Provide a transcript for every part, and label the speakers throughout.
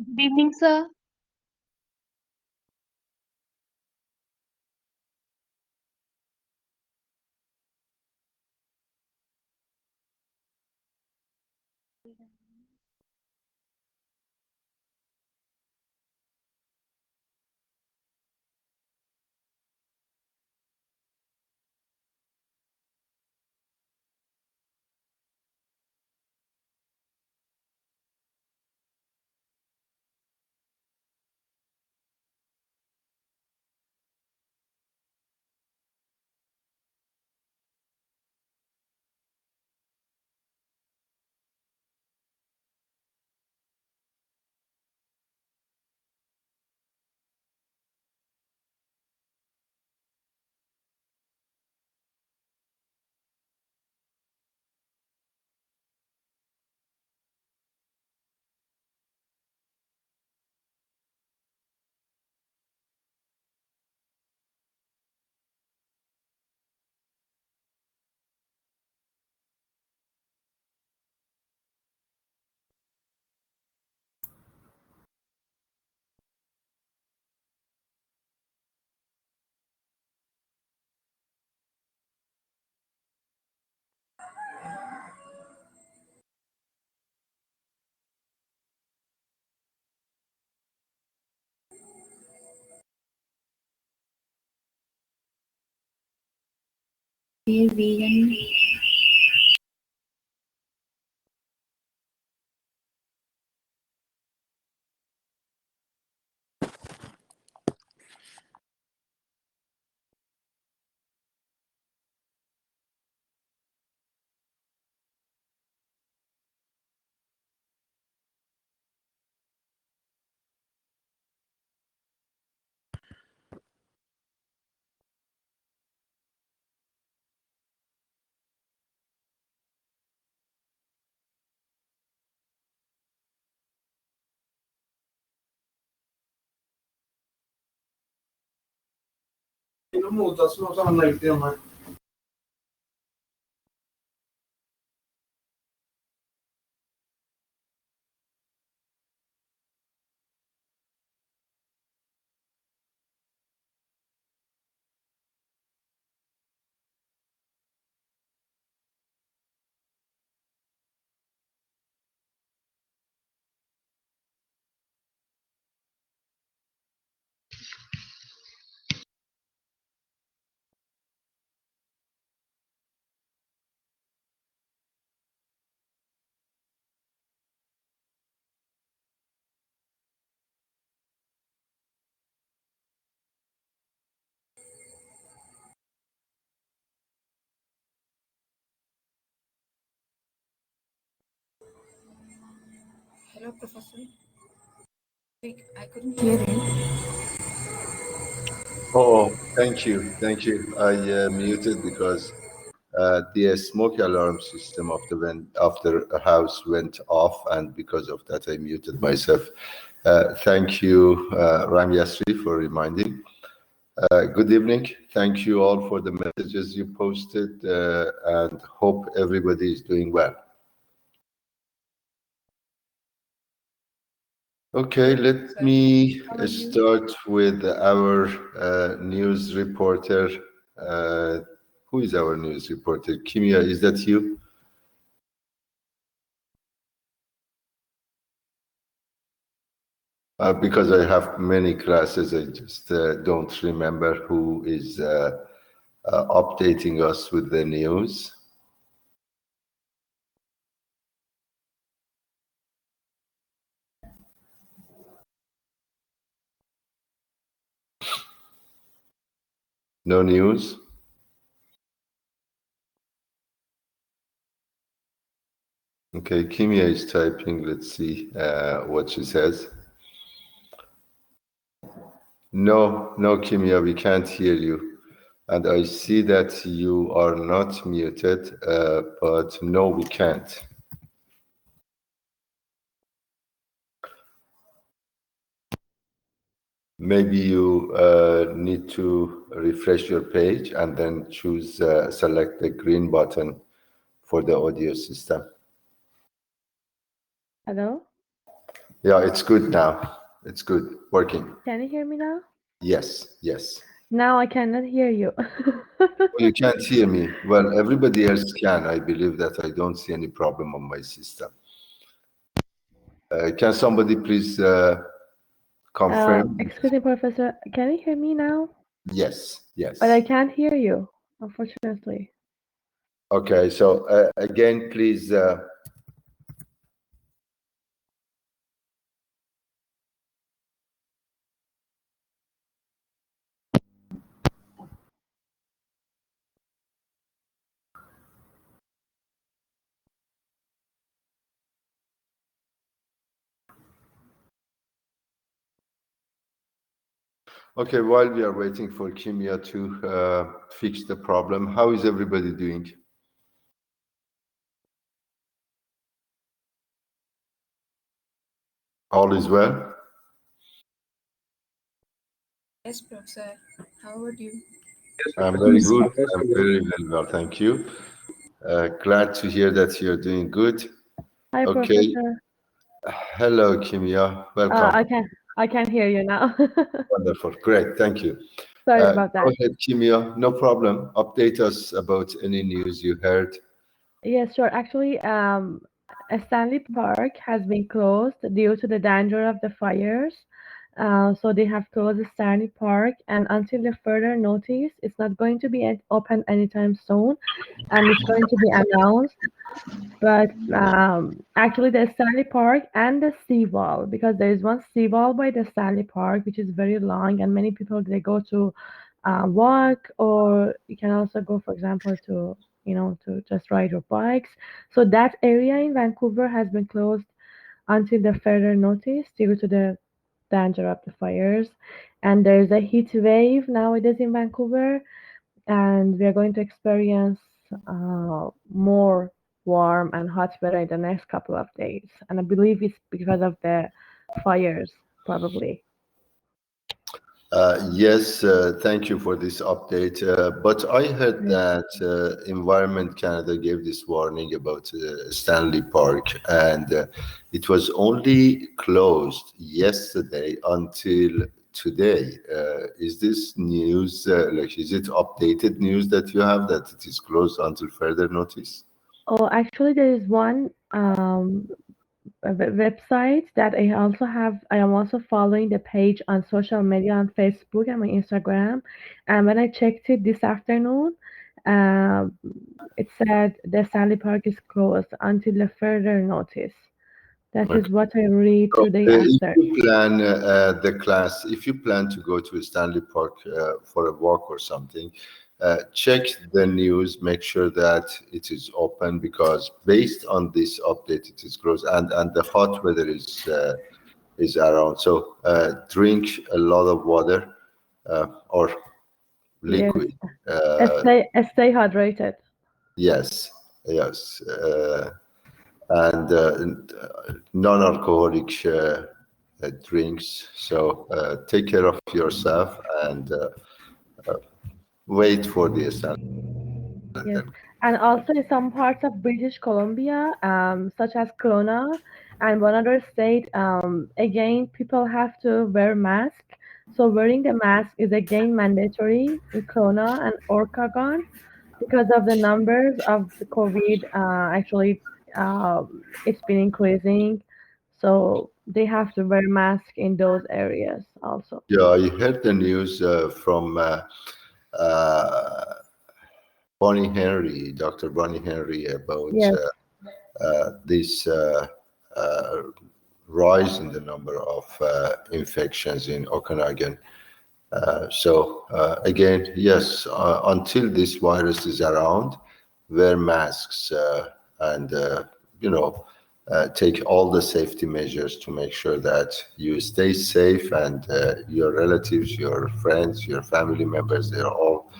Speaker 1: Good evening, sir.
Speaker 2: Hello, Professor. I couldn't hear you.
Speaker 3: Oh, thank you. I muted because the smoke alarm system of the house went off, and because of that, I muted myself. Thank you, Ram Yasri, for reminding. Good evening. Thank you all for the messages you posted, and hope everybody is doing well. Okay, let me start with our news reporter. Uh, who is our news reporter? Kimia, is that you? Because I have many classes, I just don't remember who is updating us with the news. No news? Okay, Kimia is typing. Let's see what she says. No, no, Kimia, we can't hear you. And I see that you are not muted, but no, we can't. Maybe you need to refresh your page and then choose, select the green button for the audio system.
Speaker 1: Hello?
Speaker 3: Yeah, it's good now. It's good. Working.
Speaker 2: Can you hear me now?
Speaker 3: Yes, yes.
Speaker 2: Now I cannot hear you.
Speaker 3: Oh, you can't hear me. Well, everybody else can. I believe that I don't see any problem on my system. Can somebody please confirm?
Speaker 2: Excuse me, Professor. Can you hear me now?
Speaker 3: Yes,
Speaker 2: But I
Speaker 3: yes.
Speaker 2: can't hear you, unfortunately.
Speaker 3: Okay, so again, please. Okay, while we are waiting for Kimia to fix the problem, how is everybody doing? All is well?
Speaker 2: Yes, Professor. How about you?
Speaker 3: I'm very good. I'm very, very well. Thank you. Glad to hear that you're doing good.
Speaker 2: Hi,
Speaker 3: Okay.
Speaker 2: Professor.
Speaker 3: Hello, Kimia.
Speaker 2: Uh,
Speaker 3: Welcome.
Speaker 2: I can I can hear you now.
Speaker 3: Wonderful. Great. Thank you.
Speaker 2: Sorry about
Speaker 3: Go
Speaker 2: that.
Speaker 3: ahead, Kimia. No problem. Update us about any news you heard.
Speaker 2: Yes, sure. Actually, Stanley Park has been closed due to the danger of the fires. So they have closed Stanley Park, and until the further notice, it's not going to be open anytime soon, and it's going to be announced. But actually, the Stanley Park and the seawall, because there is one seawall by the Stanley Park, which is very long, and many people they go to walk, or you can also go, for example, to to just ride your bikes. So that area in Vancouver has been closed until the further notice due to the danger of the fires. And there's a heat wave nowadays in Vancouver, and we are going to experience more warm and hot weather in the next couple of days. And I believe it's because of the fires, probably.
Speaker 3: Yes, thank you for this update. But I heard
Speaker 2: Yes.
Speaker 3: that Environment Canada gave this warning about Stanley Park, and it was only closed yesterday until today. Is this news, like, is it updated news that you have that it is closed until further notice?
Speaker 2: Oh, actually, there is one website that I also have. I am also following the page on social media on Facebook and my Instagram. And when I checked it this afternoon, um, it said the Stanley Park is closed until the further notice. That is what I read
Speaker 3: So,
Speaker 2: today
Speaker 3: if
Speaker 2: after.
Speaker 3: you plan the class, if you plan to go to Stanley Park for a walk or something, check the news, make sure that it is open because based on this update, it is closed, and the hot weather is around. So drink a lot of water or
Speaker 2: Yes.
Speaker 3: liquid. Uh,
Speaker 2: Stay hydrated.
Speaker 3: yes, yes. And non-alcoholic drinks. So take care of yourself and wait for the assembly.
Speaker 2: Yes, and also in some parts of British Columbia, such as Kelowna and one other state, again, people have to wear mask. So wearing the mask is again mandatory in Kelowna and Orkagon because of the numbers of the COVID. Actually, it's been increasing, so they have to wear mask in those areas also.
Speaker 3: Yeah, I heard the news from uh, Bonnie Henry, Dr. Bonnie Henry, about
Speaker 2: Yes,
Speaker 3: this uh, rise in the number of infections in Okanagan. So again, yes, until this virus is around, wear masks and take all the safety measures to make sure that you stay safe and your relatives, your friends, your family members, they're all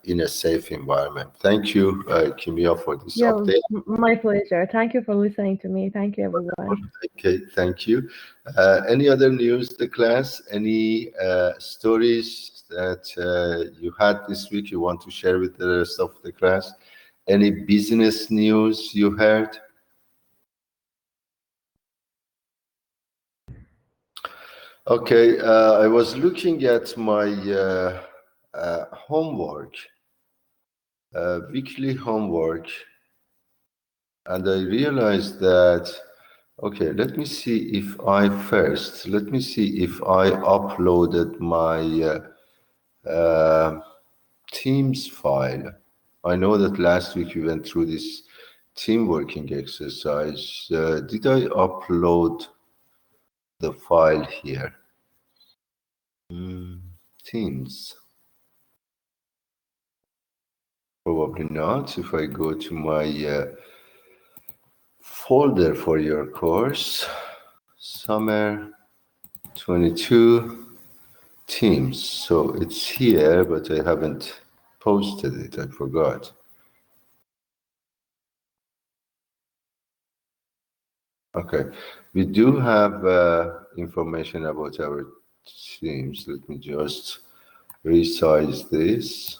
Speaker 3: in a safe environment. Thank you, Kimia, for this
Speaker 2: yeah,
Speaker 3: update.
Speaker 2: my pleasure. Thank you for listening to me. Thank you, everyone.
Speaker 3: Okay, thank you. Any other news, the class? Any stories that you had this week you want to share with the rest of the class? Any business news you heard? Okay, I was looking at my homework, weekly homework, and I realized that, okay, let me see if I uploaded my Teams file. I know that last week we went through this team working exercise. Did I upload the file here? Teams. Probably not. If I go to my folder for your course, summer 22 Teams. So it's here, but I haven't posted it. I forgot. Okay. We do have information about our teams. Let me just resize this.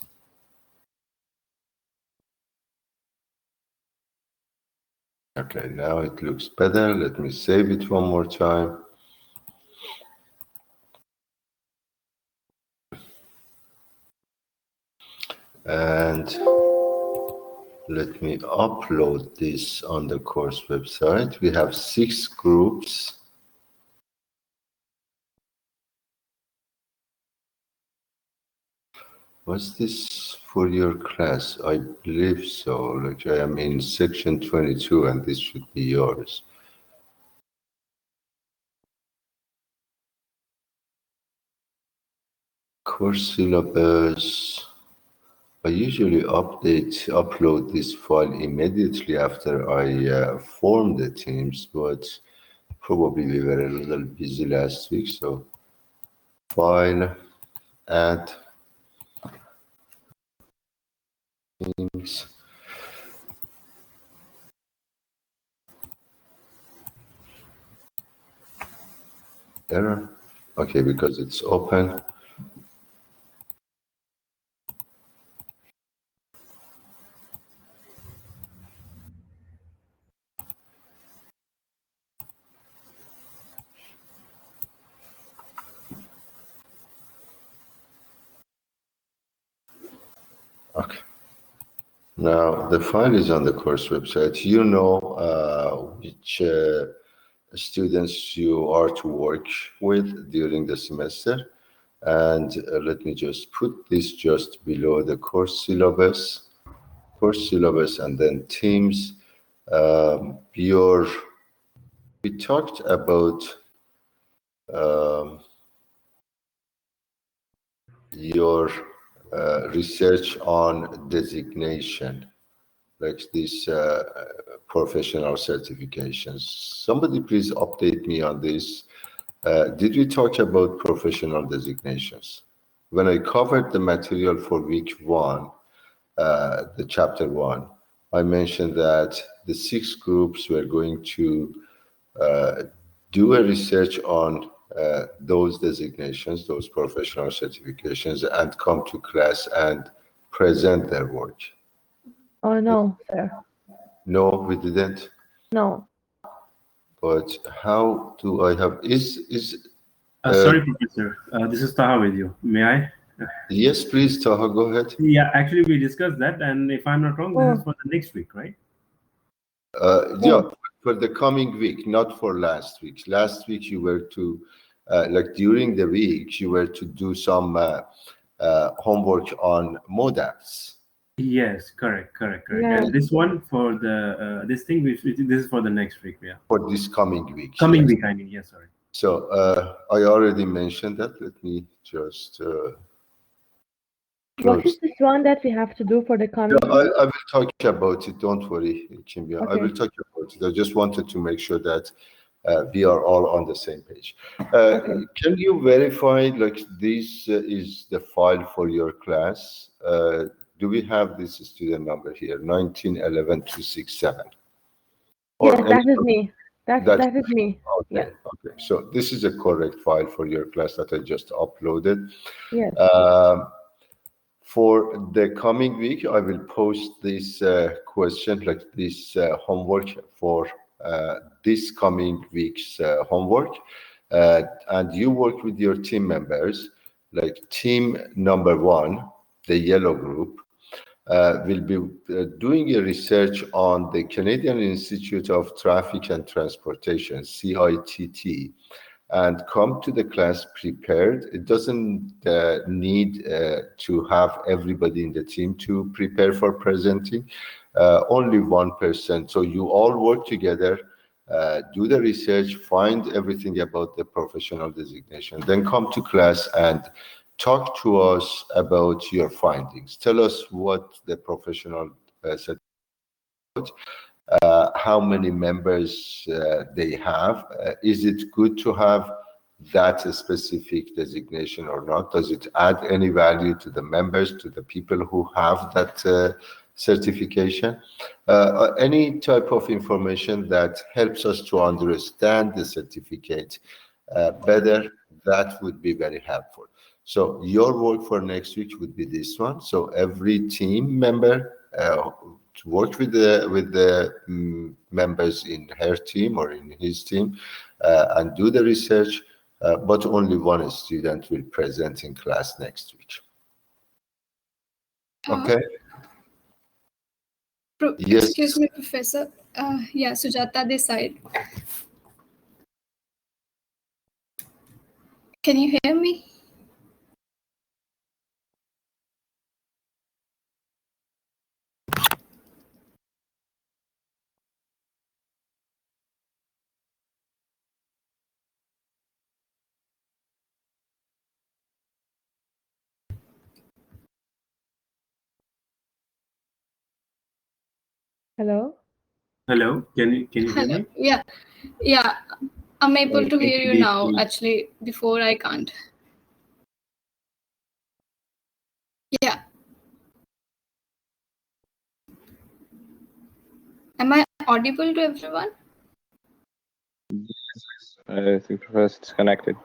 Speaker 3: Okay, now it looks better. Let me save it one more time. And let me upload this on the course website. We have 6 groups. Was this for your class? I believe so. Like I am in section 22 and this should be yours. Course syllabus. I usually upload this file immediately after I form the teams, but probably we were a little busy last week, so file, add teams. Error. Okay, because it's open. Okay. Now the file is on the course website. You know which students you are to work with during the semester. And let me just put this just below the course syllabus, and then teams. We talked about your research on designation, like these professional certifications. Somebody please update me on this. Did we talk about professional designations? When I covered the material for week 1, the chapter 1, I mentioned that the 6 groups were going to do a research on those designations, those professional certifications, and come to class and present their work.
Speaker 2: Oh no, sir.
Speaker 3: No, we didn't.
Speaker 2: No.
Speaker 3: But how do I have is
Speaker 1: Sorry, Professor. This is Taha with you. May I?
Speaker 3: yes, please, Taha, go ahead.
Speaker 1: Yeah, actually, we discussed that, and if I'm not wrong, this is
Speaker 2: Oh,
Speaker 1: for the next week, right?
Speaker 3: Yeah,
Speaker 2: oh,
Speaker 3: for the coming week, not for last week. Last week you were to, like during the week, you were to do some homework on modaps
Speaker 1: Yes, correct, correct, correct.
Speaker 2: yes.
Speaker 1: And this one for the this thing, this is for the next week. Yeah,
Speaker 3: for this coming week.
Speaker 1: coming
Speaker 3: Yes.
Speaker 1: week. I mean, yes, sorry.
Speaker 3: So I already mentioned that. Let me just
Speaker 2: What is
Speaker 3: close.
Speaker 2: this one that we have to do for the
Speaker 3: Yeah,
Speaker 2: coming
Speaker 3: I,
Speaker 2: week?
Speaker 3: I will talk about it. Don't worry, Kimia. I will
Speaker 2: Okay,
Speaker 3: talk about it. I just wanted to make sure that we are all on the same page.
Speaker 2: okay.
Speaker 3: Can you verify, like, this is the file for your class? Do we have this student number here, 1911267?
Speaker 2: Yes,
Speaker 3: Or any
Speaker 2: that is me.
Speaker 3: that's
Speaker 2: That is me.
Speaker 3: okay.
Speaker 2: Yes,
Speaker 3: Okay. So this is a correct file for your class that I just uploaded.
Speaker 2: yes.
Speaker 3: Um, For the coming week, I will post this question, like this homework for this coming week's homework. and you work with your team members, like team number one, the yellow group, will be doing a research on the Canadian Institute of Traffic and Transportation, CITT, and come to the class prepared. It doesn't need to have everybody in the team to prepare for presenting, only one person. So you all work together, do the research, find everything about the professional designation, then come to class and talk to us about your findings. Tell us what the professional how many members they have. Is it good to have that specific designation or not? Does it add any value to the members, to the people who have that certification? Any type of information that helps us to understand the certificate better, that would be very helpful. So your work for next week would be this one. So every team member to work with the members in her team or in his team and do the research, but only one student will present in class next week. Okay. Yes.
Speaker 4: Excuse me, Professor. Yeah, Sujata this side. Can you hear me?
Speaker 2: Hello?
Speaker 1: Hello, can you hear
Speaker 4: Hello.
Speaker 1: me?
Speaker 4: Yeah. I'm able to hear you now.
Speaker 1: Please.
Speaker 4: Actually, before I can't. Yeah. Am I audible to everyone?
Speaker 5: I think Professor is connected.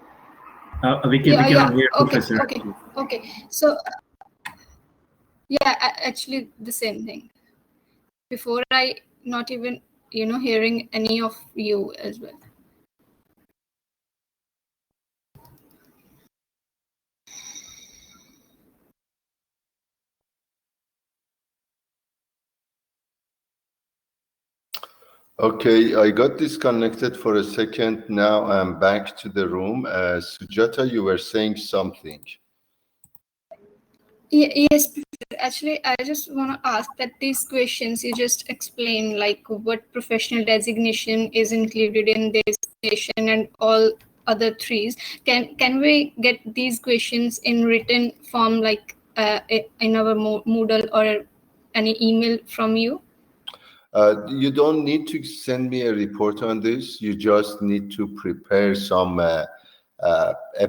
Speaker 1: We cannot hear Professor.
Speaker 4: Okay. So, yeah, actually the same thing. Before I not even, hearing any of you as well.
Speaker 3: Okay, I got disconnected for a second. Now I'm back to the room. Sujata, you were saying something.
Speaker 4: Yes, actually, I just want to ask that these questions you just explain, like what professional designation is included in this question and all other threes. Can we get these questions in written form, like in our Moodle or any email from you?
Speaker 3: You don't need to send me a report on this. You just need to prepare some a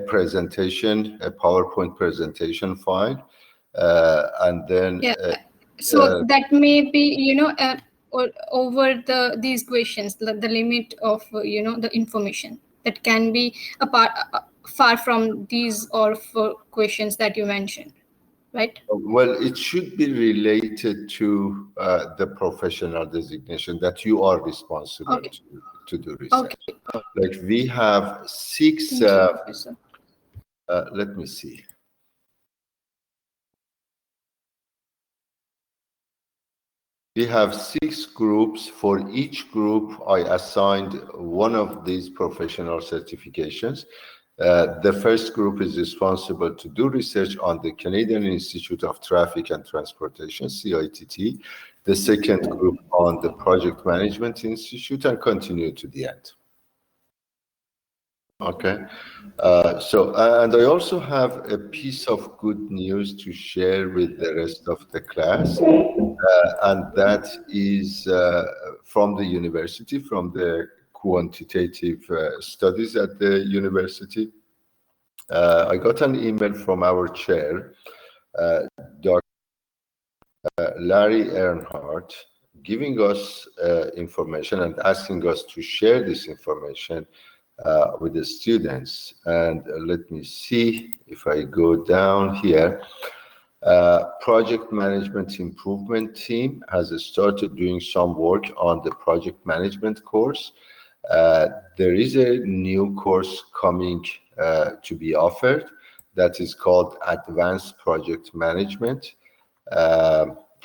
Speaker 3: presentation, a PowerPoint presentation file, and then
Speaker 4: so that may be or over these questions, the limit of the information that can be apart far from these or for questions that you mentioned, right?
Speaker 3: Well, it should be related to the professional designation that you are responsible to do research. Like we have 6. Let me see. We have 6 groups. For each group, I assigned one of these professional certifications. The first group is responsible to do research on the Canadian Institute of Traffic and Transportation, CITT. The second group on the Project Management Institute, and continue to the end. Okay. And I also have a piece of good news to share with the rest of the class. And that is from the university, from the quantitative studies at the university. I got an email from our chair, Dr. Larry Earnhardt, giving us information and asking us to share this information with the students. And let me see if I go down here. Project Management Improvement Team has started doing some work on the project management course. There is a new course coming to be offered that is called Advanced Project Management.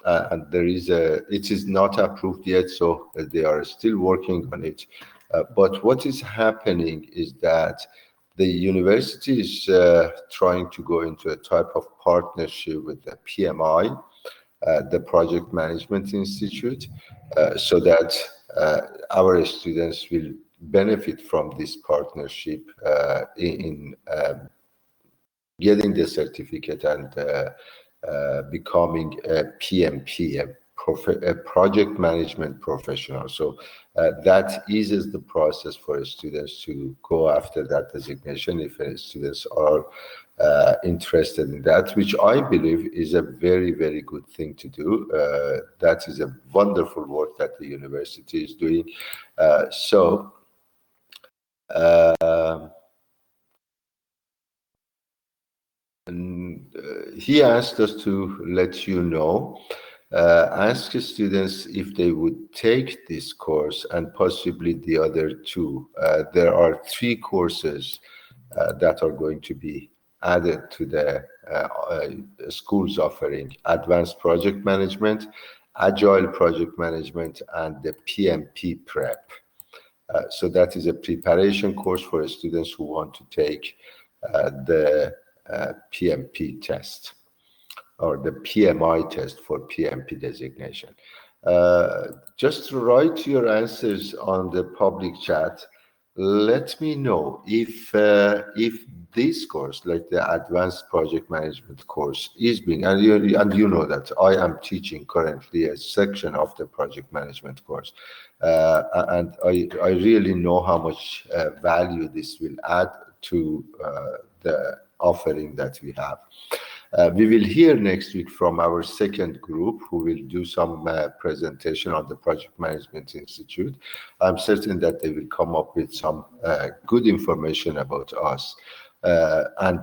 Speaker 3: And it is not approved yet, so they are still working on it. But what is happening is that the university is trying to go into a type of partnership with the PMI, the Project Management Institute, so that our students will benefit from this partnership in getting the certificate and becoming a PMP, a project management professional. So that eases the process for students to go after that designation if students are interested in that, which I believe is a very, very good thing to do. That is a wonderful work that the university is doing. He asked us to let you know, ask students if they would take this course and possibly the other two. There are 3 courses that are going to be added to the school's offering: Advanced Project Management, Agile Project Management, and the PMP Prep. So that is a preparation course for students who want to take the PMP test or the PMI test for PMP designation. Just write your answers on the public chat. Let me know if this course, like the Advanced Project Management course, is being, and you know that I am teaching currently a section of the project management course, and I really know how much value this will add to the offering that we have. We will hear next week from our second group, who will do some presentation on the Project Management Institute. I'm certain that they will come up with some good information about us and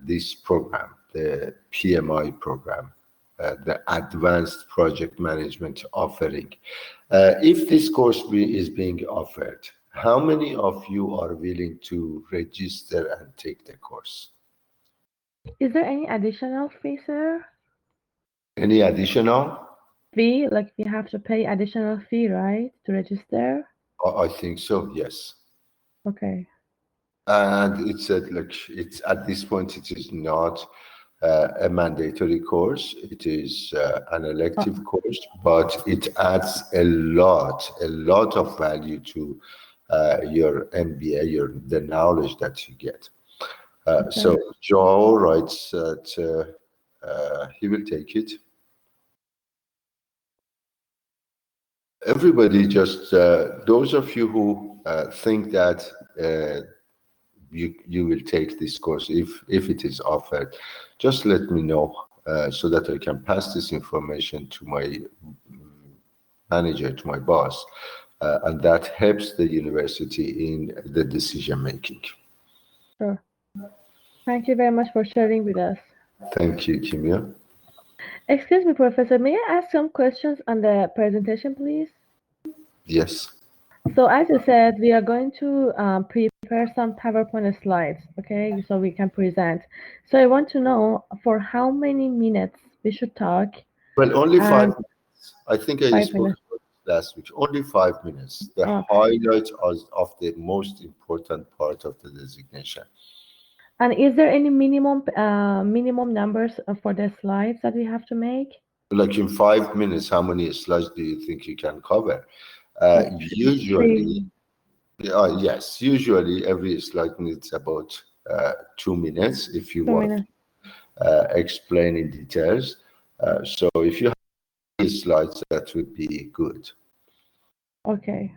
Speaker 3: this program, the PMI program, the Advanced Project Management offering. If this course is being offered, how many of you are willing to register and take the course?
Speaker 2: Is there any additional fee, sir?
Speaker 3: Any additional?
Speaker 2: Fee, like you have to pay additional fee, right, to register?
Speaker 3: I think so, yes.
Speaker 2: Okay.
Speaker 3: And it's at this point, it is not a mandatory course. It is an elective course, but it adds a lot of value to your MBA, the knowledge that you get. So Joe writes that he will take it. Everybody, just those of you who think that you will take this course if it is offered, just let me know so that I can pass this information to my manager, to my boss, and that helps the university in the decision making.
Speaker 2: Sure. Thank you very much for sharing with us.
Speaker 3: Thank you, Kimia.
Speaker 2: Excuse me, Professor, may I ask some questions on the presentation, please?
Speaker 3: Yes.
Speaker 2: So as you said, we are going to prepare some PowerPoint slides, okay, so we can present. So I want to know for how many minutes we should talk.
Speaker 3: Well, only 5 minutes. I think I
Speaker 2: 5
Speaker 3: spoke
Speaker 2: minutes.
Speaker 3: about it last week. Only 5 minutes. The highlight of the most important part of the designation.
Speaker 2: And is there any minimum numbers for the slides that we have to make?
Speaker 3: Like in 5 minutes, how many slides do you think you can cover? Usually, yes, usually every slide needs about 2 minutes if you want to explain in details. So if you have slides, that would be good.
Speaker 2: Okay.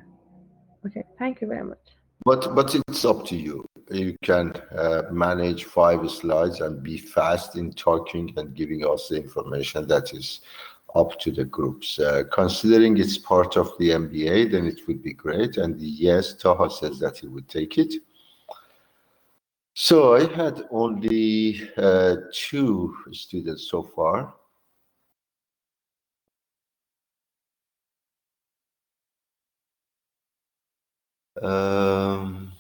Speaker 2: Thank you very much.
Speaker 3: But it's up to you. You can manage 5 slides and be fast in talking and giving us the information. That is up to the groups. Considering it's part of the MBA, then it would be great. And yes, Taha says that he would take it. So I had only 2 students so far. Um,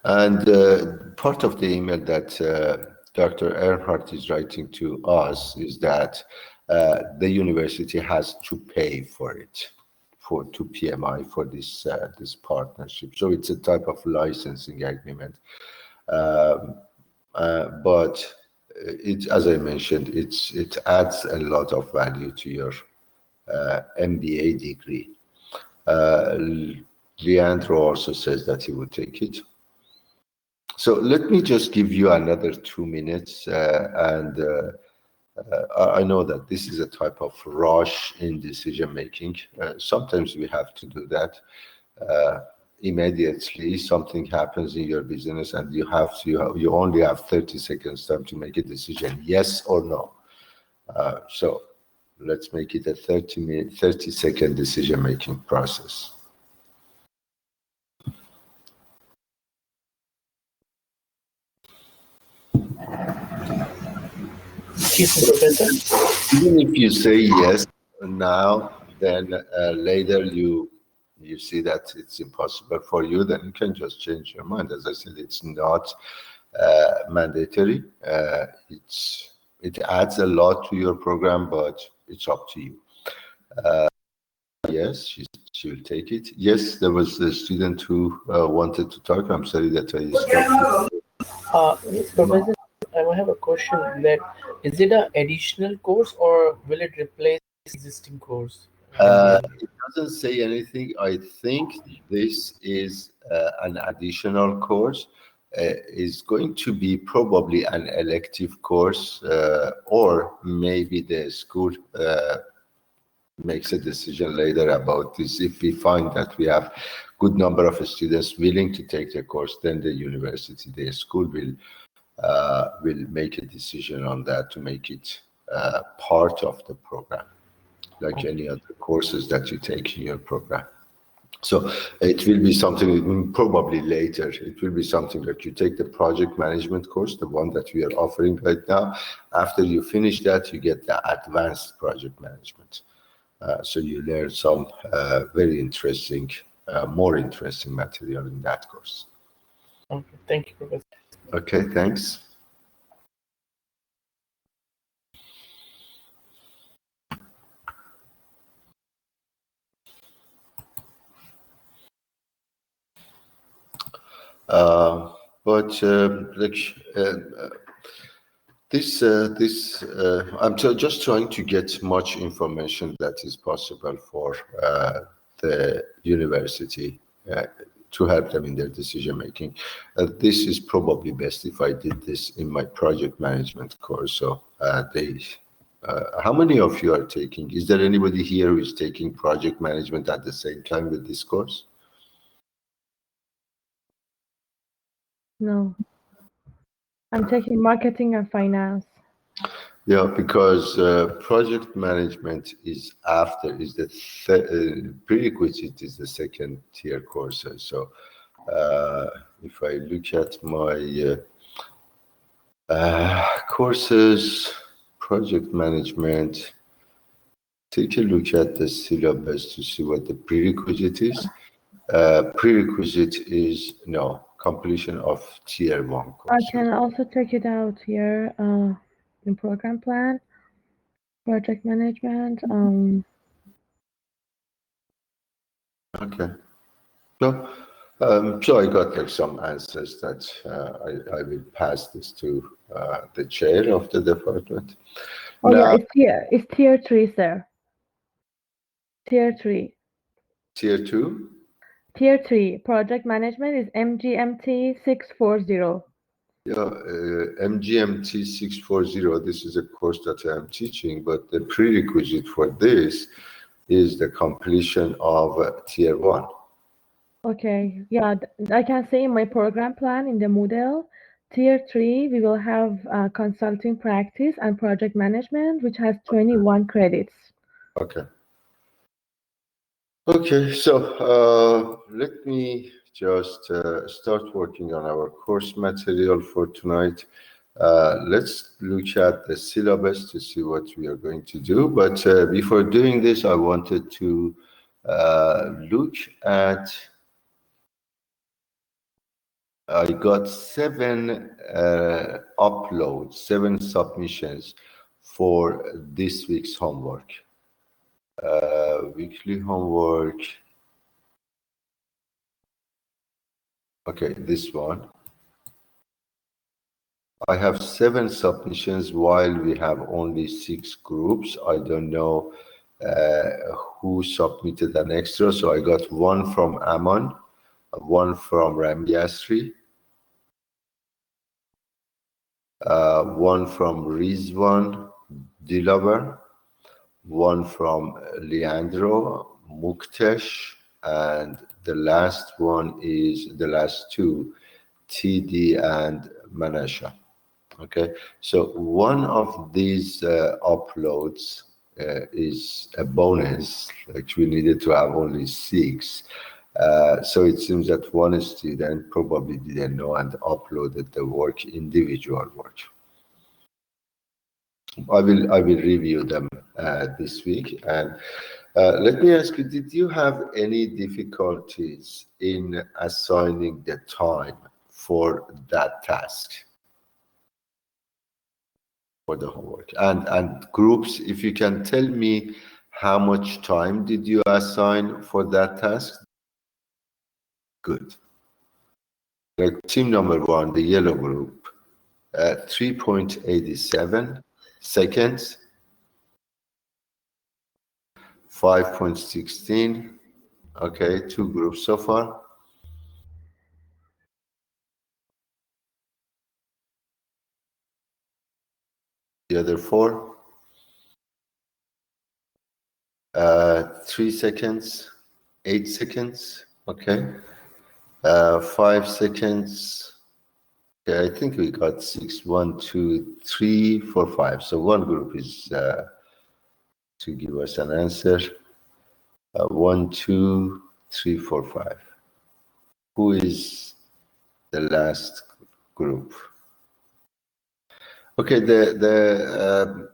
Speaker 3: and part of the email that Dr. Earnhardt is writing to us is that the university has to pay for it, to PMI for this this partnership. So it's a type of licensing agreement. But it, as I mentioned, it adds a lot of value to your MBA degree. Leandro also says that he would take it. So let me just give you another 2 minutes, I know that this is a type of rush in decision making. Sometimes we have to do that. Immediately something happens in your business and you only have 30 seconds time to make a decision, yes or no. So let's make it a 30-second decision making process. Even if you say yes now, then later you see that it's impossible for you, then you can just change your mind. As I said, it's not mandatory. It adds a lot to your program, but it's up to you. Yes, she will take it. Yes, there was a student who wanted to talk. I'm sorry that I stopped.
Speaker 6: Yes, Professor, I have a question that is it an additional course or will it replace existing course?
Speaker 3: It doesn't say anything. I think this is an additional course. Is going to be probably an elective course, or maybe the school makes a decision later about this. If we find that we have good number of students willing to take the course, then the university, the school will make a decision on that to make it part of the program, like any other courses that you take in your program. So it will be something probably later. It will be something that you take the project management course, the one that we are offering right now. After you finish that, you get the advanced project management. So you learn some very interesting, more interesting material in that course.
Speaker 6: Okay, thank you, Professor.
Speaker 3: Okay, thanks. But I'm just trying to get much information that is possible for the university to help them in their decision making. This is probably best if I did this in my project management course. So how many of you are taking? Is there anybody here who is taking project management at the same time with this course?
Speaker 2: No. I'm taking marketing and finance.
Speaker 3: Yeah, because project management is the prerequisite is the second tier courses. So if I look at my courses, project management, take a look at the syllabus to see what the prerequisite is. Prerequisite is completion of tier 1 courses.
Speaker 2: I can also check it out here in program plan, project management.
Speaker 3: Okay. So, so I got like some answers that I will pass this to the chair of the department.
Speaker 2: Oh
Speaker 3: Now,
Speaker 2: yeah, it's tier 3, sir. Tier 3.
Speaker 3: tier 2?
Speaker 2: Tier 3 project management is MGMT 640.
Speaker 3: Yeah, MGMT 640, this is a course that I am teaching, but the prerequisite for this is the completion of tier 1.
Speaker 2: Okay, yeah, I can say in my program plan in the Moodle, tier 3, we will have consulting practice and project management, which has 21 credits.
Speaker 3: Okay. Okay, so let me just start working on our course material for tonight. Let's look at the syllabus to see what we are going to do. But before doing this, I wanted to look at, I got 7 uploads, 7 submissions for this week's homework. Weekly homework. Okay, this one. I have 7 submissions while we have only 6 groups. I don't know who submitted an extra. So I got 1 from Aman, 1 from Ramyasri, 1 from Rizwan Dilaver, 1 from Leandro Muktesh, and the last one is the last 2, TD and Manasha. Okay, so one of these uploads is a bonus. Like we needed to have only 6. So it seems that one student probably didn't know and uploaded the work, individual work. I will review them this week. And let me ask you, did you have any difficulties in assigning the time for that task, for the homework? And groups, if you can tell me how much time did you assign for that task? Good. Like team number 1, the yellow group, 3.87 seconds, 5.16. Okay, 2 groups so far. The other 4, 3 seconds, 8 seconds. Okay, 5 seconds. Okay, I think we got 6. 1, 2, 3, 4, 5. So one group is to give us an answer. 1, 2, 3, 4, 5. Who is the last group? Okay, the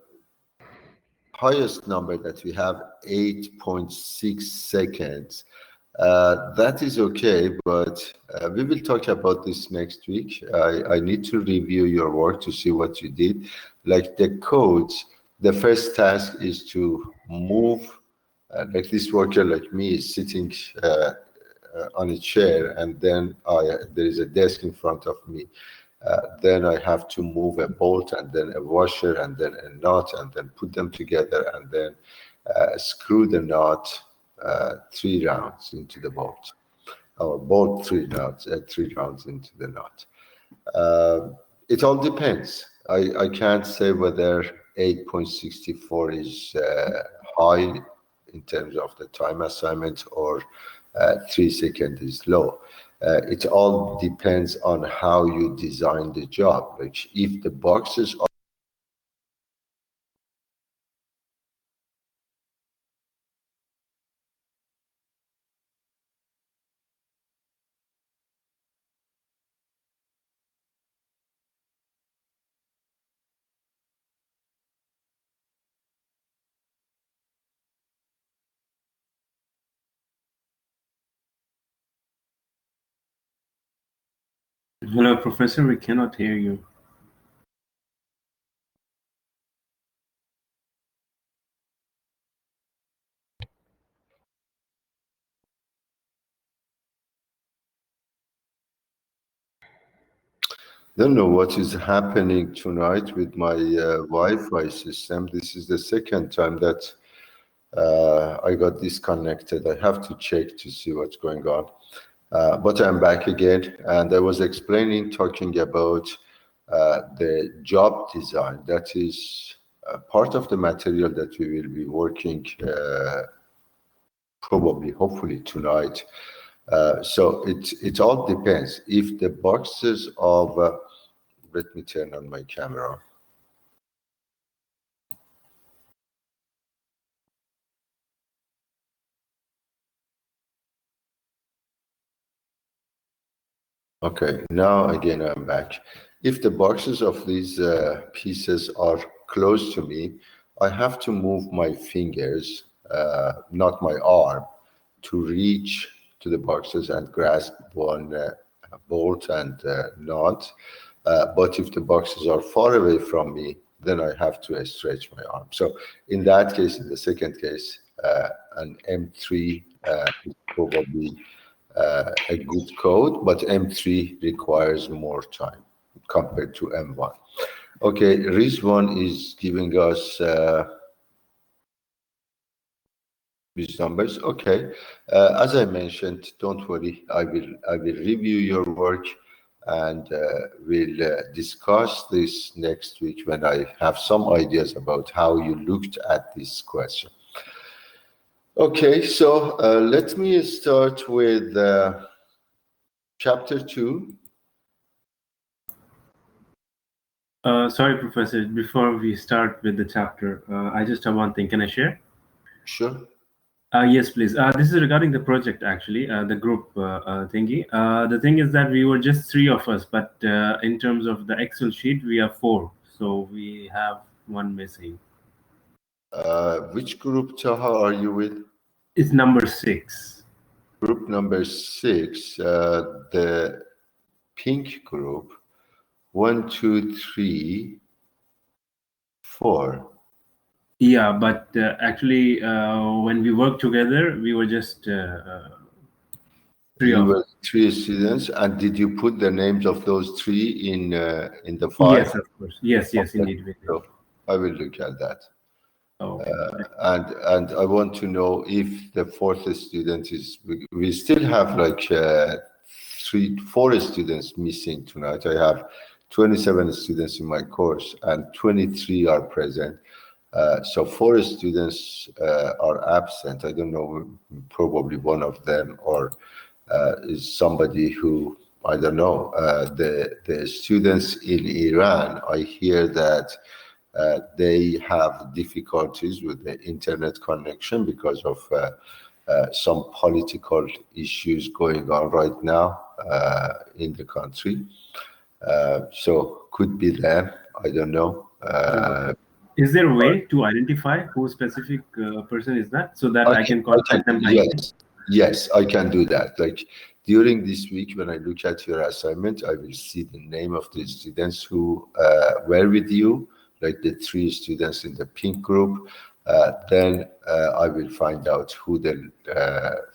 Speaker 3: highest number that we have, 8.6 seconds. That is okay, but we will talk about this next week. I need to review your work to see what you did. Like the codes, the first task is to move, like this worker like me is sitting on a chair, and then there is a desk in front of me. Then I have to move a bolt and then a washer and then a nut and then put them together and then screw the knot 3 rounds into the bolt, or bolt 3 rounds into the knot. It all depends. I can't say whether 8.64 is high in terms of the time assignment or 3 seconds is low. It all depends on how you design the job. Like if the boxes are
Speaker 1: Hello, Professor. We cannot hear you.
Speaker 3: don't know what is happening tonight with my Wi-Fi system. This is the second time that I got disconnected. I have to check to see what's going on. But I'm back again, and I was talking about the job design. That is part of the material that we will be working probably, hopefully tonight. So it all depends. If the boxes of, let me turn on my camera. Okay, now again I'm back. If the boxes of these pieces are close to me, I have to move my fingers, not my arm, to reach to the boxes and grasp one bolt and knot. But if the boxes are far away from me, then I have to stretch my arm. So in that case, in the second case, an M3 is probably a good code, but M3 requires more time compared to M1. Okay, Rizwan is giving us these numbers. Okay, as I mentioned, don't worry, I will review your work and we'll discuss this next week when I have some ideas about how you looked at this question. Okay, so let me start with chapter 2.
Speaker 1: Sorry, Professor. Before we start with the chapter, I just have one thing. Can I share?
Speaker 3: Sure.
Speaker 1: Yes, please. This is regarding the project, actually, the group thingy. The thing is that we were just 3 of us, but in terms of the Excel sheet, we are 4. So we have one missing.
Speaker 3: Which group, Taha, are you with?
Speaker 1: It's number 6.
Speaker 3: Group number 6, the pink group. 1, 2, 3, 4.
Speaker 1: Yeah, but actually, when we worked together, we were just 3
Speaker 3: You
Speaker 1: of us.
Speaker 3: were 3 students, and did you put the names of those 3 in the file?
Speaker 1: Yes, of course. Yes,
Speaker 3: Okay.
Speaker 1: indeed. We did.
Speaker 3: So I will look at that.
Speaker 1: Okay.
Speaker 3: And I want to know if the 4th student is. We still have like 4 students missing tonight. I have 27 students in my course, and 23 are present. So 4 students are absent. I don't know, probably one of them or is somebody who, I don't know. The students in Iran, I hear that they have difficulties with the internet connection because of some political issues going on right now in the country. So could be them. I don't know.
Speaker 1: Is there a way to identify who specific person is that, so that I can contact them?
Speaker 3: Yes, I can do that. Like during this week, when I look at your assignment, I will see the name of the students who were with you, like the 3 students in the pink group. Then I will find out who the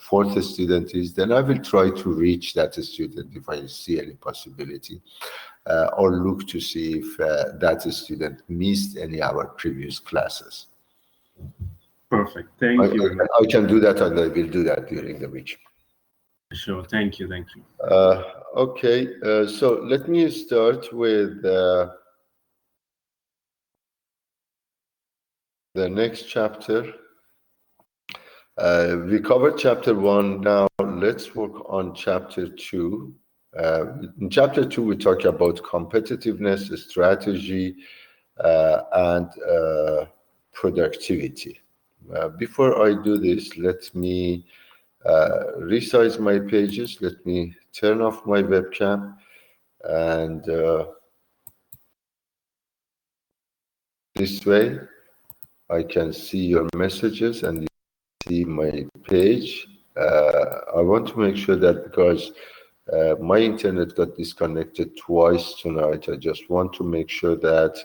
Speaker 3: 4th student is. Then I will try to reach that student if I see any possibility, or look to see if that student missed any of our previous classes.
Speaker 1: Perfect. Thank you.
Speaker 3: I can do that, and I will do that during the week.
Speaker 1: Sure. Thank you.
Speaker 3: Okay, so let me start with the next chapter. We covered chapter 1. Now let's work on chapter 2. In chapter 2, we talk about competitiveness, strategy, and productivity. Before I do this, let me resize my pages. Let me turn off my webcam, and this way I can see your messages and you see my page. I want to make sure that, because my internet got disconnected twice tonight, I just want to make sure that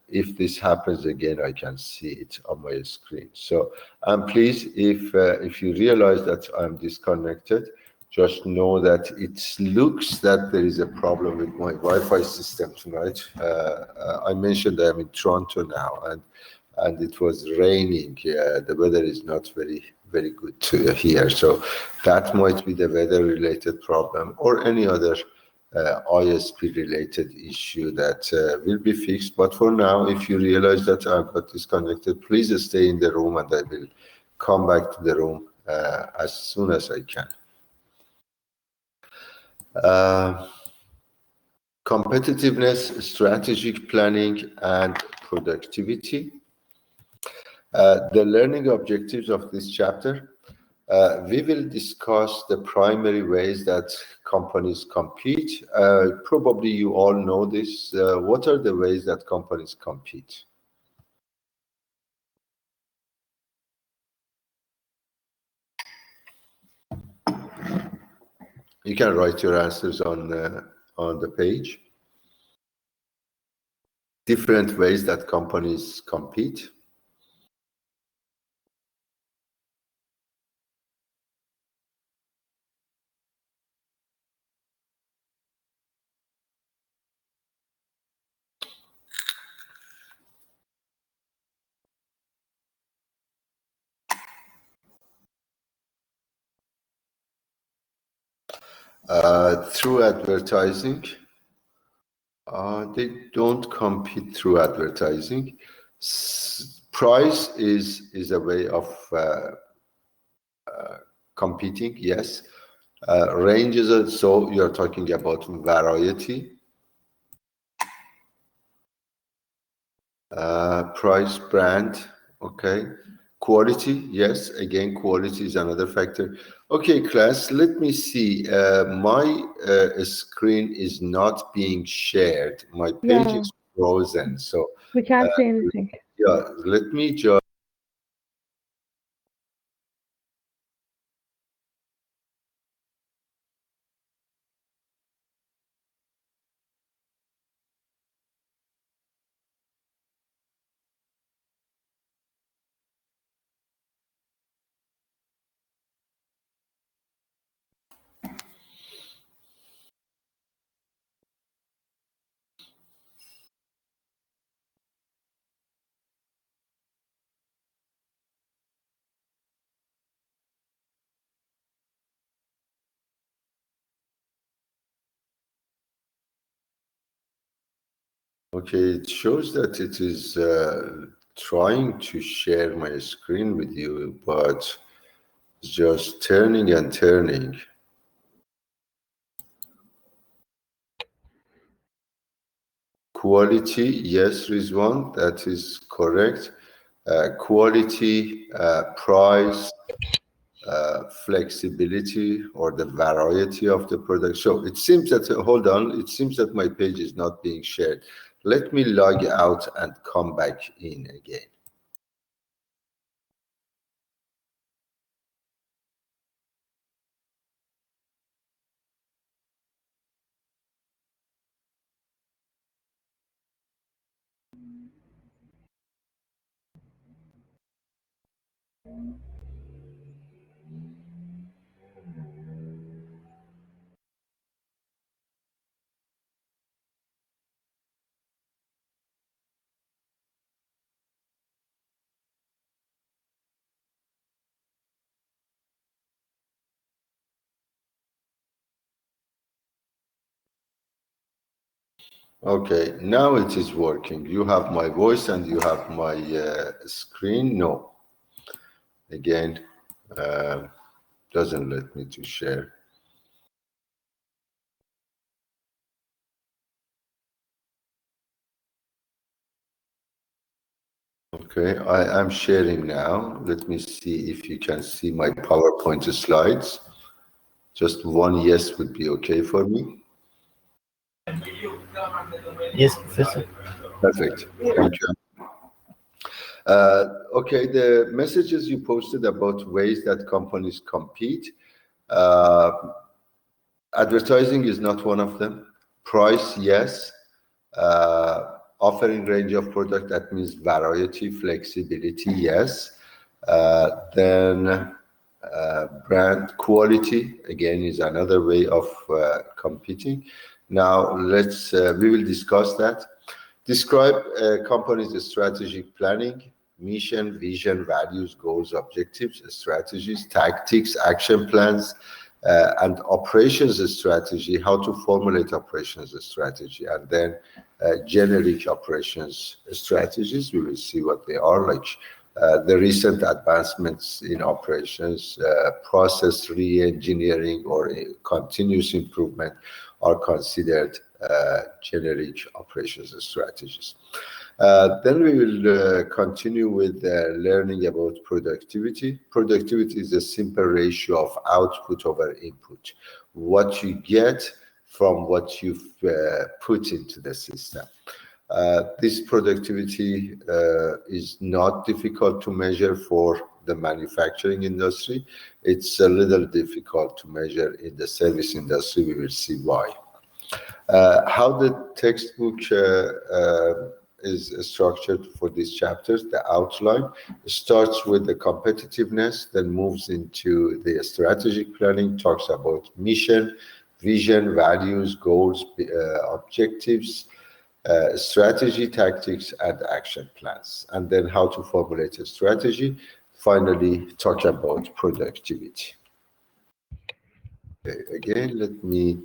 Speaker 3: if this happens again, I can see it on my screen. So, and please, if you realize that I'm disconnected, just know that it looks that there is a problem with my Wi-Fi system tonight. I mentioned I'm in Toronto now, and it was raining. The weather is not very good here, so that might be the weather-related problem or any other ISP-related issue that will be fixed. But for now, if you realize that I got disconnected, please stay in the room, and I will come back to the room as soon as I can. Competitiveness, strategic planning, and productivity. The learning objectives of this chapter. We will discuss the primary ways that companies compete. Probably you all know this. What are the ways that companies compete? You can write your answers on the page. Different ways that companies compete. Through advertising. They don't compete through advertising. Price is a way of competing, yes. Ranges, so you're talking about variety. Price, brand, okay. Quality, yes, again, quality is another factor. Okay, class, let me see. My screen is not being shared. My page
Speaker 2: Yeah,
Speaker 3: is frozen. So,
Speaker 2: we can't see anything.
Speaker 3: yeah, let me just. Okay, it shows that it is trying to share my screen with you, but it's just turning and turning. Quality, yes, Rizwan, that is correct. Quality, price, flexibility, or the variety of the product. So it seems that, hold on, it seems that my page is not being shared. Let me log out and come back in again. Okay, now it is working. You have my voice and you have my screen. No, again, doesn't let me to share. Okay, I am sharing now. Let me see if you can see my PowerPoint slides. Just one yes would be okay for me.
Speaker 6: Yes, Professor.
Speaker 3: Perfect. Thank you. Okay, the messages you posted about ways that companies compete. Advertising is not one of them. Price, yes. Offering range of product, that means variety, flexibility, yes. Then brand quality, again, is another way of competing. Now, we will discuss that. Describe a company's strategic planning, mission, vision, values, goals, objectives, strategies, tactics, action plans, and operations strategy, how to formulate operations strategy, and then generic operations strategies. We will see what they are, like the recent advancements in operations, process re-engineering or continuous improvement are considered generic operations strategies. Then we will continue with learning about productivity. Productivity is a simple ratio of output over input. What you get from what you've put into the system. This productivity is not difficult to measure for the manufacturing industry. It's a little difficult to measure in the service industry. We will see why. How the textbook is structured for these chapters, the outline starts with the competitiveness, then moves into the strategic planning, talks about mission, vision, values, goals, objectives, strategy, tactics, and action plans, and then how to formulate a strategy. Finally, talk about productivity. Okay, again, let me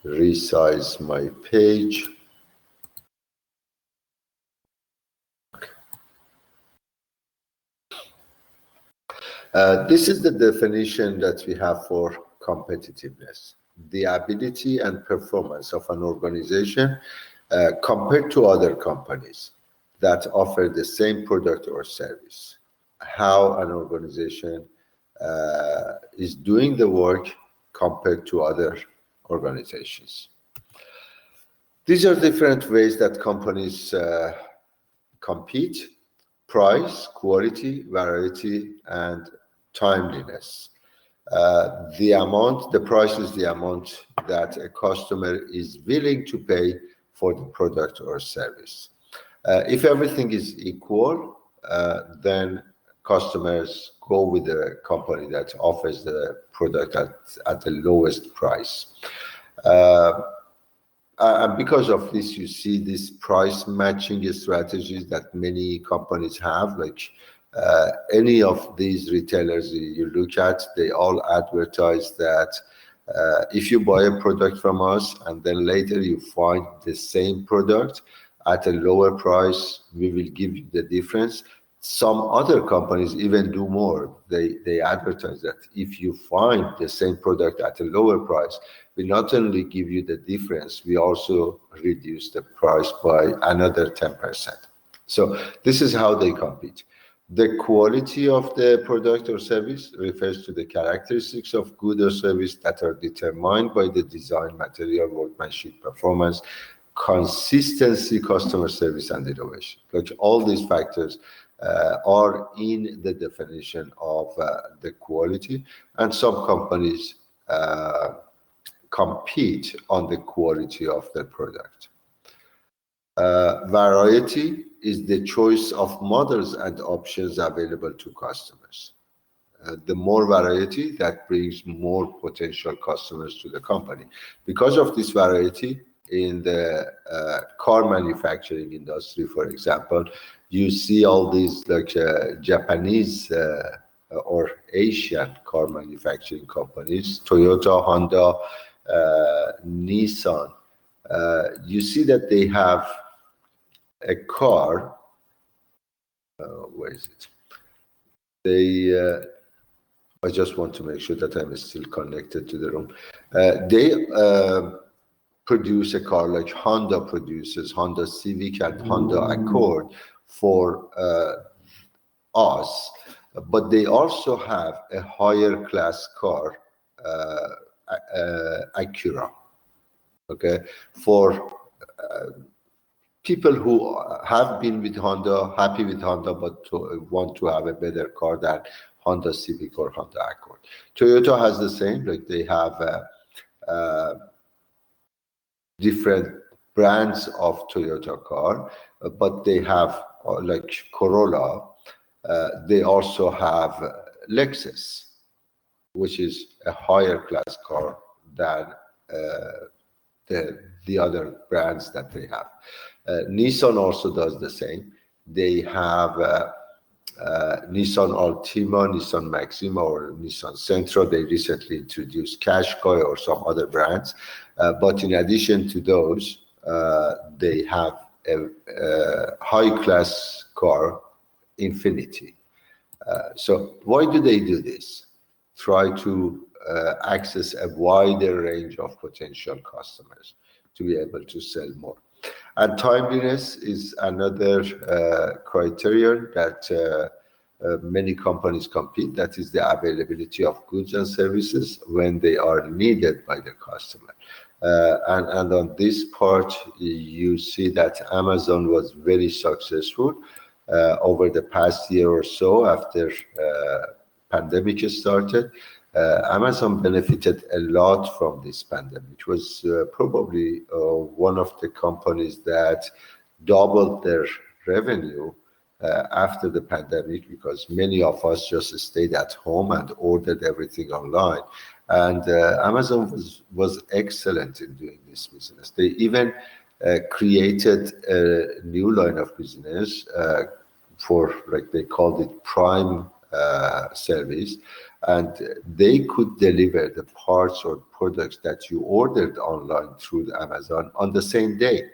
Speaker 3: resize my page. This is the definition that we have for competitiveness: the ability and performance of an organization compared to other companies that offer the same product or service. How an organization is doing the work compared to other organizations. These are different ways that companies compete: price, quality, variety, and timeliness. The price is the amount that a customer is willing to pay for the product or service. If everything is equal, then customers go with the company that offers the product at the lowest price. And because of this, you see these price matching strategies that many companies have. Like any of these retailers you look at, they all advertise that if you buy a product from us and then later you find the same product at a lower price, we will give you the difference. Some other companies even do more. They advertise that if you find the same product at a lower price, we not only give you the difference, we also reduce the price by another 10%. So this is how they compete. The quality of the product or service refers to the characteristics of good or service that are determined by the design, material, workmanship, performance, consistency, customer service, and innovation. Like all these factors are in the definition of the quality, and some companies compete on the quality of the product. Variety is the choice of models and options available to customers. The more variety, that brings more potential customers to the company. Because of this variety, in the car manufacturing industry, for example, you see all these like Japanese or Asian car manufacturing companies, Toyota, Honda, Nissan. You see that they have a car. Where is it? I just want to make sure that I'm still connected to the room. They produce a car like Honda produces Honda Civic and Honda Accord for us, but they also have a higher class car, Acura. Okay, for people who have been with Honda, happy with Honda, but want to have a better car than Honda Civic or Honda Accord. Toyota has the same. Like they have different brands of Toyota car, but they have like Corolla. They also have Lexus, which is a higher class car than the other brands that they have. Nissan also does the same. They have Nissan Altima, Nissan Maxima, or Nissan Sentra. They recently introduced Qashqai or some other brands. But in addition to those, they have a high-class car, Infiniti. So why do they do this? Try to access a wider range of potential customers to be able to sell more. And timeliness is another criterion that many companies compete. That is the availability of goods and services when they are needed by the customer. And on this part, you see that Amazon was very successful over the past year or so after pandemic started. Amazon benefited a lot from this pandemic. It was probably one of the companies that doubled their revenue after the pandemic, because many of us just stayed at home and ordered everything online. And Amazon was excellent in doing this business. They even created a new line of business for, like they called it, Prime service, and they could deliver the parts or products that you ordered online through Amazon on the same day.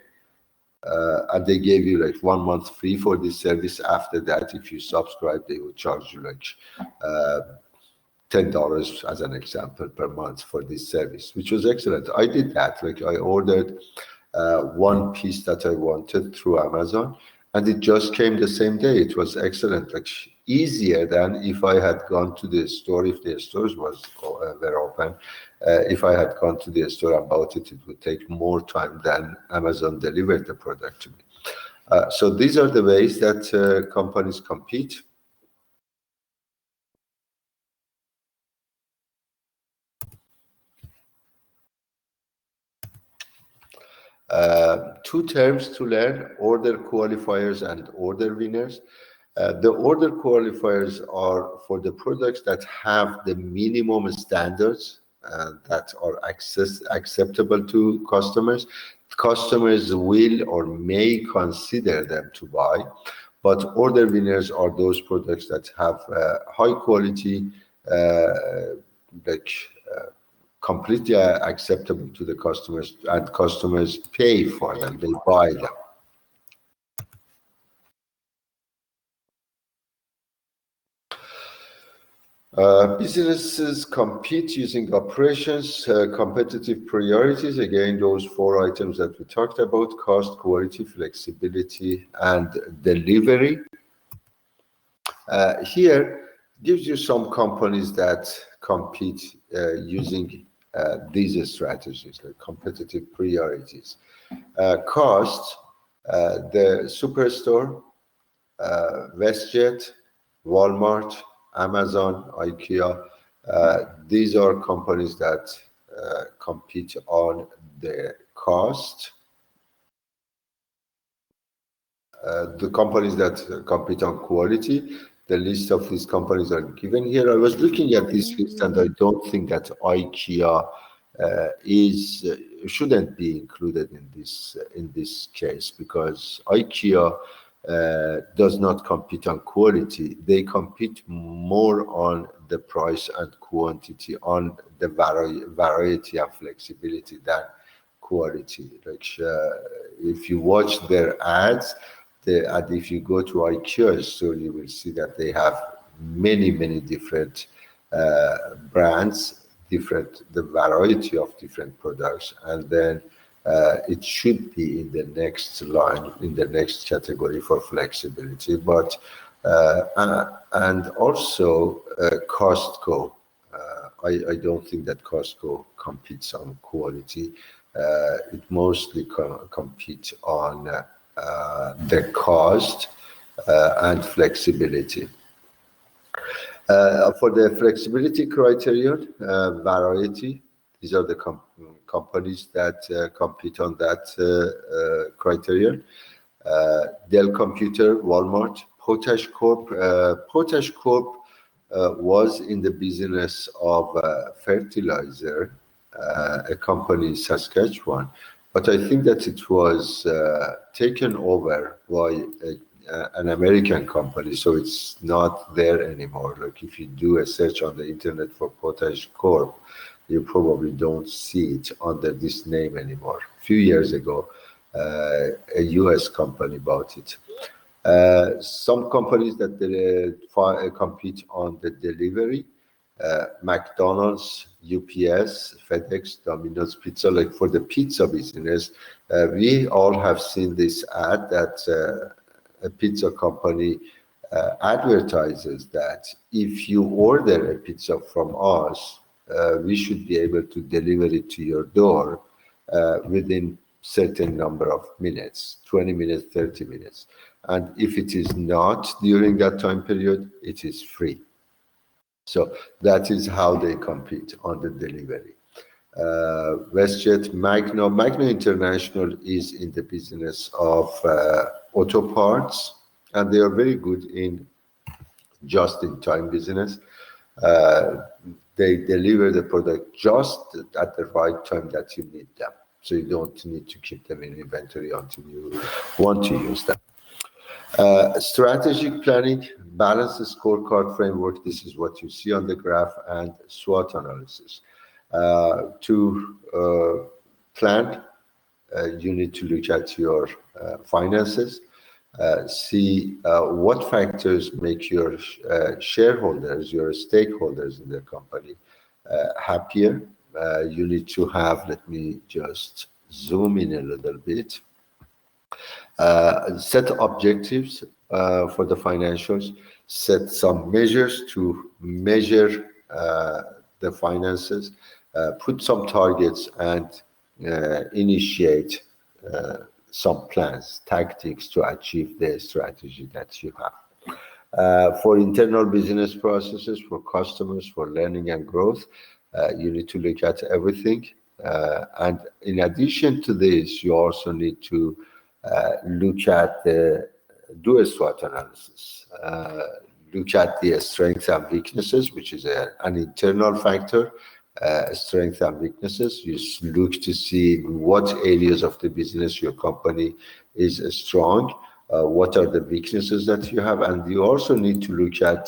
Speaker 3: And they gave you like 1 month free for this service. After that, if you subscribe, they will charge you like $10 as an example per month for this service, which was excellent. I did that. Like I ordered one piece that I wanted through Amazon, and it just came the same day. It was excellent, like easier than if I had gone to the store, if the stores were open. If I had gone to the store and bought it, it would take more time than Amazon delivered the product to me. So these are the ways that companies compete. Two terms to learn: order qualifiers and order winners. The order qualifiers are for the products that have the minimum standards that are acceptable to customers. Customers will or may consider them to buy, but order winners are those products that have high quality, like completely acceptable to the customers, and customers pay for them, they buy them. Businesses compete using operations, competitive priorities. Again, those 4 items that we talked about: cost, quality, flexibility, and delivery. Here gives you some companies that compete using these strategies, like competitive priorities. Cost, the Superstore, WestJet, Walmart, Amazon, IKEA. These are companies that compete on the cost. The companies that compete on quality, the list of these companies are given here. I was looking at this list, and I don't think that IKEA shouldn't be included in this case, because IKEA does not compete on quality. They compete more on the price and quantity, on the variety and flexibility than quality. Like if you watch their ads, and if you go to IKEA store, you will see that they have many different brands, the variety of different products, and then it should be in the next line, in the next category for flexibility. But and also Costco. I don't think that Costco competes on quality. It mostly competes on the cost and flexibility. For the flexibility criterion, variety. These are the companies that compete on that criterion. Dell Computer, Walmart, Potash Corp. Potash Corp was in the business of fertilizer, a company in Saskatchewan, but I think that it was taken over by an American company, so it's not there anymore. Like if you do a search on the internet for Potash Corp, you probably don't see it under this name anymore. A few years ago, a US company bought it. Some companies that compete on the delivery, McDonald's, UPS, FedEx, Domino's Pizza, like for the pizza business, we all have seen this ad that a pizza company advertises that if you order a pizza from us, we should be able to deliver it to your door within certain number of minutes, 20 minutes, 30 minutes. And if it is not during that time period, it is free. So that is how they compete on the delivery. WestJet, Magna International is in the business of auto parts, and they are very good in just-in-time business. They deliver the product just at the right time that you need them. So you don't need to keep them in inventory until you want to use them. Strategic planning, balanced scorecard framework, this is what you see on the graph, and SWOT analysis. To plan, you need to look at your finances, see what factors make your shareholders, your stakeholders in the company happier. You need to have, let me just zoom in a little bit, set objectives for the financials, set some measures to measure the finances, put some targets, and initiate some plans, tactics to achieve the strategy that you have. For internal business processes, for customers, for learning and growth, you need to look at everything. And in addition to this, you also need to look at do a SWOT analysis. Look at the strengths and weaknesses, which is an internal factor. Strengths and weaknesses. You look to see what areas of the business your company is strong, what are the weaknesses that you have, and you also need to look at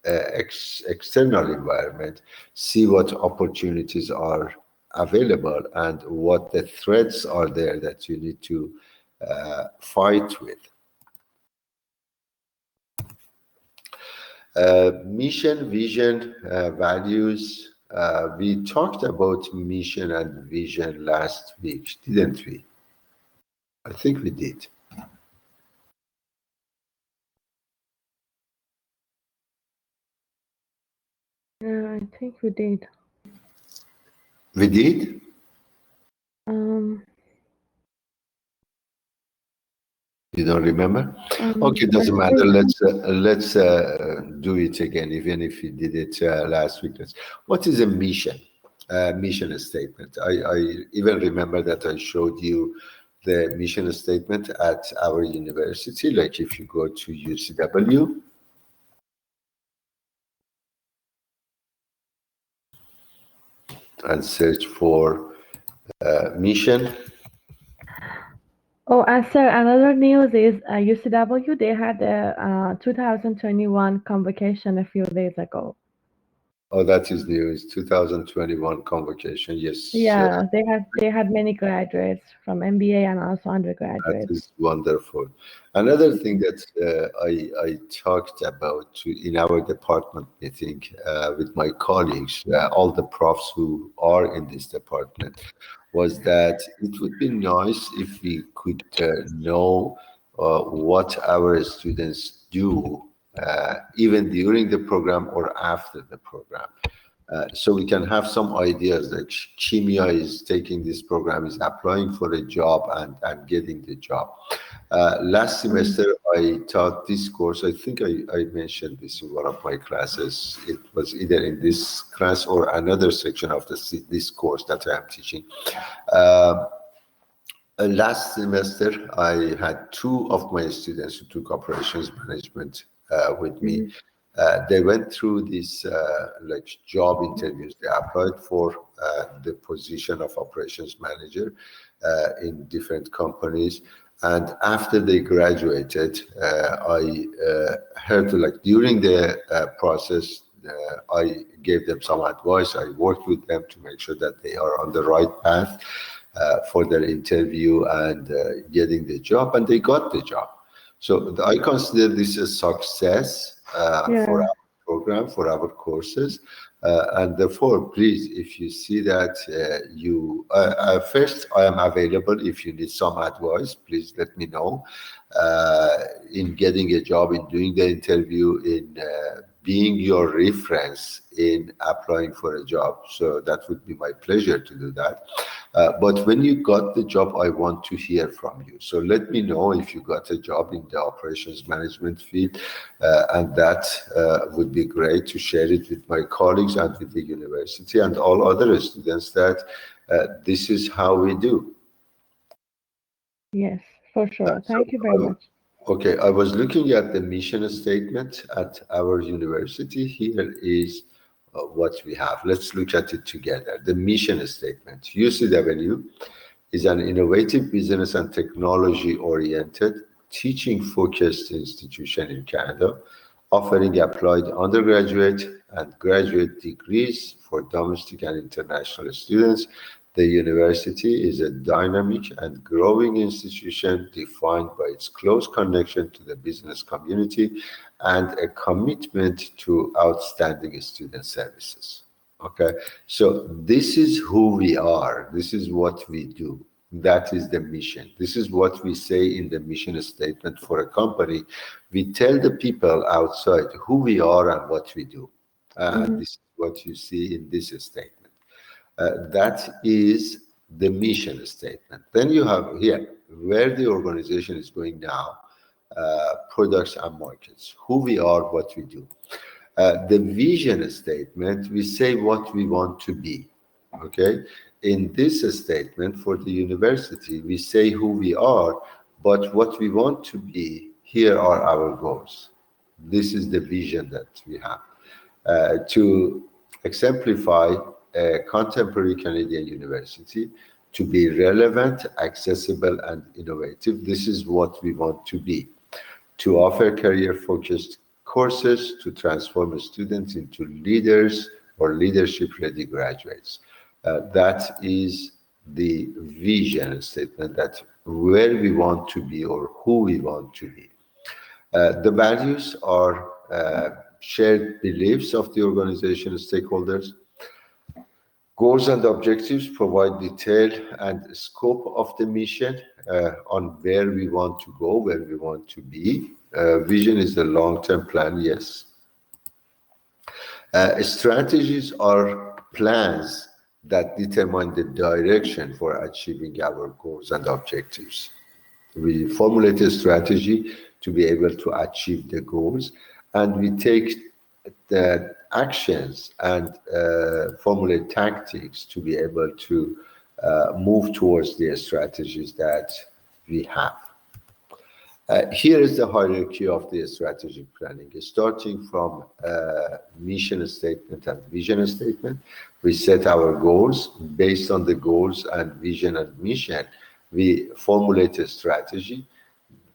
Speaker 3: external environment, see what opportunities are available and what the threats are there that you need to fight with. Mission, vision, values. We talked about mission and vision last week, didn't we? I think we did.
Speaker 2: I think we did.
Speaker 3: We did? You don't remember? Okay, doesn't matter. Let's do it again, even if you did it last week. What is a mission? Mission statement. I even remember that I showed you the mission statement at our university. Like if you go to UCW, and search for mission.
Speaker 2: Oh, and sir, another news is UCW, they had a 2021 convocation a few days ago.
Speaker 3: Oh, that is new. It's 2021 convocation. Yes.
Speaker 2: Yeah, they had many graduates from MBA and also undergraduates.
Speaker 3: That is wonderful. Another thing that I talked about in our department meeting with my colleagues, all the profs who are in this department, was that it would be nice if we could know what our students do even during the program or after the program. So we can have some ideas that Chimia is taking this program, is applying for a job and getting the job. Last semester, I taught this course. I think I mentioned this in one of my classes. It was either in this class or another section of this course that I am teaching. Last semester, I had two of my students who took operations management with me. They went through these like job interviews. They applied for the position of operations manager in different companies. And after they graduated, I heard like during the process, I gave them some advice. I worked with them to make sure that they are on the right path for their interview and getting the job, and they got the job. So I consider this a success for our program, for our courses. And therefore, please, if you see that first, I am available. If you need some advice, please let me know. In getting a job, in doing the interview, in being your reference in applying for a job. So that would be my pleasure to do that. But when you got the job, I want to hear from you. So let me know if you got a job in the operations management field, and that would be great to share it with my colleagues and with the university and all other students that this is how we do.
Speaker 2: Yes, for sure. Thank you very much.
Speaker 3: Okay, I was looking at the mission statement at our university. Here is what we have. Let's look at it together. The mission statement. UCW is an innovative business and technology-oriented, teaching-focused institution in Canada, offering applied undergraduate and graduate degrees for domestic and international students. The university is a dynamic and growing institution defined by its close connection to the business community and a commitment to outstanding student services. Okay, so this is who we are. This is what we do. That is the mission. This is what we say in the mission statement for a company. We tell the people outside who we are and what we do. This is what you see in this statement. That is the mission statement. Then you have here where the organization is going now, products and markets, who we are, what we do. The vision statement, we say what we want to be, okay? In this statement for the university, we say who we are, but what we want to be, here are our goals. This is the vision that we have. To exemplify a contemporary Canadian university, to be relevant, accessible, and innovative. This is what we want to be. To offer career-focused courses to transform students into leaders or leadership-ready graduates. That is the vision statement, that where we want to be or who we want to be. The values are shared beliefs of the organization stakeholders. Goals and objectives provide detail and scope of the mission on where we want to go, where we want to be. Vision is the long-term plan, yes. Strategies are plans that determine the direction for achieving our goals and objectives. We formulate a strategy to be able to achieve the goals, and we take the actions and formulate tactics to be able to move towards the strategies that we have. Here is the hierarchy of the strategic planning. Starting from mission statement and vision statement, we set our goals. Based on the goals and vision and mission, we formulate a strategy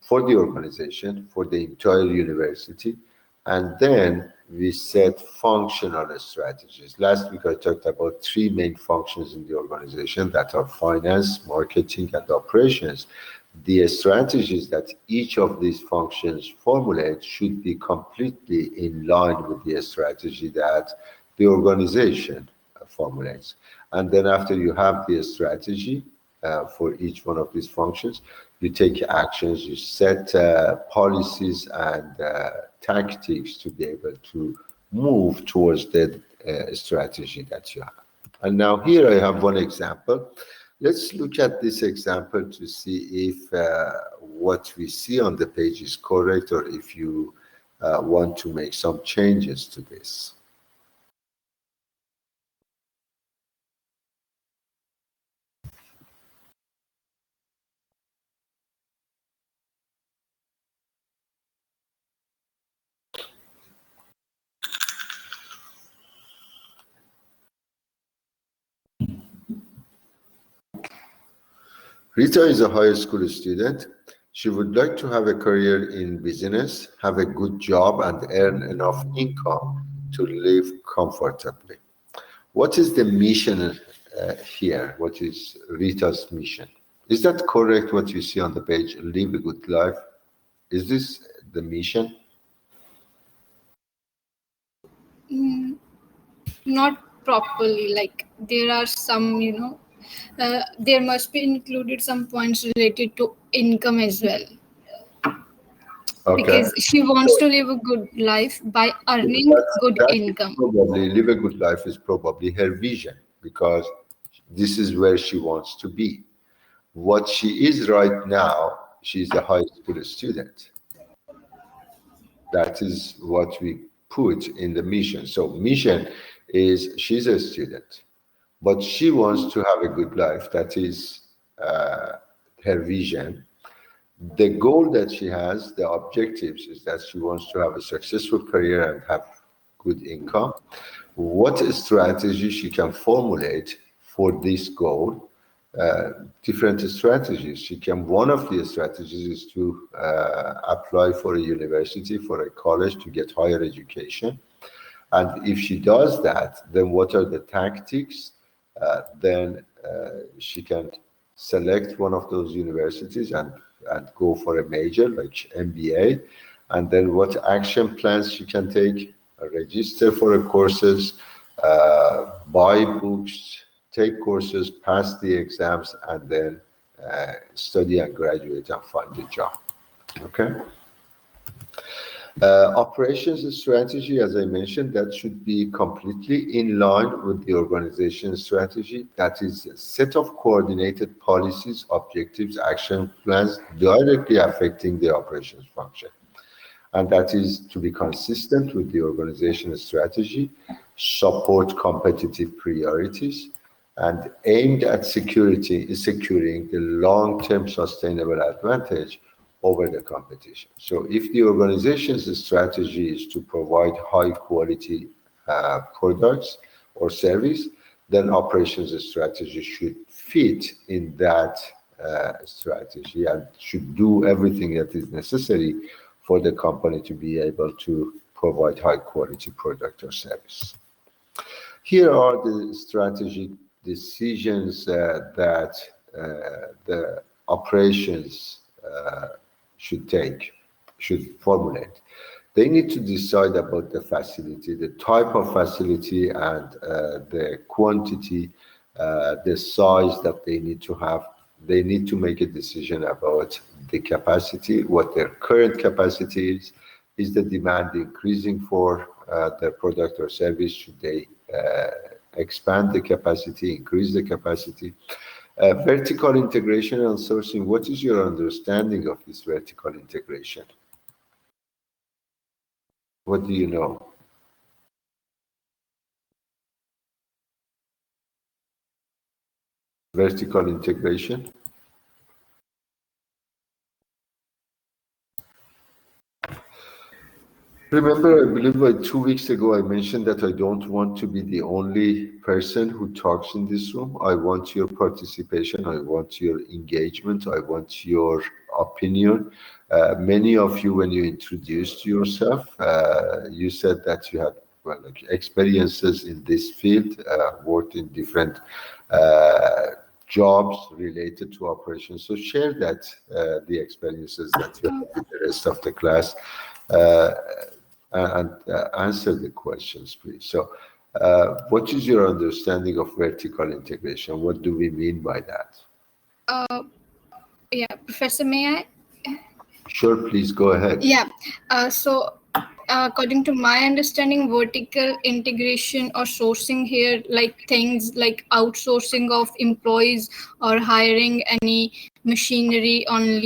Speaker 3: for the organization, for the entire university, and then we set functional strategies. Last week, I talked about three main functions in the organization that are finance, marketing, and operations. The strategies that each of these functions formulate should be completely in line with the strategy that the organization formulates. And then after you have the strategy for each one of these functions, you take actions, you set policies and tactics to be able to move towards the strategy that you have. And now here I have one example. Let's look at this example to see if what we see on the page is correct, or if you want to make some changes to this. Rita is a high school student. She would like to have a career in business, have a good job, and earn enough income to live comfortably. What is the mission here? What is Rita's mission? Is that correct, what you see on the page, live a good life? Is this the mission?
Speaker 4: not properly. Like there are some, there must be included some points related to income as well,
Speaker 3: Okay.
Speaker 4: because she wants to live a good life by earning good
Speaker 3: That is
Speaker 4: income.
Speaker 3: probably live a good life is probably her vision, because this is where she wants to be. What she is right now, she's a high school student. That is what we put in the mission. So mission is she's a student, but she wants to have a good life. That is her vision. The goal that she has, the objectives, is that she wants to have a successful career and have good income. What strategy she can formulate for this goal? Different strategies. One of the strategies is to apply for a university, for a college to get higher education. And if she does that, then what are the tactics? Then she can select one of those universities and go for a major like MBA. And then what action plans she can take? Register for courses, buy books, take courses, pass the exams, and then study and graduate and find a job. Okay. Operations strategy, as I mentioned, that should be completely in line with the organization strategy. That is a set of coordinated policies, objectives, action plans directly affecting the operations function. And that is to be consistent with the organization strategy, support competitive priorities, and aimed at securing the long-term sustainable advantage over the competition. So if the organization's strategy is to provide high-quality products or service, then operations strategy should fit in that strategy and should do everything that is necessary for the company to be able to provide high-quality product or service. Here are the strategic decisions that the operations should formulate. They need to decide about the facility, the type of facility, and the quantity, the size that they need to have. They need to make a decision about the capacity, what their current capacity is. Is the demand increasing for their product or service? Should they expand the capacity, increase the capacity? Vertical integration and sourcing, what is your understanding of this vertical integration? What do you know? Vertical integration? Remember, I believe 2 weeks ago, I mentioned that I don't want to be the only person who talks in this room. I want your participation. I want your engagement. I want your opinion. Many of you, when you introduced yourself, you said that you had experiences in this field, worked in different jobs related to operations. So share that, the experiences that you have with the rest of the class. And answer the questions, please. So, what is your understanding of vertical integration? What do we mean by that?
Speaker 4: Yeah, Professor, may I?
Speaker 3: Sure, please go ahead.
Speaker 4: Yeah. So, according to my understanding, vertical integration or sourcing here, like things like outsourcing of employees or hiring any machinery on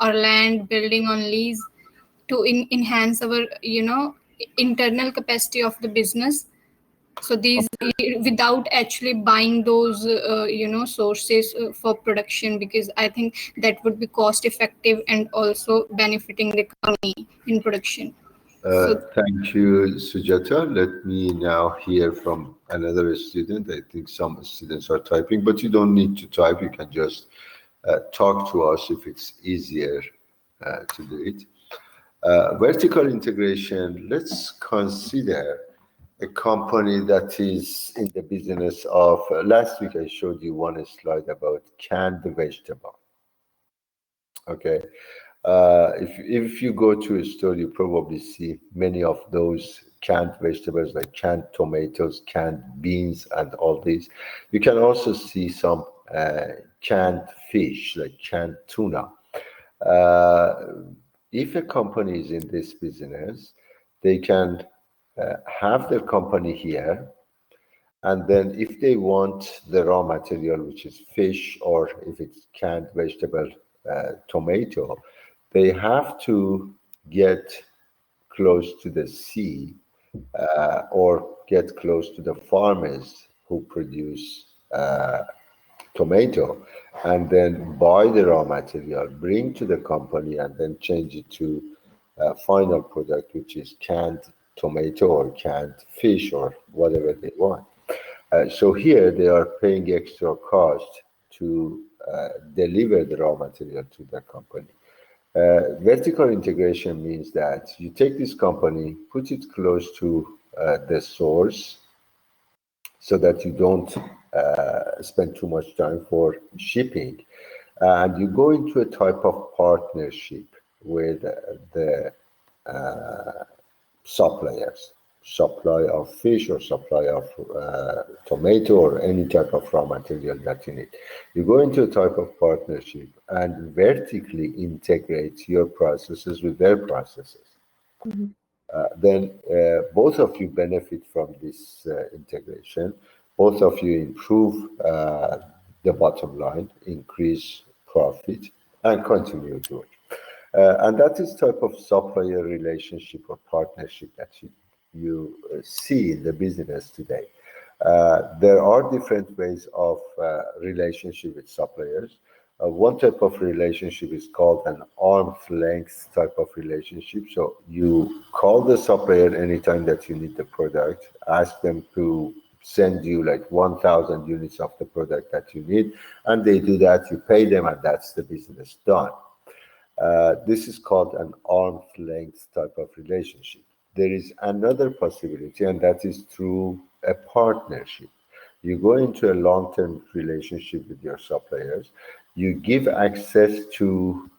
Speaker 4: or land building on lease to enhance our internal capacity of the business. So these, without actually buying those sources for production, because I think that would be cost effective and also benefiting the company in production.
Speaker 3: Thank you, Sujata. Let me now hear from another student. I think some students are typing, but you don't need to type. You can just talk to us if it's easier to do it. Vertical integration, let's consider a company that is in the business of, last week I showed you one slide about canned vegetable. Okay. If you go to a store, you probably see many of those canned vegetables like canned tomatoes, canned beans, and all these. You can also see some canned fish like canned tuna. Uh, if a company is in this business, they can have their company here, and then if they want the raw material, which is fish, or if it's canned vegetable, tomato, they have to get close to the sea, or get close to the farmers who produce tomato, and then buy the raw material, bring to the company, and then change it to a final product, which is canned tomato or canned fish or whatever they want. So here they are paying extra cost to deliver the raw material to the company. Vertical integration means that you take this company, put it close to the source, so that you don't spend too much time for shipping. And you go into a type of partnership with the suppliers, supply of fish or supply of tomato or any type of raw material that you need. You go into a type of partnership and vertically integrate your processes with their processes.
Speaker 2: Mhm.
Speaker 3: Then both of you benefit from this integration. Both of you improve the bottom line, increase profit, and continue doing. And that is type of supplier relationship or partnership that you see in the business today. There are different ways of relationship with suppliers. One type of relationship is called an arm's length type of relationship. So you call the supplier anytime that you need the product, ask them to send you like 1,000 units of the product that you need, and they do that, you pay them, and that's the business done. This is called an arm's length type of relationship. There is another possibility, and that is through a partnership. You go into a long-term relationship with your suppliers. You give access to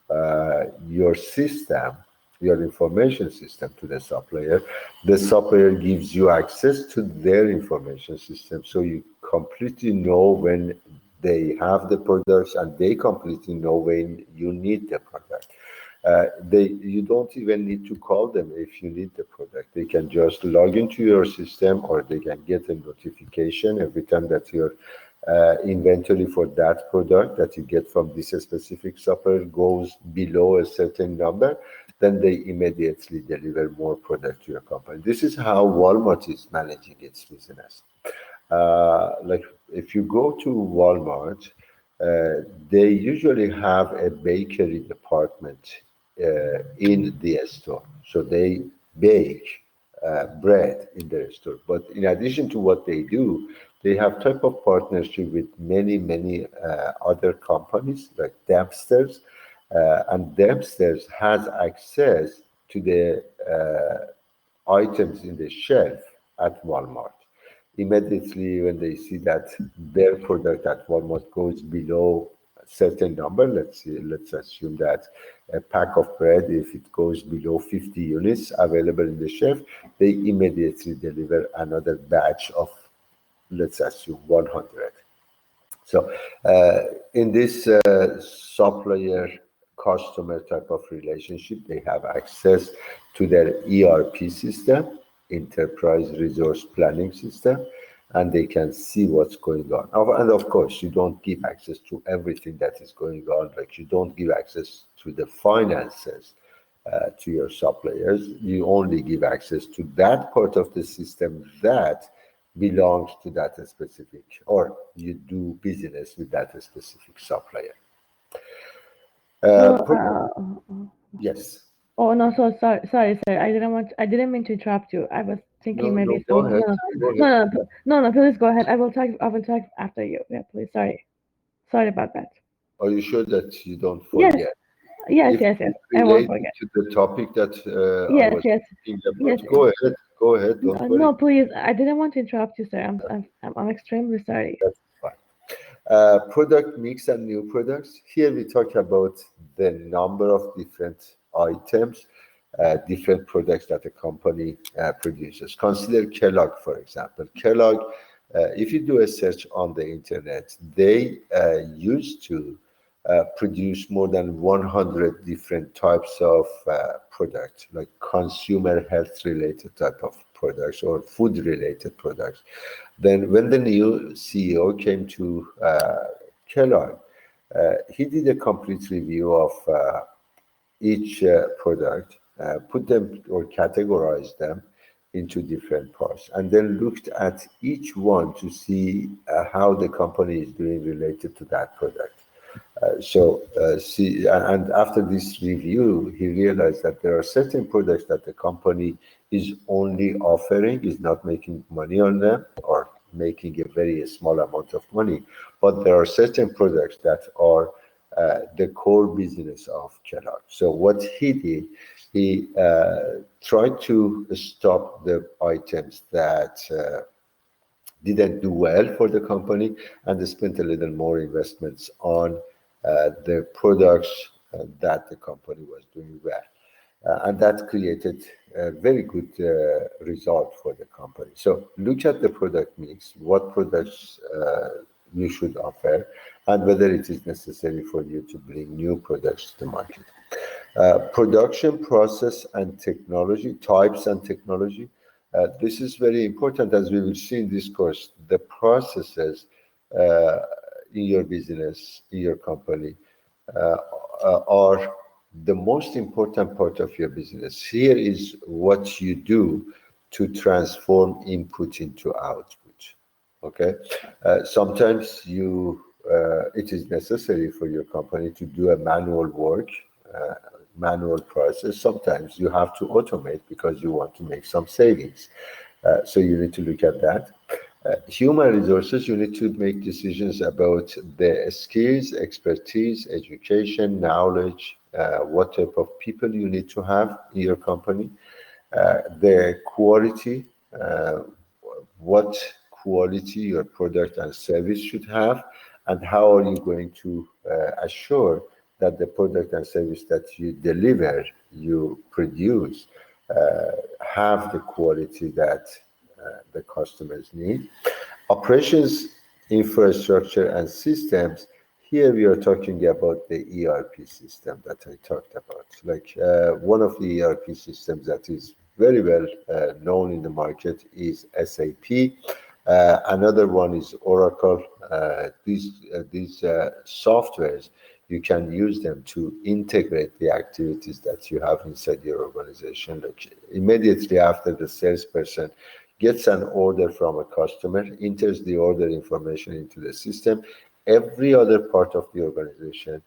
Speaker 3: your system, your information system, to the supplier. The supplier gives you access to their information system, so you completely know when they have the products, and they completely know when you need the product. You don't even need to call them if you need the product. They can just log into your system, or they can get a notification every time that your inventory for that product that you get from this specific supplier goes below a certain number. Then they immediately deliver more product to your company. This is how Walmart is managing its business. Like if you go to Walmart, they usually have a bakery department in the store. So they bake bread in their store. But in addition to what they do, they have type of partnership with many other companies like Dempster's, and Dempster's has access to the items in the shelf at Walmart. Immediately when they see that their product at Walmart goes below a certain number, let's assume that a pack of bread, if it goes below 50 units available in the shelf, they immediately deliver another batch of, let's assume, 100. So in this supplier customer type of relationship, they have access to their ERP system, enterprise resource planning system, and they can see what's going on. And of course, you don't give access to everything that is going on. Like you don't give access to the finances to your suppliers. You only give access to that part of the system that belongs to that specific, or you do business with that specific supplier.
Speaker 2: So,
Speaker 3: Yes.
Speaker 2: oh no, so sorry, sir. I didn't mean to interrupt you. I was thinking
Speaker 3: No, no,
Speaker 2: maybe
Speaker 3: go
Speaker 2: so.
Speaker 3: ahead.
Speaker 2: No,
Speaker 3: Go ahead.
Speaker 2: no, please go ahead. I will talk after you. Yeah, please. Sorry about that.
Speaker 3: Are you sure that you don't
Speaker 2: Yes,
Speaker 3: forget?
Speaker 2: yes,
Speaker 3: If
Speaker 2: yes, yes.
Speaker 3: it's
Speaker 2: I won't
Speaker 3: related
Speaker 2: forget.
Speaker 3: to the topic that I
Speaker 2: Yes,
Speaker 3: was
Speaker 2: yes,
Speaker 3: speaking
Speaker 2: yes.
Speaker 3: about, go ahead, don't worry.
Speaker 2: No, please. I didn't want to interrupt you, sir. I'm extremely sorry.
Speaker 3: That's fine. Product mix and new products. Here we talk about the number of different items, different products that a company produces. Consider Kellogg, for example. Kellogg, if you do a search on the internet, they used to produce more than 100 different types of products, like consumer health related type of products or food related products. Then when the new CEO came to Kellogg, he did a complete review of each product, put them or categorized them into different parts, and then looked at each one to see how the company is doing related to that product. And after this review, he realized that there are certain products that the company is only offering, is not making money on them, or making a very small amount of money. But there are certain products that are the core business of Kellogg. So what he did, he tried to stop the items that didn't do well for the company, and they spent a little more investments on the products that the company was doing well. And that created a very good result for the company. So look at the product mix, what products you should offer, and whether it is necessary for you to bring new products to the market. Production process and technology, types and technology. This is very important, as we will see in this course. The processes in your business, in your company, are the most important part of your business. Here is what you do to transform input into output. Okay, sometimes it is necessary for your company to do a manual work, manual process. Sometimes you have to automate because you want to make some savings. So you need to look at that. Human resources, you need to make decisions about the skills, expertise, education, knowledge, what type of people you need to have in your company, the quality, what quality your product and service should have, and how are you going to assure that the product and service that you deliver, you produce, have the quality that the customers need. Operations, infrastructure, and systems. Here we are talking about the ERP system that I talked about. Like one of the ERP systems that is very well known in the market is SAP. Another one is Oracle. These softwares, you can use them to integrate the activities that you have inside your organization. Like immediately after the salesperson gets an order from a customer, enters the order information into the system, every other part of the organization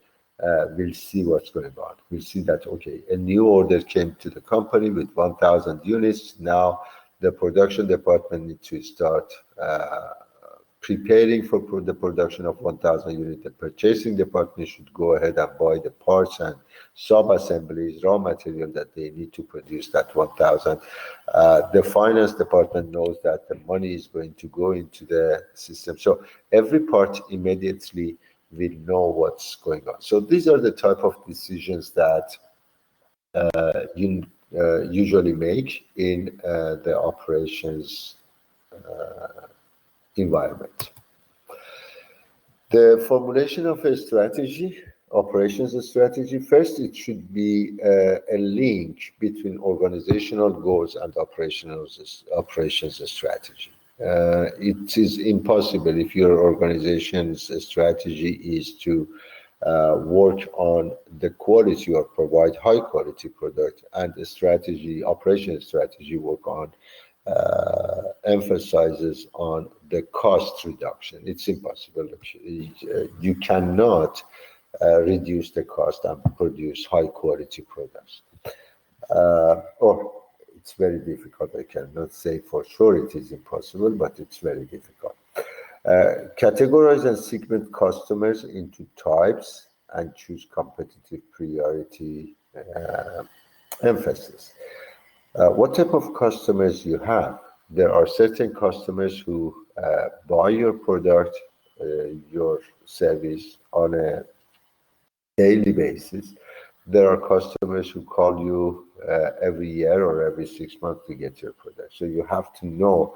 Speaker 3: will see what's going on. We'll see that, okay, a new order came to the company with 1,000 units. Now the production department needs to start preparing for the production of 1,000 units. The purchasing department should go ahead and buy the parts and sub-assemblies, raw material that they need to produce that 1,000. The finance department knows that the money is going to go into the system. So every part immediately will know what's going on. So these are the type of decisions that you usually make in the operations environment. The formulation of a strategy, operations strategy, first it should be a link between organizational goals and operations strategy. It is impossible if your organization's strategy is to work on the quality or provide high quality product, and the strategy, operation strategy, work on emphasizes on the cost reduction. It's impossible. You cannot reduce the cost and produce high quality products. Or it's very difficult. I cannot say for sure it is impossible, but it's very difficult. Categorize and segment customers into types and choose competitive priority emphasis. What type of customers you have? There are certain customers who buy your product your service on a daily basis. There are customers who call you every year or every 6 months to get your product. So you have to know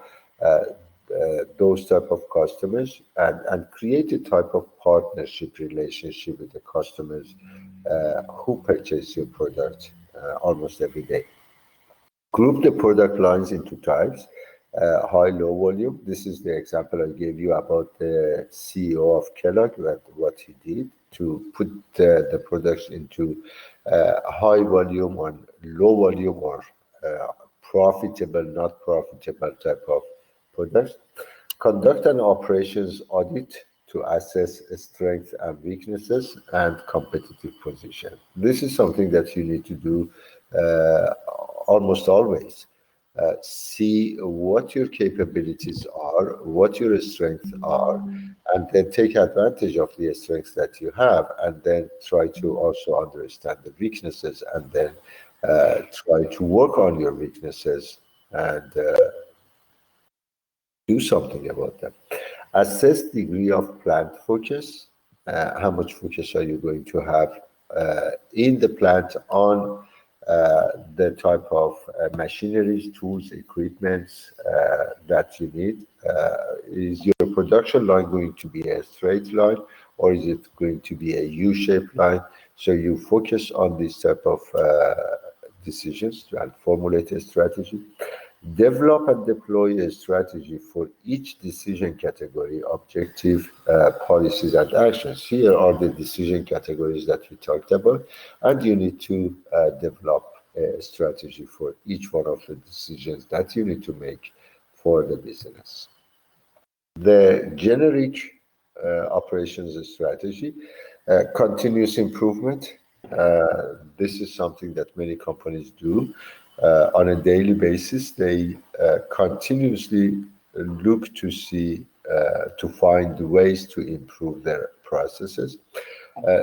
Speaker 3: those type of customers and create a type of partnership relationship with the customers who purchase your product almost every day. Group the product lines into types, high, low volume. This is the example I gave you about the CEO of Kellogg, what he did to put the products into high volume or low volume or profitable, not profitable type of products. Conduct an operations audit to assess strengths and weaknesses and competitive position. This is something that you need to do almost always. See what your capabilities are, what your strengths are, and then take advantage of the strengths that you have, and then try to also understand the weaknesses, and then try to work on your weaknesses and do something about them. Assess degree of plant focus. How much focus are you going to have in the plant on the type of machineries, tools, equipments that you need? Is your production line going to be a straight line, or is it going to be a U-shaped line? So you focus on this type of decisions and formulate a strategy. Develop and deploy a strategy for each decision category, objective, policies, and actions. Here are the decision categories that we talked about, and you need to develop a strategy for each one of the decisions that you need to make for the business. The generic operations strategy, continuous improvement. This is something that many companies do. On a daily basis, they continuously look to see, to find ways to improve their processes.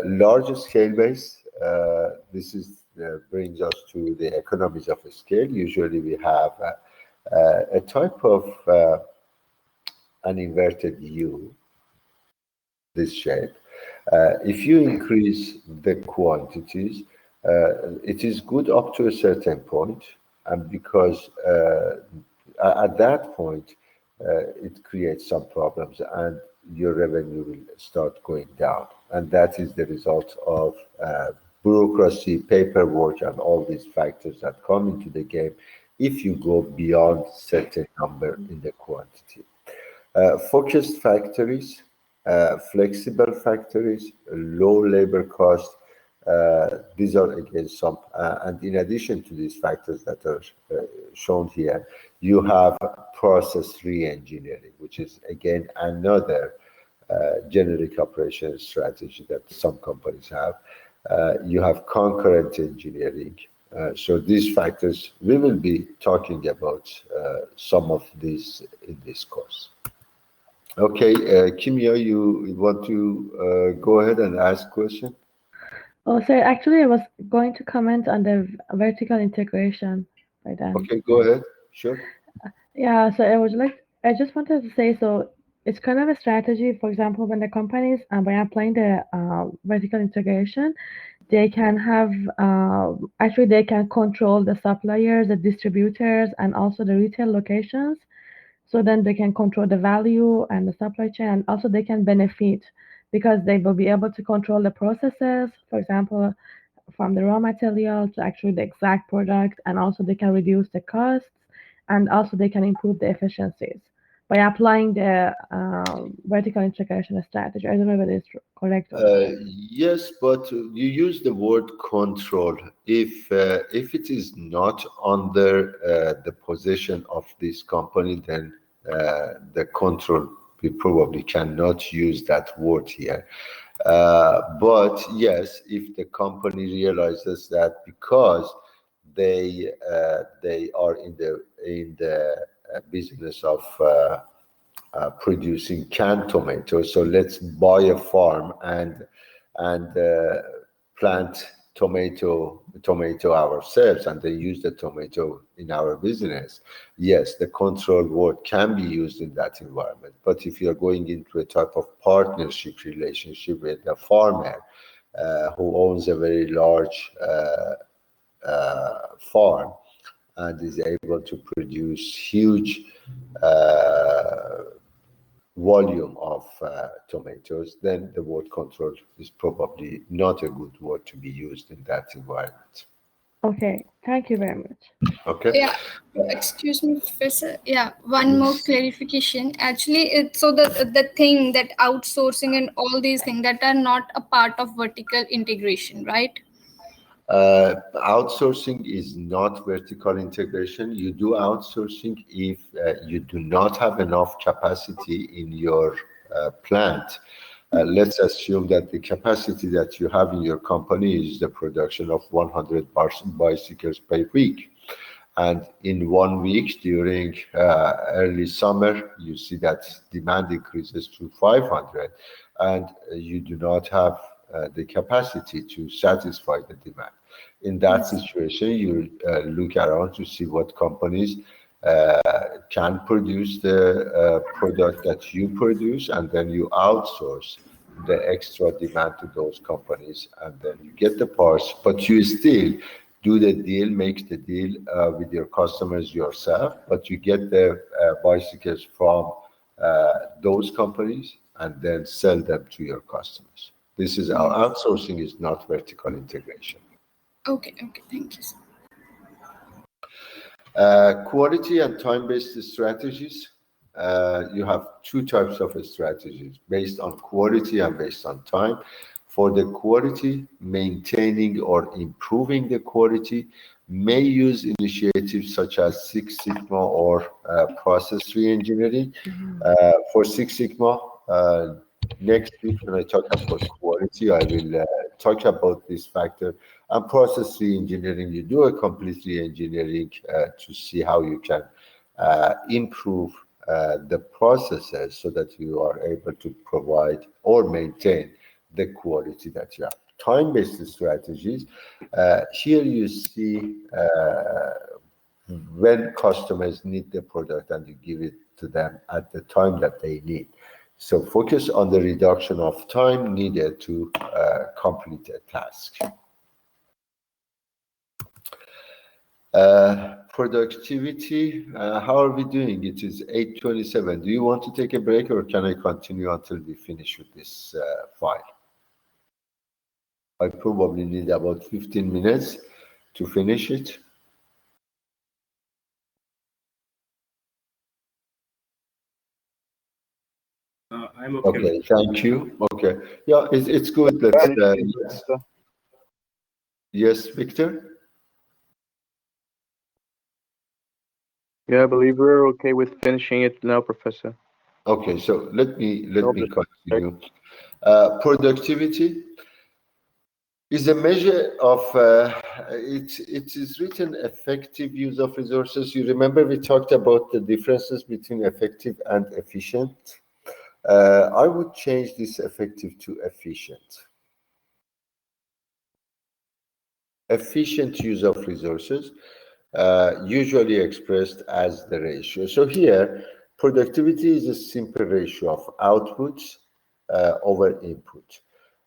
Speaker 3: Large scale base, this is brings us to the economies of scale. Usually we have a type of an inverted U, this shape. If you increase the quantities, it is good up to a certain point, and because at that point it creates some problems and your revenue will start going down, and that is the result of bureaucracy, paperwork, and all these factors that come into the game if you go beyond certain number in the quantity. Focused factories, flexible factories, low labor cost. These are again some, and in addition to these factors that are shown here, you have process re-engineering, which is again another generic operations strategy that some companies have. You have concurrent engineering. So these factors, we will be talking about some of these in this course. Okay, Kimia, you want to go ahead and ask question?
Speaker 2: Oh, so actually, I was going to comment on the vertical integration by then.
Speaker 3: Okay, go ahead. Sure.
Speaker 2: Yeah, so I just wanted to say, so it's kind of a strategy. For example, when the companies, by applying the vertical integration, they can have, actually, they can control the suppliers, the distributors, and also the retail locations. So then they can control the value and the supply chain, and also they can benefit because they will be able to control the processes, for example, from the raw material to actually the exact product, and also they can reduce the costs, and also they can improve the efficiencies by applying the vertical integration strategy. I don't know whether it's correct or not.
Speaker 3: Yes, but you use the word control. If it is not under the possession of this company, then the control, we probably cannot use that word here. But yes, if the company realizes that because they are in the business of producing canned tomatoes, so let's buy a farm and plant tomato ourselves and then use the tomato in our business, yes, the control word can be used in that environment. But if you're going into a type of partnership relationship with a farmer who owns a very large farm and is able to produce huge volume of tomatoes, then the word control is probably not a good word to be used in that environment.
Speaker 2: Okay, thank you very much.
Speaker 3: Okay.
Speaker 4: Yeah, excuse me, Professor. Yeah, one more clarification. Actually, it's so the thing that outsourcing and all these things that are not a part of vertical integration, right?
Speaker 3: Outsourcing is not vertical integration. You do outsourcing if you do not have enough capacity in your plant. Let's assume that the capacity that you have in your company is the production of 100 bicycles per week. And in 1 week during early summer, you see that demand increases to 500, and you do not have the capacity to satisfy the demand. In that situation, you look around to see what companies can produce the product that you produce, and then you outsource the extra demand to those companies, and then you get the parts, but you still do the deal, make the deal with your customers yourself, but you get the bicycles from those companies and then sell them to your customers. This is our outsourcing, is not vertical integration.
Speaker 4: Okay, thank you, sir.
Speaker 3: Quality and time-based strategies. You have two types of strategies, based on quality and based on time. For the quality, maintaining or improving the quality may use initiatives such as Six Sigma or process re-engineering. For Six Sigma, next week when I talk about quality, I will talk about this factor. And process re-engineering, you do a complete re-engineering to see how you can improve the processes so that you are able to provide or maintain the quality that you have. Time-based strategies, here you see when customers need the product and you give it to them at the time that they need. So focus on the reduction of time needed to complete a task. Productivity, how are we doing? It is 8:27. Do you want to take a break or can I continue until we finish with this file? I probably need about 15 minutes to finish it.
Speaker 1: I'm okay.
Speaker 3: Okay, thank you. Okay, yeah, it's good. Let's, yes, Victor?
Speaker 5: Yeah, I believe we're okay with finishing it now, Professor.
Speaker 3: Okay, so let me continue. Productivity is a measure of it is written effective use of resources. You remember we talked about the differences between effective and efficient. I would change this effective to efficient. Efficient use of resources, usually expressed as the ratio. So here, productivity is a simple ratio of outputs over input.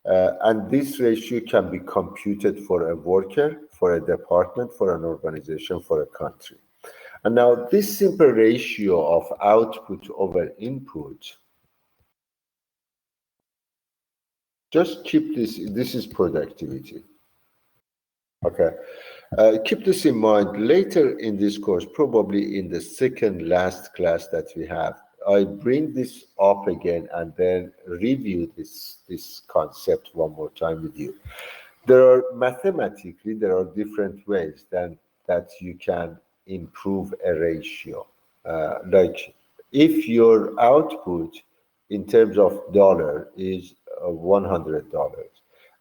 Speaker 3: And this ratio can be computed for a worker, for a department, for an organization, for a country. And now this simple ratio of output over input, just keep this is productivity. Okay. Keep this in mind. Later in this course, probably in the second last class that we have, I bring this up again and then review this concept one more time with you. Mathematically, there are different ways that you can improve a ratio. Like if your output in terms of dollar is $100,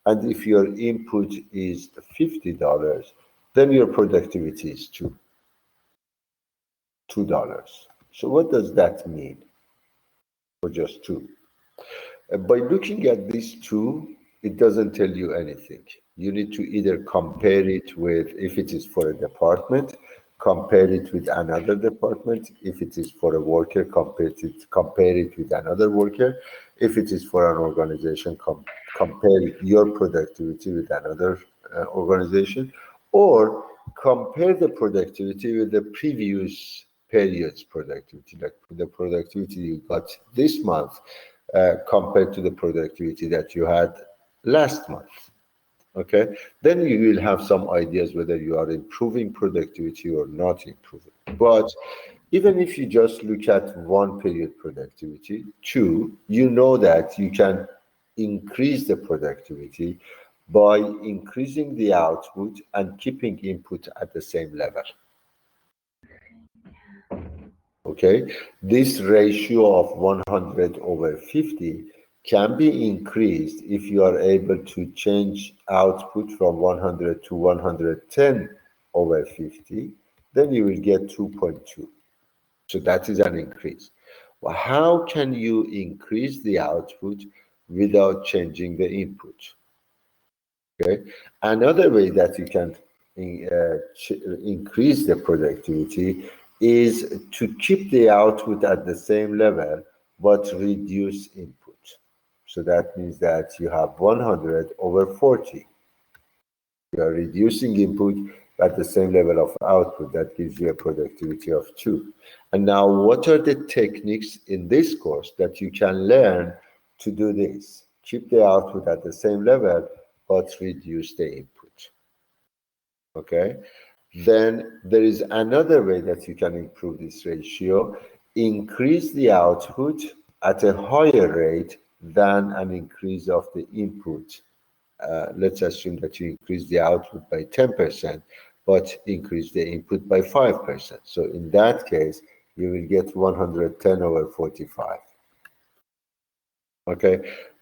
Speaker 3: and if your input is $50, then your productivity is $2. So what does that mean? Or just 2? By looking at these two, it doesn't tell you anything. you need to either compare it with, if it is for a department, compare it with another department. If it is for a worker, compare it with another worker. If it is for an organization, compare your productivity with another organization, or compare the productivity with the previous period's productivity, like the productivity you got this month compared to the productivity that you had last month. Okay, then you will have some ideas whether you are improving productivity or not improving. But even if you just look at one period productivity, two, you know that you can increase the productivity by increasing the output and keeping input at the same level. Okay, this ratio of 100/50 can be increased if you are able to change output from 100 to 110/50, then you will get 2.2. So that is an increase. Well, how can you increase the output without changing the input? Okay, another way that you can increase the productivity is to keep the output at the same level but reduce input. So that means that you have 100/40. You are reducing input at the same level of output. That gives you a productivity of 2. And now, what are the techniques in this course that you can learn to do this? Keep the output at the same level but reduce the input. Okay? Then there is another way that you can improve this ratio. Increase the output at a higher rate than an increase of the input. Let's assume that you increase the output by 10%, but increase the input by 5%. So in that case, you will get 110/45. Okay,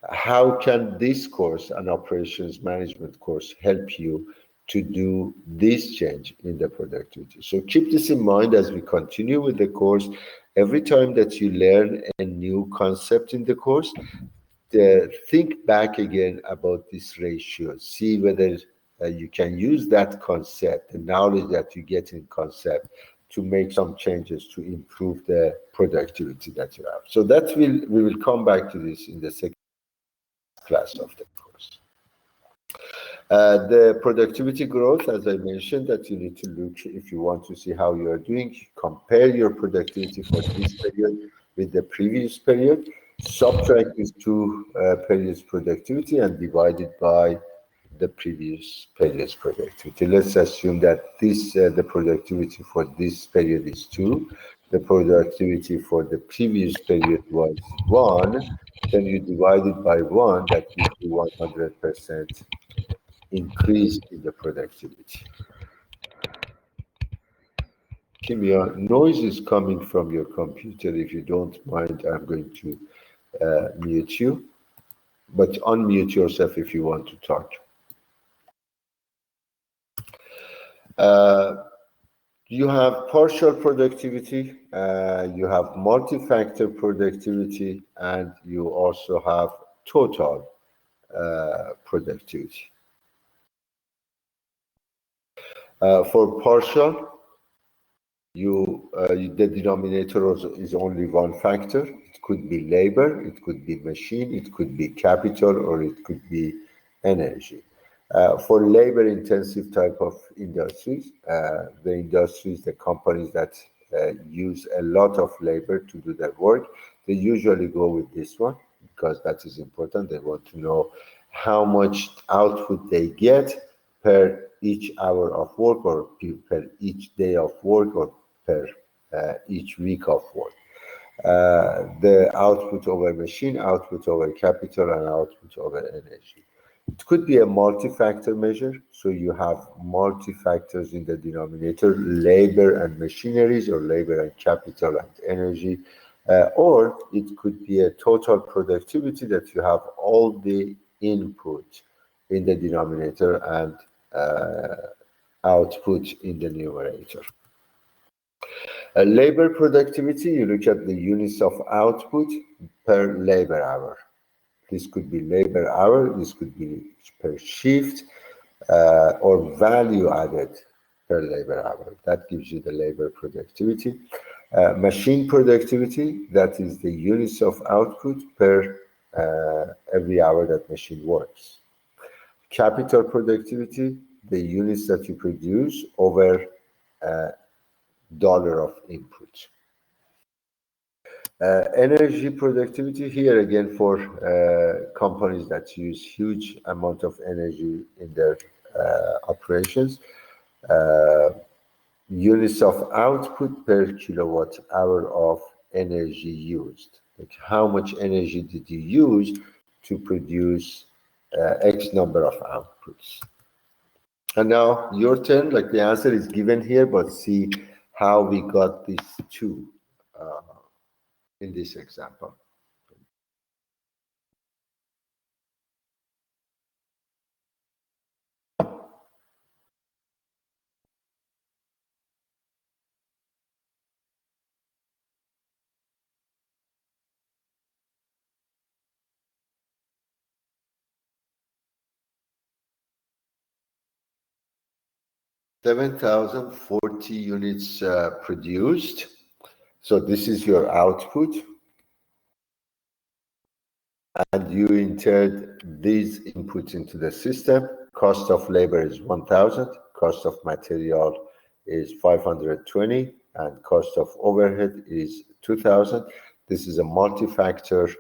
Speaker 3: how can this course, an operations management course, help you to do this change in the productivity? So keep this in mind as we continue with the course. Every time that you learn a new concept in the course, think back again about this ratio. See whether you can use that concept, the knowledge that you get in concept, to make some changes to improve the productivity that you have. So that we will come back to this in the second class of the course. The productivity growth, as I mentioned, that you need to look, if you want to see how you are doing, compare your productivity for this period with the previous period, subtract these two periods productivity and divide it by the previous period's productivity. Let's assume that this the productivity for this period is 2. The productivity for the previous period was 1. Then you divide it by 1, that gives you 100% increase in the productivity. Kimia, noise is coming from your computer. If you don't mind, I'm going to mute you, but unmute yourself if you want to talk. You have partial productivity, you have multi-factor productivity, and you also have total productivity. For partial, the denominator is only one factor. It could be labor, it could be machine, it could be capital, or it could be energy. For labor-intensive type of industries, the companies that use a lot of labor to do their work, they usually go with this one because that is important. They want to know how much output they get per each hour of work, or per each day of work, or per each week of work. The output over machine, output over capital, and output over energy. It could be a multi-factor measure, so you have multi-factors in the denominator, labor and machineries, or labor and capital and energy, or it could be a total productivity that you have all the input in the denominator and output in the numerator. Labor productivity, you look at the units of output per labor hour. This could be labor hour, this could be per shift, or value added per labor hour. That gives you the labor productivity. Machine productivity, that is the units of output per every hour that machine works. Capital productivity, the units that you produce over dollar of input. Energy productivity, here again for companies that use huge amount of energy in their operations. Units of output per kilowatt hour of energy used. Like how much energy did you use to produce X number of outputs? And now your turn, like the answer is given here, but see how we got these two in this example. $7,040 units produced. So this is your output. And you entered these inputs into the system. Cost of labor is 1,000. Cost of material is 520. And cost of overhead is 2,000. This is a multi-factor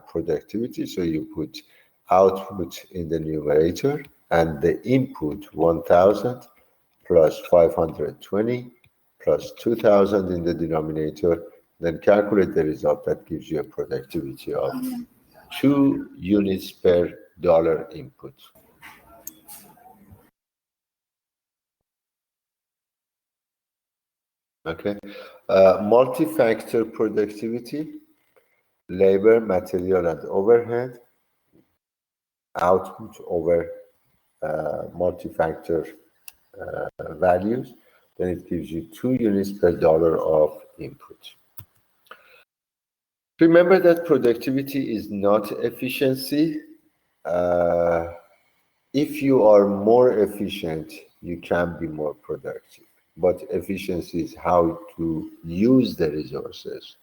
Speaker 3: productivity. So you put output in the numerator and the input 1,000 plus 520 plus 2,000 in the denominator, then calculate the result. That gives you a productivity of 2 units per dollar input. Okay. Multi-factor productivity, labor, material, and overhead, output over multi-factor values, then it gives you 2 units per dollar of input. Remember that productivity is not efficiency. If you are more efficient, you can be more productive. But efficiency is how to use the resources.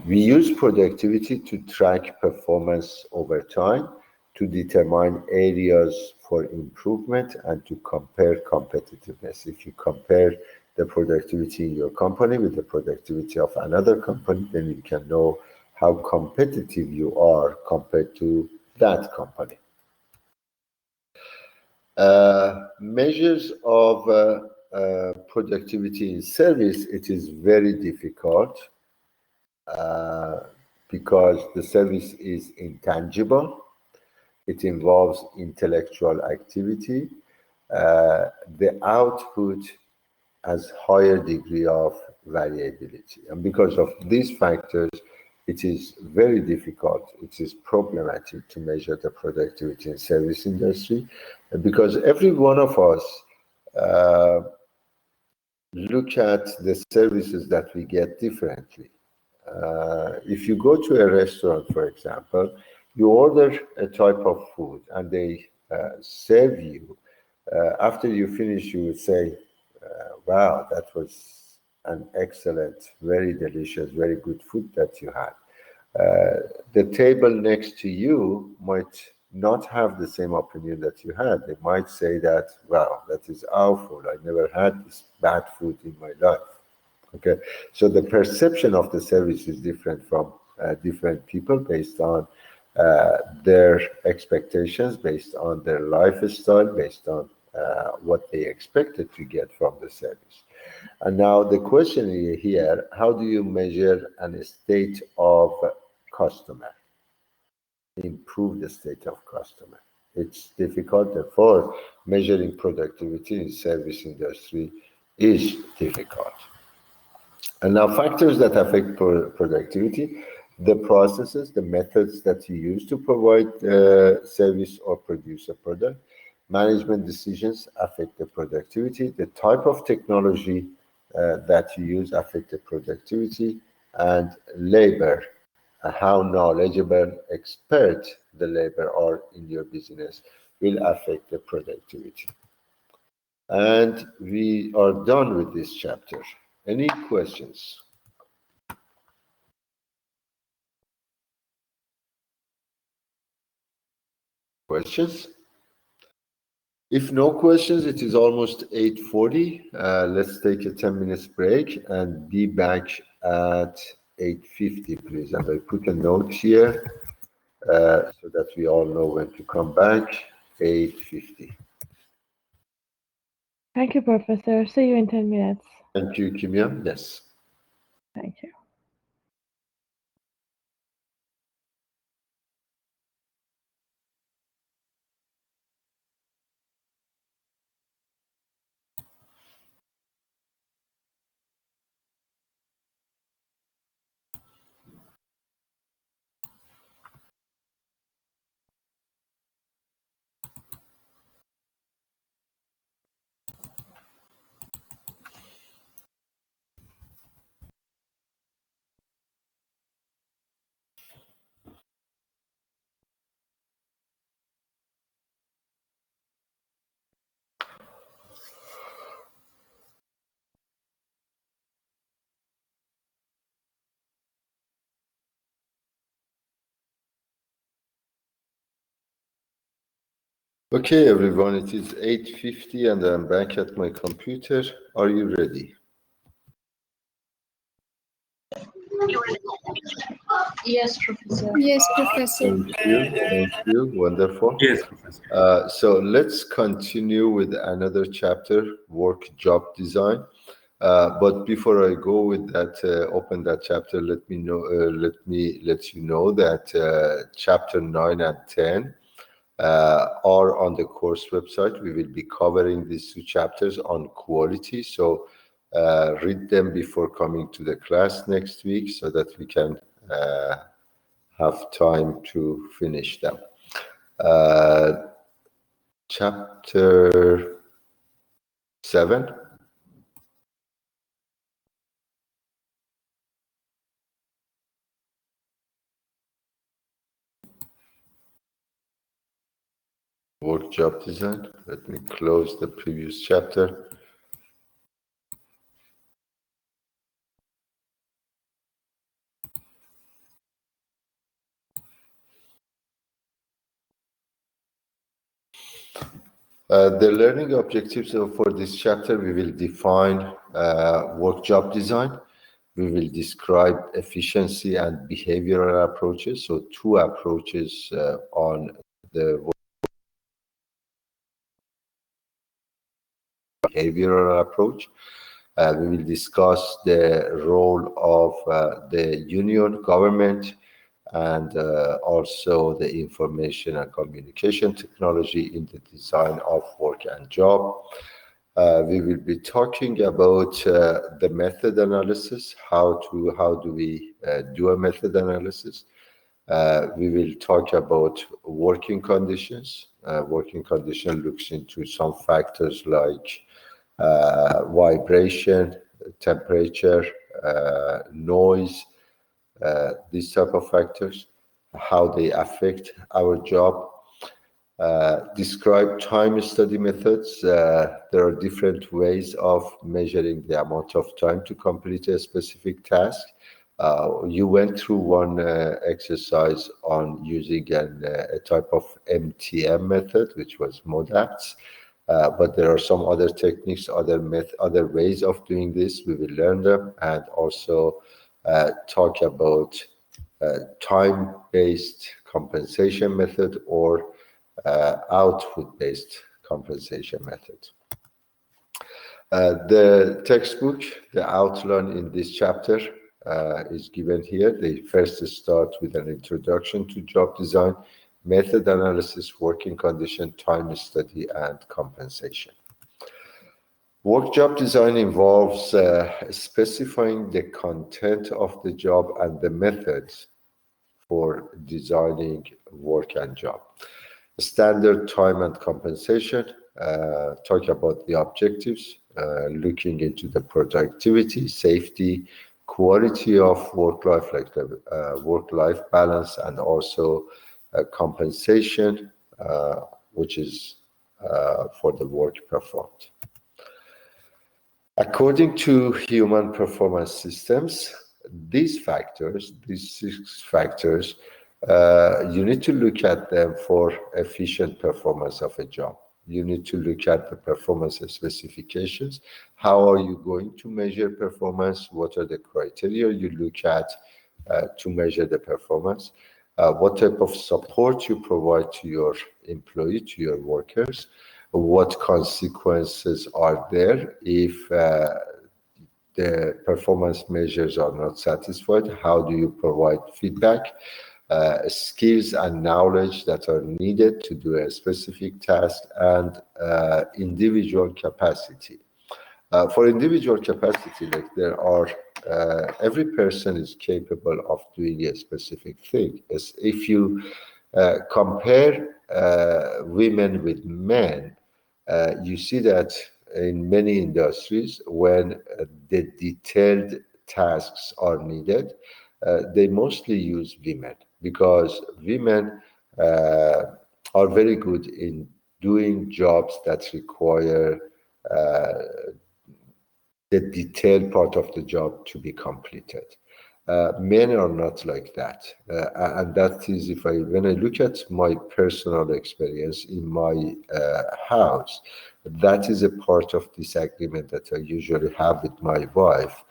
Speaker 3: We use productivity to track performance over time, to determine areas for improvement, and to compare competitiveness. If you compare the productivity in your company with the productivity of another company, then you can know how competitive you are compared to that company. Measures of productivity in service, it is very difficult because the service is intangible. It involves intellectual activity. The output has higher degree of variability. And because of these factors, it is very difficult, it is problematic to measure the productivity in service industry, because every one of us look at the services that we get differently. If you go to a restaurant, for example, you order a type of food and they serve you. After you finish, you would say, wow, that was an excellent, very delicious, very good food that you had. The table next to you might not have the same opinion that you had. They might say that, wow, that is awful. I never had this bad food in my life. Okay, so the perception of the service is different from different people based on their expectations, based on their lifestyle, based on what they expected to get from the service. And now the question here, how do you measure a state of customer? Improve the state of customer. It's difficult, therefore measuring productivity in service industry is difficult. And now factors that affect productivity, the processes, the methods that you use to provide service or produce a product. Management decisions affect the productivity. The type of technology that you use affect the productivity. And labor, how knowledgeable, expert the labor are in your business will affect the productivity. And we are done with this chapter. Any questions? Questions? If no questions, it is almost 8:40. Let's take a 10 minutes break and be back at 8:50, please. And I put a note here so that we all know when to come back. 8:50.
Speaker 2: Thank you, Professor. See you in 10 minutes.
Speaker 3: Thank you, Kimia. Yes.
Speaker 2: Thank you.
Speaker 3: Okay, everyone, it is 8:50 and I'm back at my computer. Are you ready?
Speaker 7: Yes, Professor.
Speaker 4: Yes, Professor.
Speaker 3: Thank you. Thank you. Wonderful.
Speaker 1: Yes, Professor.
Speaker 3: So let's continue with another chapter, work job design. But before I go with that, open that chapter, let me let you know that chapter 9 and 10 are on the course website. We will be covering these two chapters on quality. So read them before coming to the class next week so that we can have time to finish them. Chapter 7. Work job design. Let me close the previous chapter. The learning objectives for this chapter, we will define work job design. We will describe efficiency and behavioral approaches. So two approaches on the behavioral approach. We will discuss the role of the union government and also the information and communication technology in the design of work and job. We will be talking about the method analysis, how do we do a method analysis. We will talk about working conditions. Working condition looks into some factors like vibration, temperature, noise, these type of factors, how they affect our job. Describe time study methods. There are different ways of measuring the amount of time to complete a specific task. You went through one exercise on using a type of MTM method, which was MODAPTS. But there are some other techniques, other ways of doing this. We will learn them and also talk about time-based compensation method or output-based compensation method. The textbook, the outline in this chapter is given here. They first start with an introduction to job design, method analysis, working condition, time study, and compensation. Work job design involves specifying the content of the job and the methods for designing work and job. Standard time and compensation, talk about the objectives, looking into the productivity, safety, quality of work life, like the work-life balance, and also compensation, which is for the work performed. According to human performance systems, these 6 factors, you need to look at them for efficient performance of a job. You need to look at the performance specifications. How are you going to measure performance? What are the criteria you look at to measure the performance? What type of support you provide to your employee, to your workers? What consequences are there if the performance measures are not satisfied? How do you provide feedback? Skills and knowledge that are needed to do a specific task, and individual capacity. For individual capacity, like there are, every person is capable of doing a specific thing. As if you compare women with men, you see that in many industries, when the detailed tasks are needed, they mostly use women, because women are very good in doing jobs that require the detailed part of the job to be completed. Men are not like that, and that is, when I look at my personal experience in my house, that is a part of disagreement that I usually have with my wife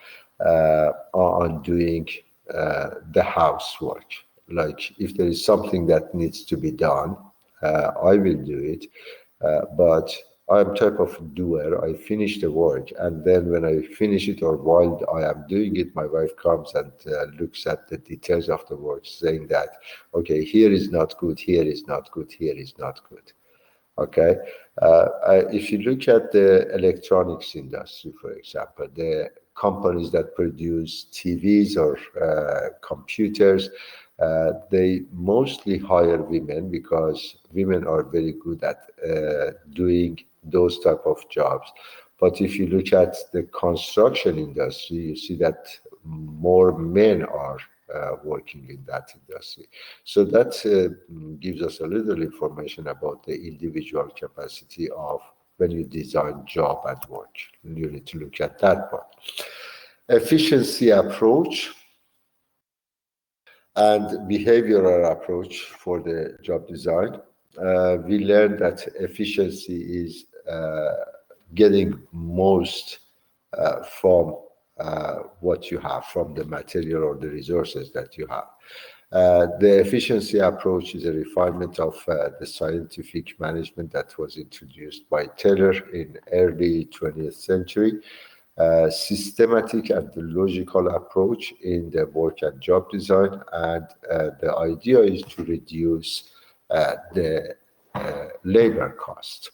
Speaker 3: on doing the housework. Like if there is something that needs to be done, I will do it, but I'm type of doer. I finish the work, and then when I finish it, or while I am doing it, my wife comes and looks at the details of the work, saying that, okay, here is not good, here is not good, here is not good. Okay, if you look at the electronics industry, for example, the companies that produce TVs or computers, they mostly hire women because women are very good at doing those type of jobs. But if you look at the construction industry, you see that more men are working in that industry. So that gives us a little information about the individual capacity of when you design job and work. You need to look at that part. Efficiency approach and behavioral approach for the job design. We learned that efficiency is getting most from what you have, from the material or the resources that you have. The efficiency approach is a refinement of the scientific management that was introduced by Taylor in early 20th century. Systematic and logical approach in the work and job design, and the idea is to reduce the labor cost.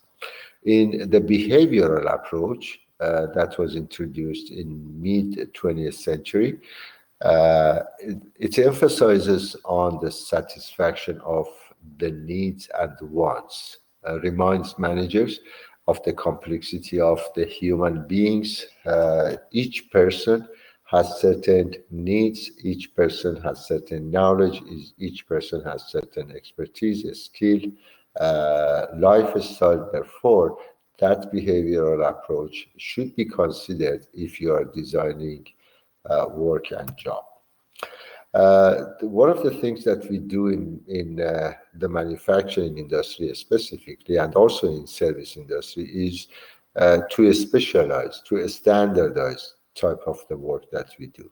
Speaker 3: In the behavioral approach that was introduced in mid-20th century, it emphasizes on the satisfaction of the needs and wants, reminds managers of the complexity of the human beings. Each person has certain needs, each person has certain knowledge, each person has certain expertise, skill, lifestyle. Therefore, that behavioral approach should be considered if you are designing work and job. One of the things that we do in the manufacturing industry specifically, and also in service industry, is to specialize, to standardize type of the work that we do.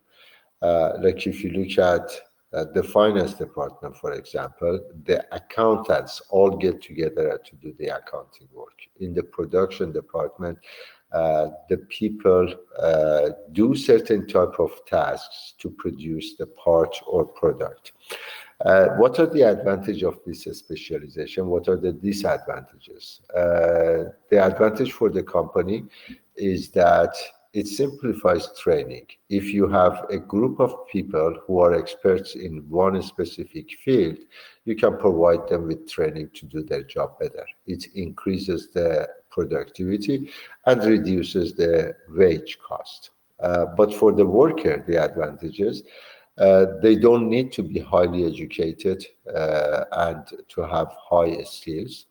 Speaker 3: Like if you look at the finance department, for example, the accountants all get together to do the accounting work. In the production department, the people do certain type of tasks to produce the part or product. What are the advantages of this specialization? What are the disadvantages? The advantage for the company is that it simplifies training. If you have a group of people who are experts in one specific field, you can provide them with training to do their job better. It increases the productivity and reduces the wage cost. But for the worker, the advantages, they don't need to be highly educated and to have high skills.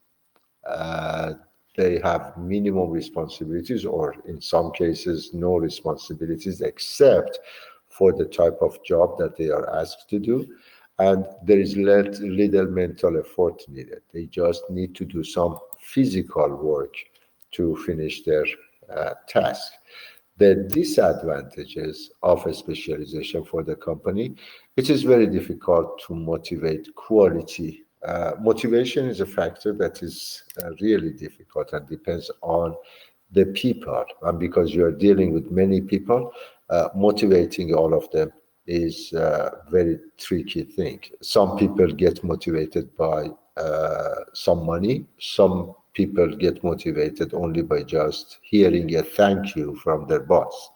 Speaker 3: they have minimum responsibilities, or in some cases, no responsibilities except for the type of job that they are asked to do. And there is little mental effort needed. They just need to do some physical work to finish their task. The disadvantages of a specialization for the company, it is very difficult to motivate quality. Motivation is a factor that is really difficult and depends on the people. And because you are dealing with many people, motivating all of them is a very tricky thing. Some people get motivated by some money. Some people get motivated only by just hearing a thank you from their boss.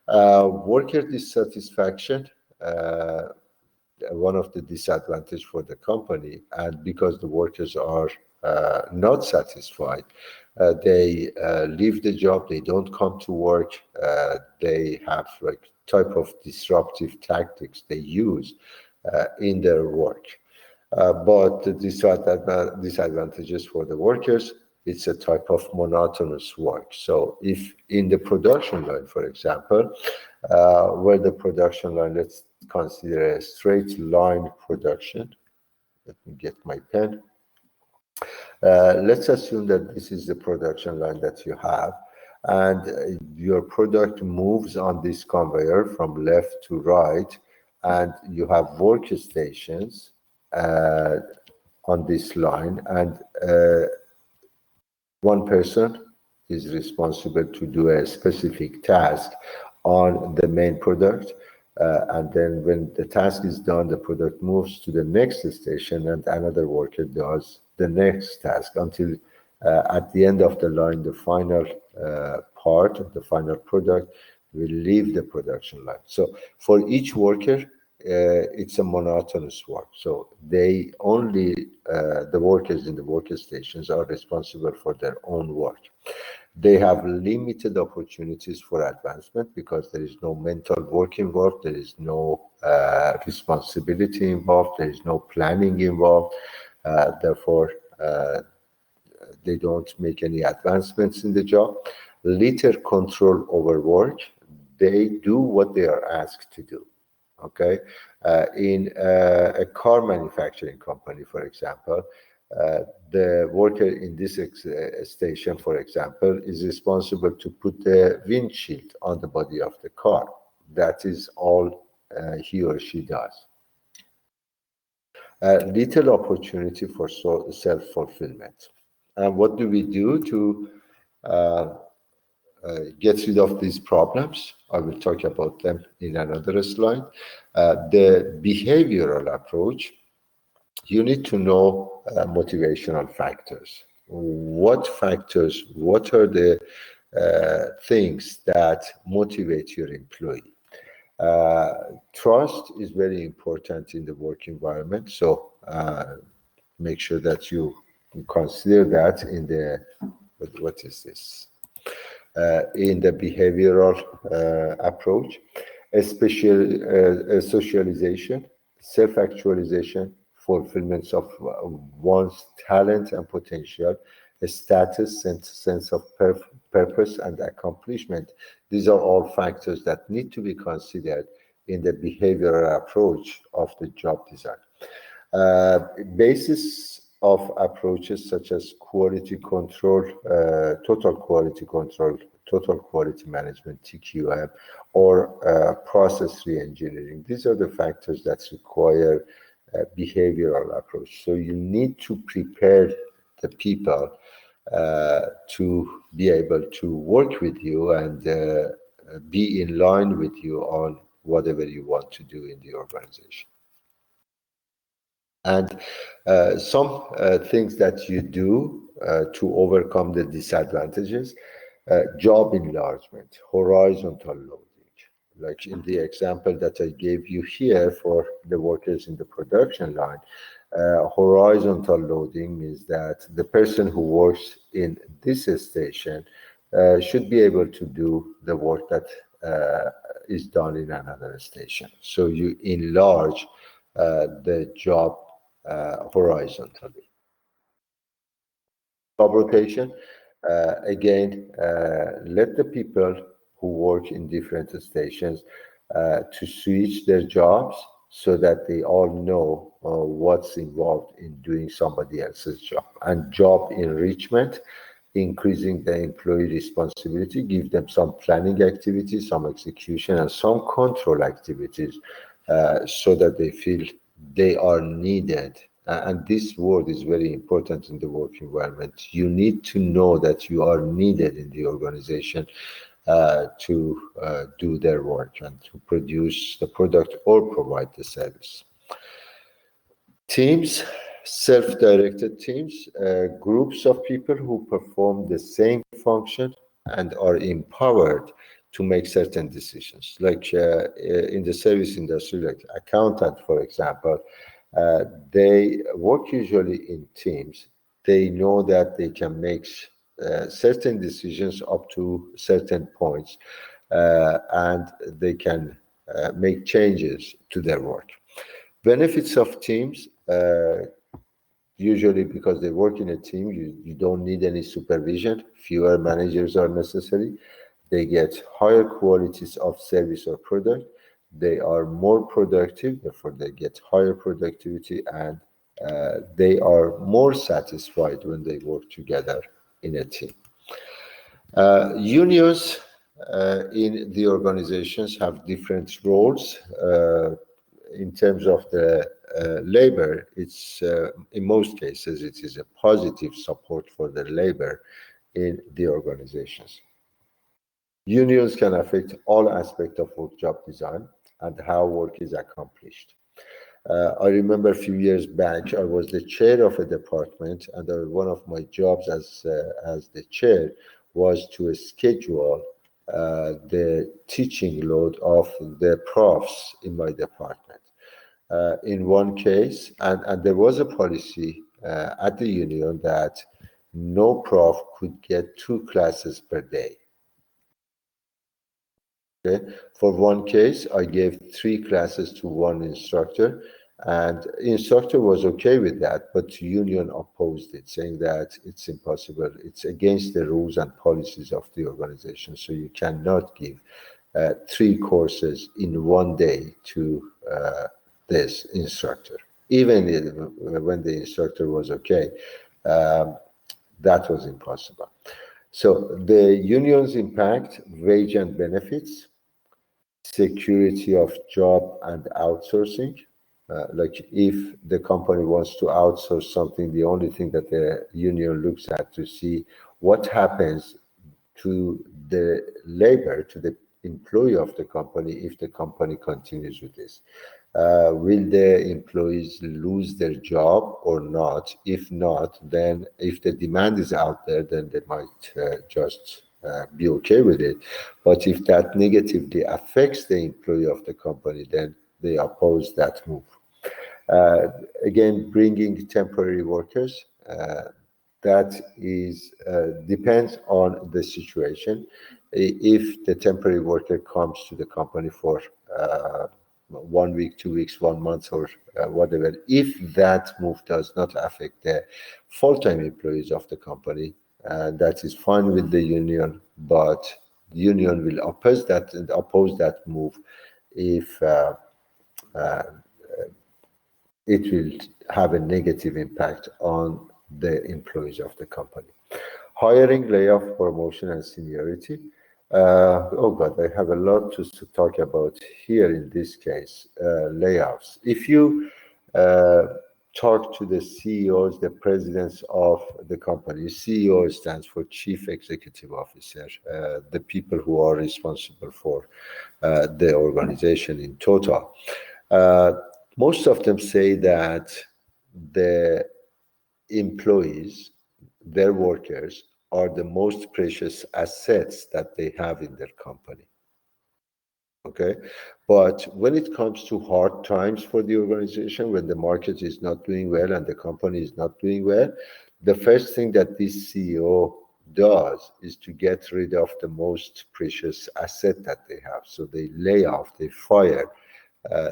Speaker 3: Worker dissatisfaction, one of the disadvantages for the company, and because the workers are not satisfied, they leave the job, they don't come to work, they have like type of disruptive tactics they use in their work. But the disadvantages for the workers, it's a type of monotonous work. So if in the production line, for example, where the production line, let's consider a straight line production. Let me get my pen. Let's assume that this is the production line that you have, and your product moves on this conveyor from left to right, and you have workstations on this line, and one person is responsible to do a specific task on the main product. And then when the task is done, the product moves to the next station and another worker does the next task until at the end of the line, the final part of the final product will leave the production line. So for each worker, it's a monotonous work. So they only, the workers in the workstations are responsible for their own work. They have limited opportunities for advancement because there is no mental work involved, there is no responsibility involved, there is no planning involved. Therefore, they don't make any advancements in the job. Little control over work. They do what they are asked to do. Okay, in a car manufacturing company, for example, the worker in this station, for example, is responsible to put the windshield on the body of the car. That is all he or she does. Little opportunity for self-fulfillment. And what do we do to get rid of these problems? I will talk about them in another slide. The behavioral approach, you need to know motivational factors. What factors, what are the things that motivate your employee? Trust is very important in the work environment. So make sure that you consider that in the, what is this? In the behavioral approach, especially socialization, self-actualization, fulfillment of one's talent and potential, a status and sense of purpose and accomplishment. These are all factors that need to be considered in the behavioral approach of the job design. Basis of approaches such as quality control, total quality control, total quality management, TQM, or process reengineering. These are the factors that require behavioral approach. So you need to prepare the people to be able to work with you and be in line with you on whatever you want to do in the organization. And some things that you do to overcome the disadvantages, job enlargement, horizontal loading. Like in the example that I gave you here for the workers in the production line, horizontal loading is that the person who works in this station should be able to do the work that is done in another station. So you enlarge the job horizontally. job rotation. Again, let the people who work in different stations to switch their jobs so that they all know what's involved in doing somebody else's job. And job enrichment, increasing the employee responsibility, give them some planning activities, some execution, and some control activities so that they feel they are needed. And this word is very important in the work environment. You need to know that you are needed in the organization to do their work and to produce the product or provide the service. Teams, self-directed teams, groups of people who perform the same function and are empowered to make certain decisions. Like in the service industry, like accountant, for example, they work usually in teams. They know that they can make certain decisions up to certain points, and they can make changes to their work. Benefits of teams, usually because they work in a team, you don't need any supervision, fewer managers are necessary, they get higher qualities of service or product, they are more productive, therefore they get higher productivity, and they are more satisfied when they work together in a team. Unions in the organizations have different roles. In terms of the labor, it's in most cases it is a positive support for the labor in the organizations. Unions can affect all aspects of work job design and how work is accomplished. I remember a few years back, I was the chair of a department, and one of my jobs as the chair was to schedule the teaching load of the profs in my department. In one case, and there was a policy at the union that no prof could get 2 classes per day. Okay. For one case, I gave 3 classes to one instructor, and instructor was okay with that, but union opposed it, saying that it's impossible. It's against the rules and policies of the organization. So you cannot give 3 courses in one day to this instructor. Even when the instructor was okay, that was impossible. So the union's impact, wage and benefits, security of job and outsourcing. Like if the company wants to outsource something, the only thing that the union looks at to see what happens to the labor, to the employee of the company if the company continues with this. Will the employees lose their job or not? If not, then if the demand is out there, then they might just be okay with it. But if that negatively affects the employee of the company, then they oppose that move. Again, bringing temporary workers, that is depends on the situation. If the temporary worker comes to the company for 1 week, 2 weeks, 1 month, or whatever, if that move does not affect the full-time employees of the company, that is fine with the union, but the union will oppose that move if it will have a negative impact on the employees of the company. Hiring, layoff, promotion, and seniority. Oh God, I have a lot to talk about here in this case, layoffs. If you talk to the CEOs, the presidents of the company, CEO stands for Chief Executive Officer, the people who are responsible for the organization in total. Most of them say that the employees, their workers, are the most precious assets that they have in their company. Okay, but when it comes to hard times for the organization, when the market is not doing well and the company is not doing well, the first thing that this CEO does is to get rid of the most precious asset that they have. So they lay off, they fire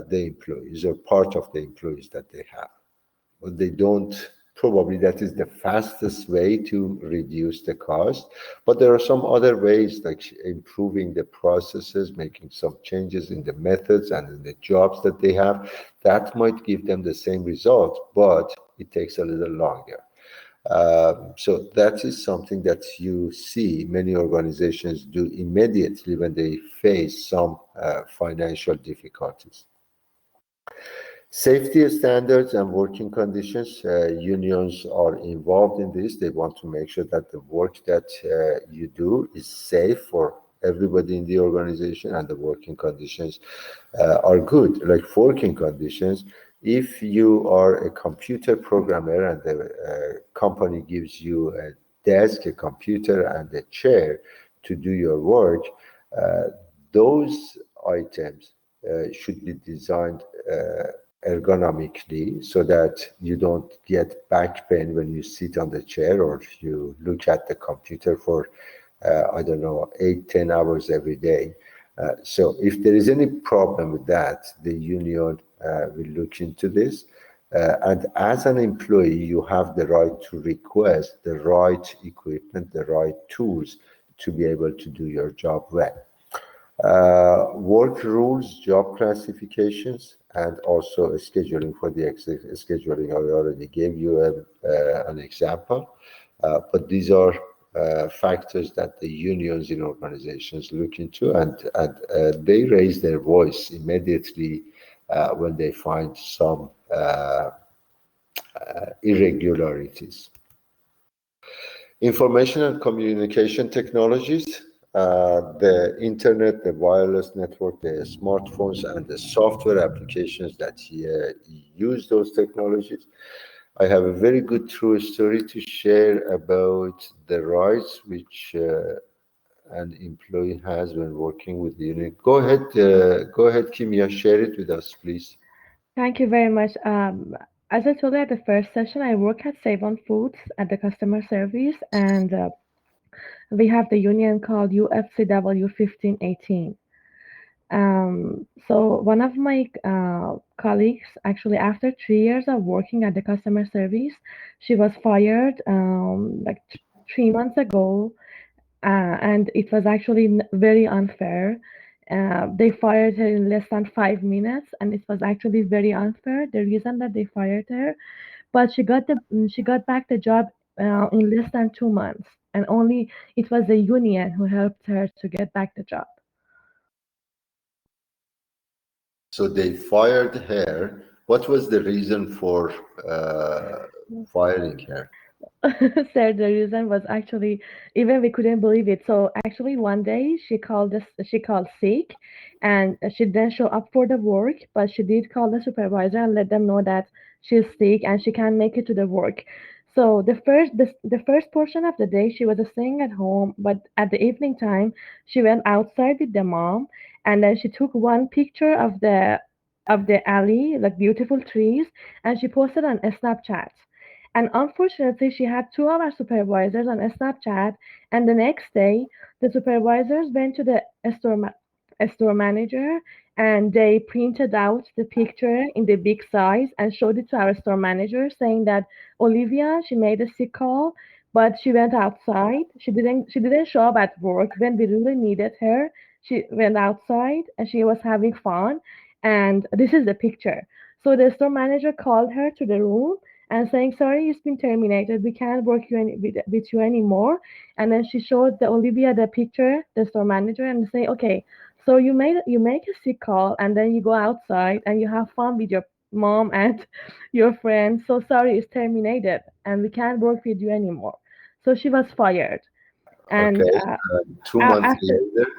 Speaker 3: the employees or part of the employees that they have. But they don't Probably that is the fastest way to reduce the cost. But there are some other ways, like improving the processes, making some changes in the methods and in the jobs that they have. That might give them the same result, but it takes a little longer. So that is something that you see many organizations do immediately when they face some financial difficulties. Safety standards and working conditions, unions are involved in this. They want to make sure that the work that you do is safe for everybody in the organization, and the working conditions are good. Like working conditions, if you are a computer programmer and the company gives you a desk, a computer, and a chair to do your work, those items should be designed ergonomically so that you don't get back pain when you sit on the chair or you look at the computer for I don't know, 8-10 hours every day. So if there is any problem with that, the union will look into this. And as an employee, you have the right to request the right equipment, the right tools to be able to do your job well. Work rules, job classifications, and also scheduling. For the scheduling, I already gave you an example, but these are factors that the unions in organizations look into, and they raise their voice immediately when they find some irregularities. Information and communication technologies, the internet, the wireless network, the smartphones, and the software applications that use those technologies. I have a very good true story to share about the rights which an employee has when working with the union. Go ahead, Kimia, share it with us, please.
Speaker 2: Thank you very much. As I told you at the first session, I work at Save On Foods at the customer service, and we have the union called UFCW 1518. So one of my colleagues, actually, after 3 years of working at the customer service, she was fired like 3 months ago, and it was actually very unfair. They fired her in less than 5 minutes, and it was actually very unfair. The reason that they fired her, but she got back the job in less than 2 months, and only it was the union who helped her to get back the job.
Speaker 3: So they fired her. What was the reason for firing her?
Speaker 2: Said the reason was actually even we couldn't believe it. So actually one day she called sick, and she didn't show up for the work, but she did call the supervisor and let them know that she's sick and she can't make it to the work. So the first portion of the day she was staying at home, but at the evening time she went outside with the mom, and then she took one picture of the alley, like beautiful trees, and she posted on a Snapchat. And unfortunately, she had two of our supervisors on a Snapchat. And the next day, the supervisors went to the store manager, and they printed out the picture in the big size and showed it to our store manager, saying that Olivia, she made a sick call, but she went outside. She didn't show up at work when we really needed her. She went outside and she was having fun. And this is the picture. So the store manager called her to the room and saying, "Sorry, it's been terminated. We can't work with you anymore." And then she showed the Olivia the picture, the store manager, and say, "Okay, so you make a sick call, and then you go outside and you have fun with your mom and your friends. So sorry, it's terminated, and we can't work with you anymore." So she was fired. And
Speaker 3: Okay, 2 months
Speaker 2: after
Speaker 3: later.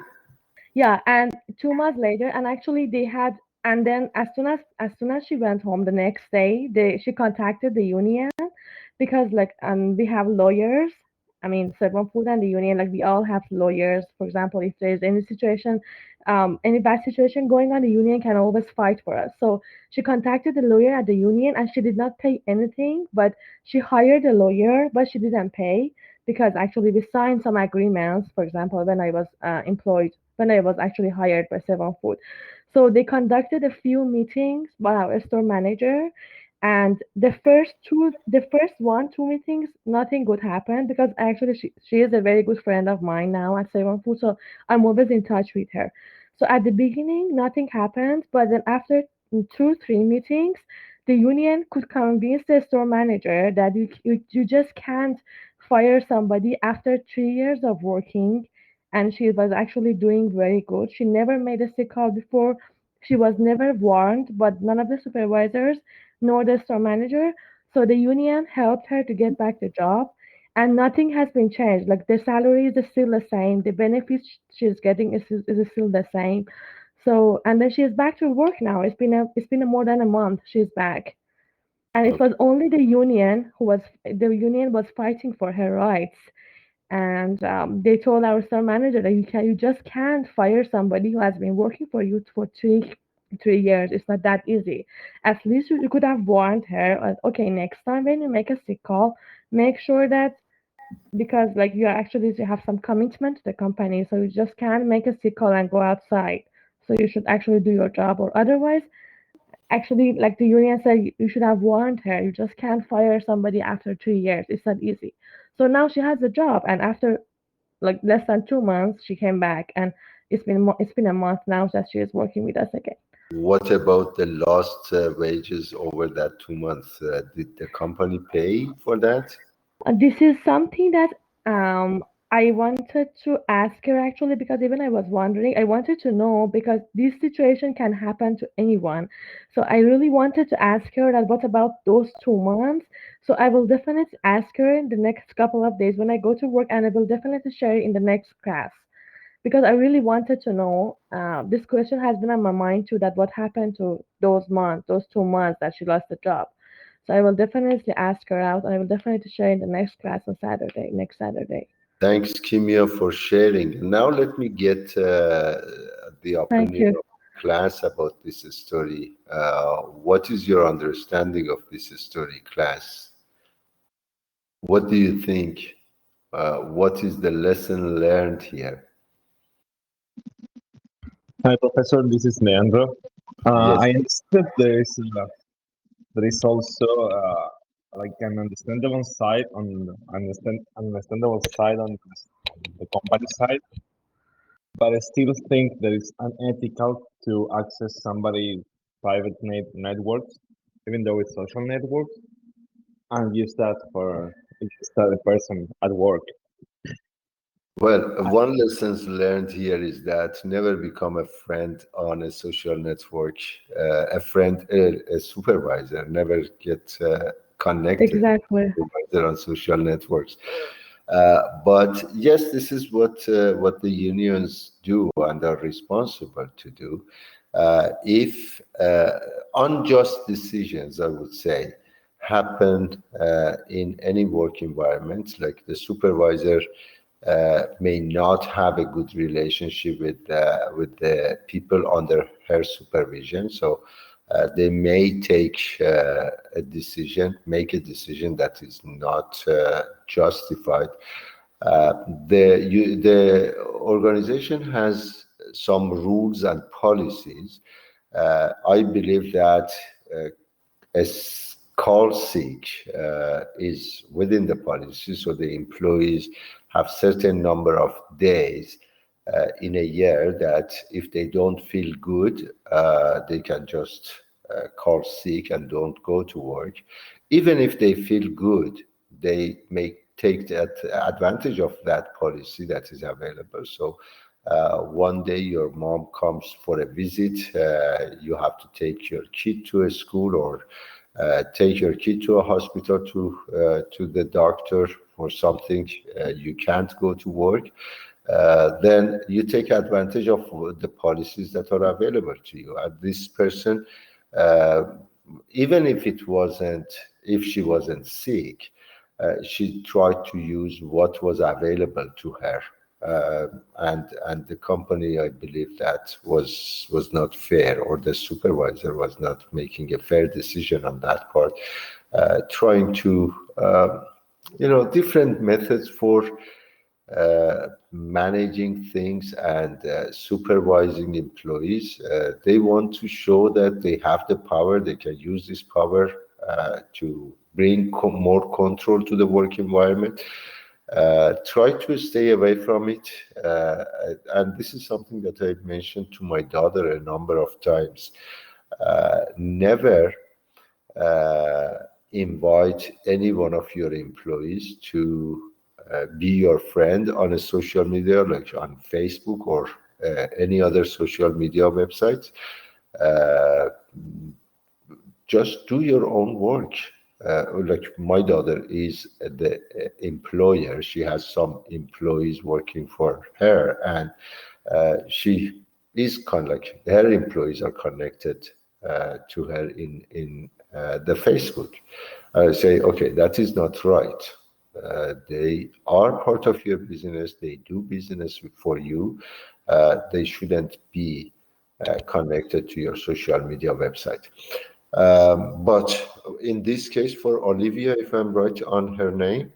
Speaker 2: yeah, and 2 months later, and actually they had, and then as soon as she went home the next day, she contacted the union because like we have lawyers. I mean, Servant Food and the union, like we all have lawyers. For example, if there's any situation, any bad situation going on, the union can always fight for us. So she contacted the lawyer at the union, and she did not pay anything, but she hired a lawyer, but she didn't pay because actually we signed some agreements. For example, when I was employed, when I was actually hired by Seven Food. So they conducted a few meetings by our store manager, And the first 1 2 meetings, nothing good happened because actually she is a very good friend of mine now at Seven Food, so I'm always in touch with her. So at the beginning, nothing happened, but then after 2 3 meetings, the union could convince the store manager that you just can't fire somebody after 3 years of working, and she was actually doing very good. She never made a sick call before. She was never warned, but none of the supervisors nor the store manager. So the union helped her to get back the job, and nothing has been changed. Like the salary is still the same, the benefits she's getting is still the same. So and then she's back to work now. It's been more than a month. She's back, and it was only the union was fighting for her rights. And they told our store manager that you just can't fire somebody who has been working for you for 3 years. It's not that easy. At least you could have warned her, okay, next time when you make a sick call, make sure that, because like you have some commitment to the company, so you just can't make a sick call and go outside. So you should actually do your job, or otherwise, actually, like the union said, you should have warned her. You just can't fire somebody after 3 years. It's not easy. So now she has a job, and after like less than 2 months, she came back, and it's been a month now that she is working with us again.
Speaker 3: What about the lost wages over that 2 months? Did the company pay for that?
Speaker 2: This is something that I wanted to ask her actually, because even I was wondering, I wanted to know because this situation can happen to anyone. So I really wanted to ask her that what about those 2 months? So I will definitely ask her in the next couple of days when I go to work, and I will definitely share it in the next class because I really wanted to know. This question has been on my mind too. That what happened to those 2 months that she lost the job. So I will definitely ask her out, and I will definitely share in the next class on Saturday, next Saturday.
Speaker 3: Thanks, Kimia, for sharing. Now let me get the
Speaker 2: Thank
Speaker 3: opinion
Speaker 2: you.
Speaker 3: of class about this story. What is your understanding of this story, class? What do you think? What is the lesson learned here?
Speaker 8: Hi, Professor. This is Leandro.
Speaker 3: Yes.
Speaker 8: I understand there is also like an understandable side on the company side, but I still think that it's unethical to access somebody's private networks, even though it's social networks, and use that for just the person at work.
Speaker 3: Well, one lesson learned here is that never become a friend on a social network. A supervisor. Never get connected with
Speaker 2: Exactly.
Speaker 3: a supervisor on social networks. But yes, this is what the unions do and are responsible to do. If unjust decisions, I would say, happen in any work environment, like the supervisor may not have a good relationship with the people under her supervision. So they may make a decision that is not justified. The organization has some rules and policies. I believe that a call sick is within the policy, so the employees have certain number of days in a year that if they don't feel good, they can just call sick and don't go to work. Even if they feel good, they may take that advantage of that policy that is available. So one day your mom comes for a visit, you have to take your kid to a school or take your kid to a hospital to the doctor for something, you can't go to work, then you take advantage of the policies that are available to you. And this person, uh, even if she wasn't sick, she tried to use what was available to her. And the company, I believe, that was not fair, or the supervisor was not making a fair decision on that part, trying to different methods for managing things and supervising employees. They want to show that they have the power, they can use this power to bring more control to the work environment. Try to stay away from it. And this is something that I mentioned to my daughter a number of times. Never invite any one of your employees to be your friend on a social media, like on Facebook or any other social media websites. Just do your own work. Like my daughter is the employer. She has some employees working for her, and she is like her employees are connected to her in the Facebook. I say, okay, that is not right. They are part of your business. They do business for you. They shouldn't be connected to your social media website. But in this case, for Olivia, if I'm right on her name,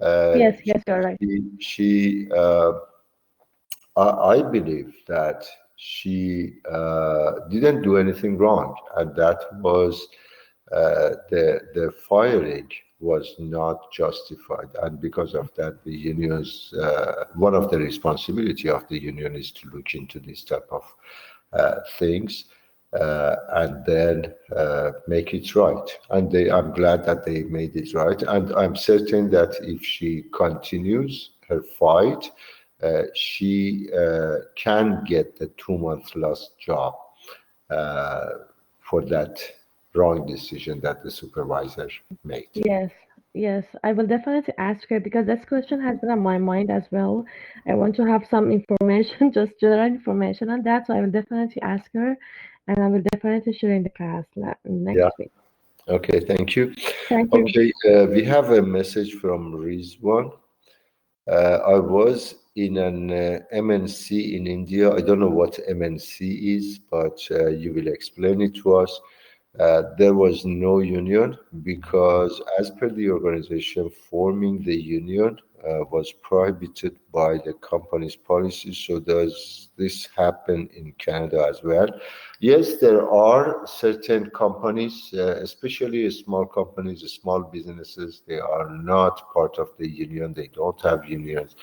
Speaker 2: Yes, yes, you're right.
Speaker 3: she I believe that she didn't do anything wrong, and that was the firing was not justified, and because of that, the unions one of the responsibility of the union is to look into this type of things and then make it right. And I'm glad that they made it right, and I'm certain that if she continues her fight, she can get the 2 month lost job for that wrong decision that the supervisor made.
Speaker 2: Yes, yes, I will definitely ask her because this question has been on my mind as well. I want to have some information, just general information on that. So I will definitely ask her, and I will definitely share in the class
Speaker 3: Yeah.
Speaker 2: next week.
Speaker 3: Okay, thank you.
Speaker 2: Thank you.
Speaker 3: Okay, we have a message from Rizwan. I was in an MNC in India. I don't know what MNC is, but you will explain it to us. There was no union because, as per the organization, forming the union was prohibited by the company's policies. So, does this happen in Canada as well? Yes, there are certain companies, especially small companies, small businesses, they are not part of the union. They don't have unions,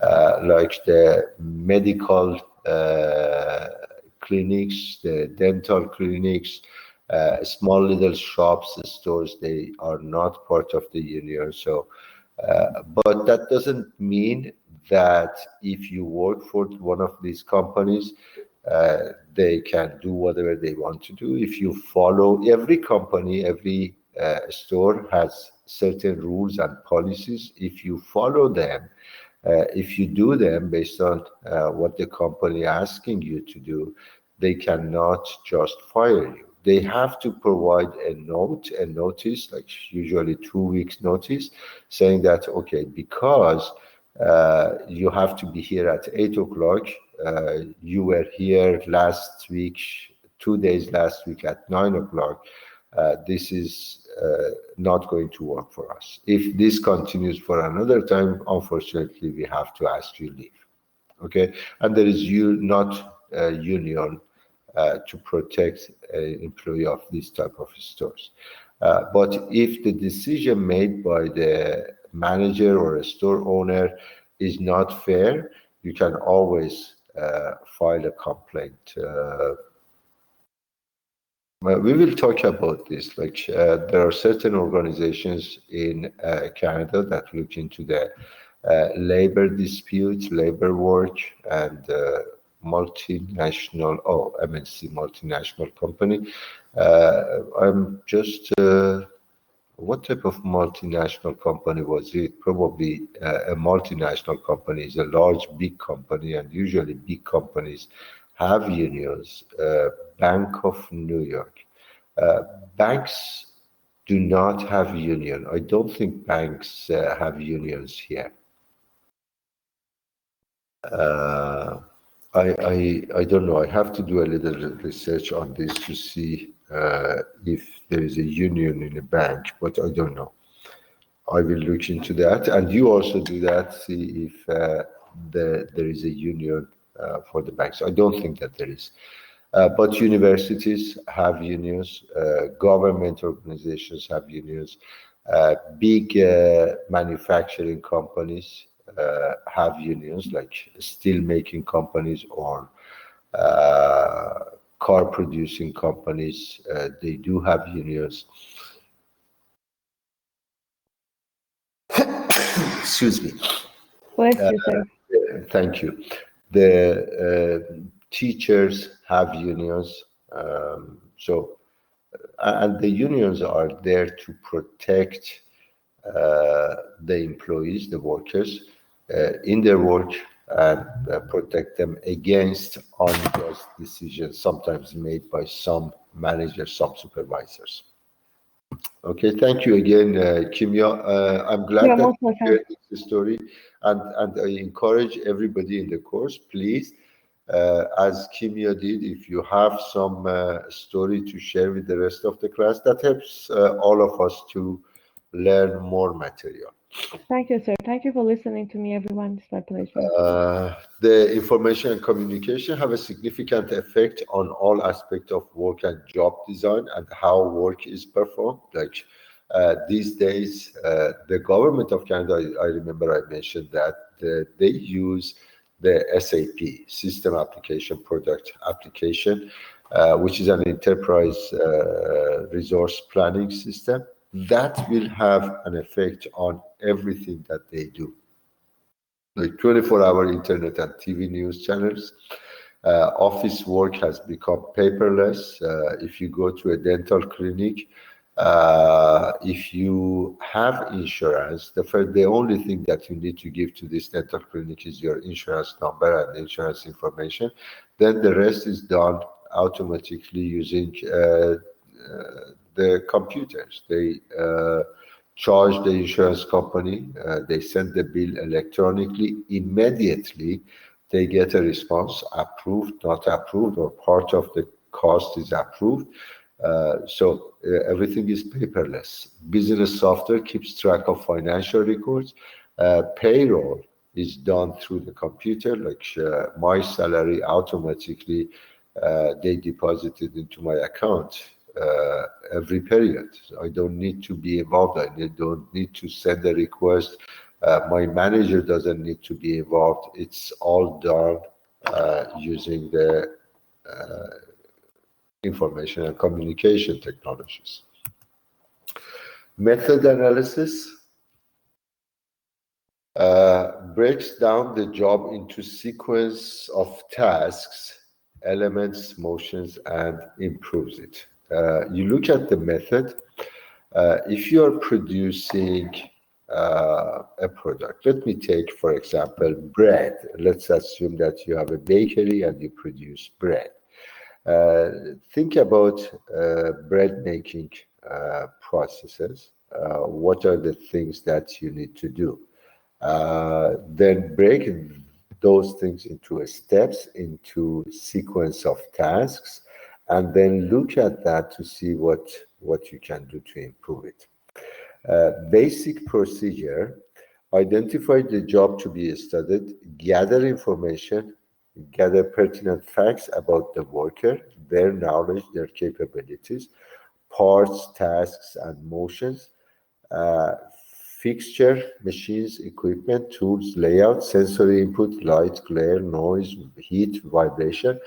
Speaker 3: like the medical clinics, the dental clinics, small little shops, stores, they are not part of the union. So, but that doesn't mean that if you work for one of these companies, they can do whatever they want to do. If you follow, every company, every store has certain rules and policies. If you follow them, if you do them based on what the company asking you to do, they cannot just fire you. They have to provide a notice, like usually 2 weeks notice, saying that, okay, because you have to be here at 8 o'clock, you were here last week, 2 days last week at 9 o'clock, this is not going to work for us. If this continues for another time, unfortunately, we have to ask you leave. Okay, and there is not a union to protect an employee of this type of stores. But if the decision made by the manager or a store owner is not fair, you can always file a complaint. We will talk about this. Like there are certain organizations in Canada that look into the labor disputes, labor work, and multinational, MNC, multinational company. I'm just, what type of multinational company was it? Probably a multinational company is a large, big company, and usually big companies have unions. Bank of New York. Banks do not have union. I don't think banks have unions here. I don't know. I have to do a little research on this to see if there is a union in a bank, but I don't know. I will look into that, and you also do that. See if there is a union for the banks. I don't think that there is. But universities have unions, government organizations have unions, big manufacturing companies have unions, like steel making companies or car producing companies. They do have unions. Excuse me.
Speaker 2: Bless you, sir.
Speaker 3: Thank you. The teachers have unions. And the unions are there to protect the employees, the workers, in their work, and protect them against unjust decisions, sometimes made by some managers, some supervisors. Okay, thank you again, Kimia. I'm glad
Speaker 2: You're
Speaker 3: that
Speaker 2: most
Speaker 3: you
Speaker 2: welcome.
Speaker 3: shared this story, and I encourage everybody in the course, please, as Kimia did, if you have some story to share with the rest of the class, that helps all of us to learn more material.
Speaker 2: Thank you, sir. Thank you for listening to me, everyone. It's my pleasure.
Speaker 3: The information and communication have a significant effect on all aspects of work and job design and how work is performed. Like these days, the government of Canada, I remember I mentioned that they use the SAP, System Application Product Application, which is an enterprise resource planning system. That will have an effect on everything that they do, like 24-hour internet and TV news channels. Office work has become paperless. If you go to a dental clinic, if you have insurance, the only thing that you need to give to this dental clinic is your insurance number and insurance information. Then the rest is done automatically using the computers. They charge the insurance company, they send the bill electronically. Immediately, they get a response, approved, not approved, or part of the cost is approved. So everything is paperless. Business software keeps track of financial records. Payroll is done through the computer, like my salary automatically, they deposit it into my account every period. So I don't need to be involved. I don't need to send a request. My manager doesn't need to be involved. It's all done using the information and communication technologies. Method analysis breaks down the job into sequence of tasks, elements, motions, and improves it. You look at the method. If you're producing a product, let me take, for example, bread. Let's assume that you have a bakery and you produce bread. Think about bread making processes. What are the things that you need to do? Then break those things into steps, into sequence of tasks, and then look at that to see what you can do to improve it. Basic procedure: identify the job to be studied, gather information, gather pertinent facts about the worker, their knowledge, their capabilities, parts, tasks, and motions, fixture, machines, equipment, tools, layout, sensory input, light, glare, noise, heat, vibration,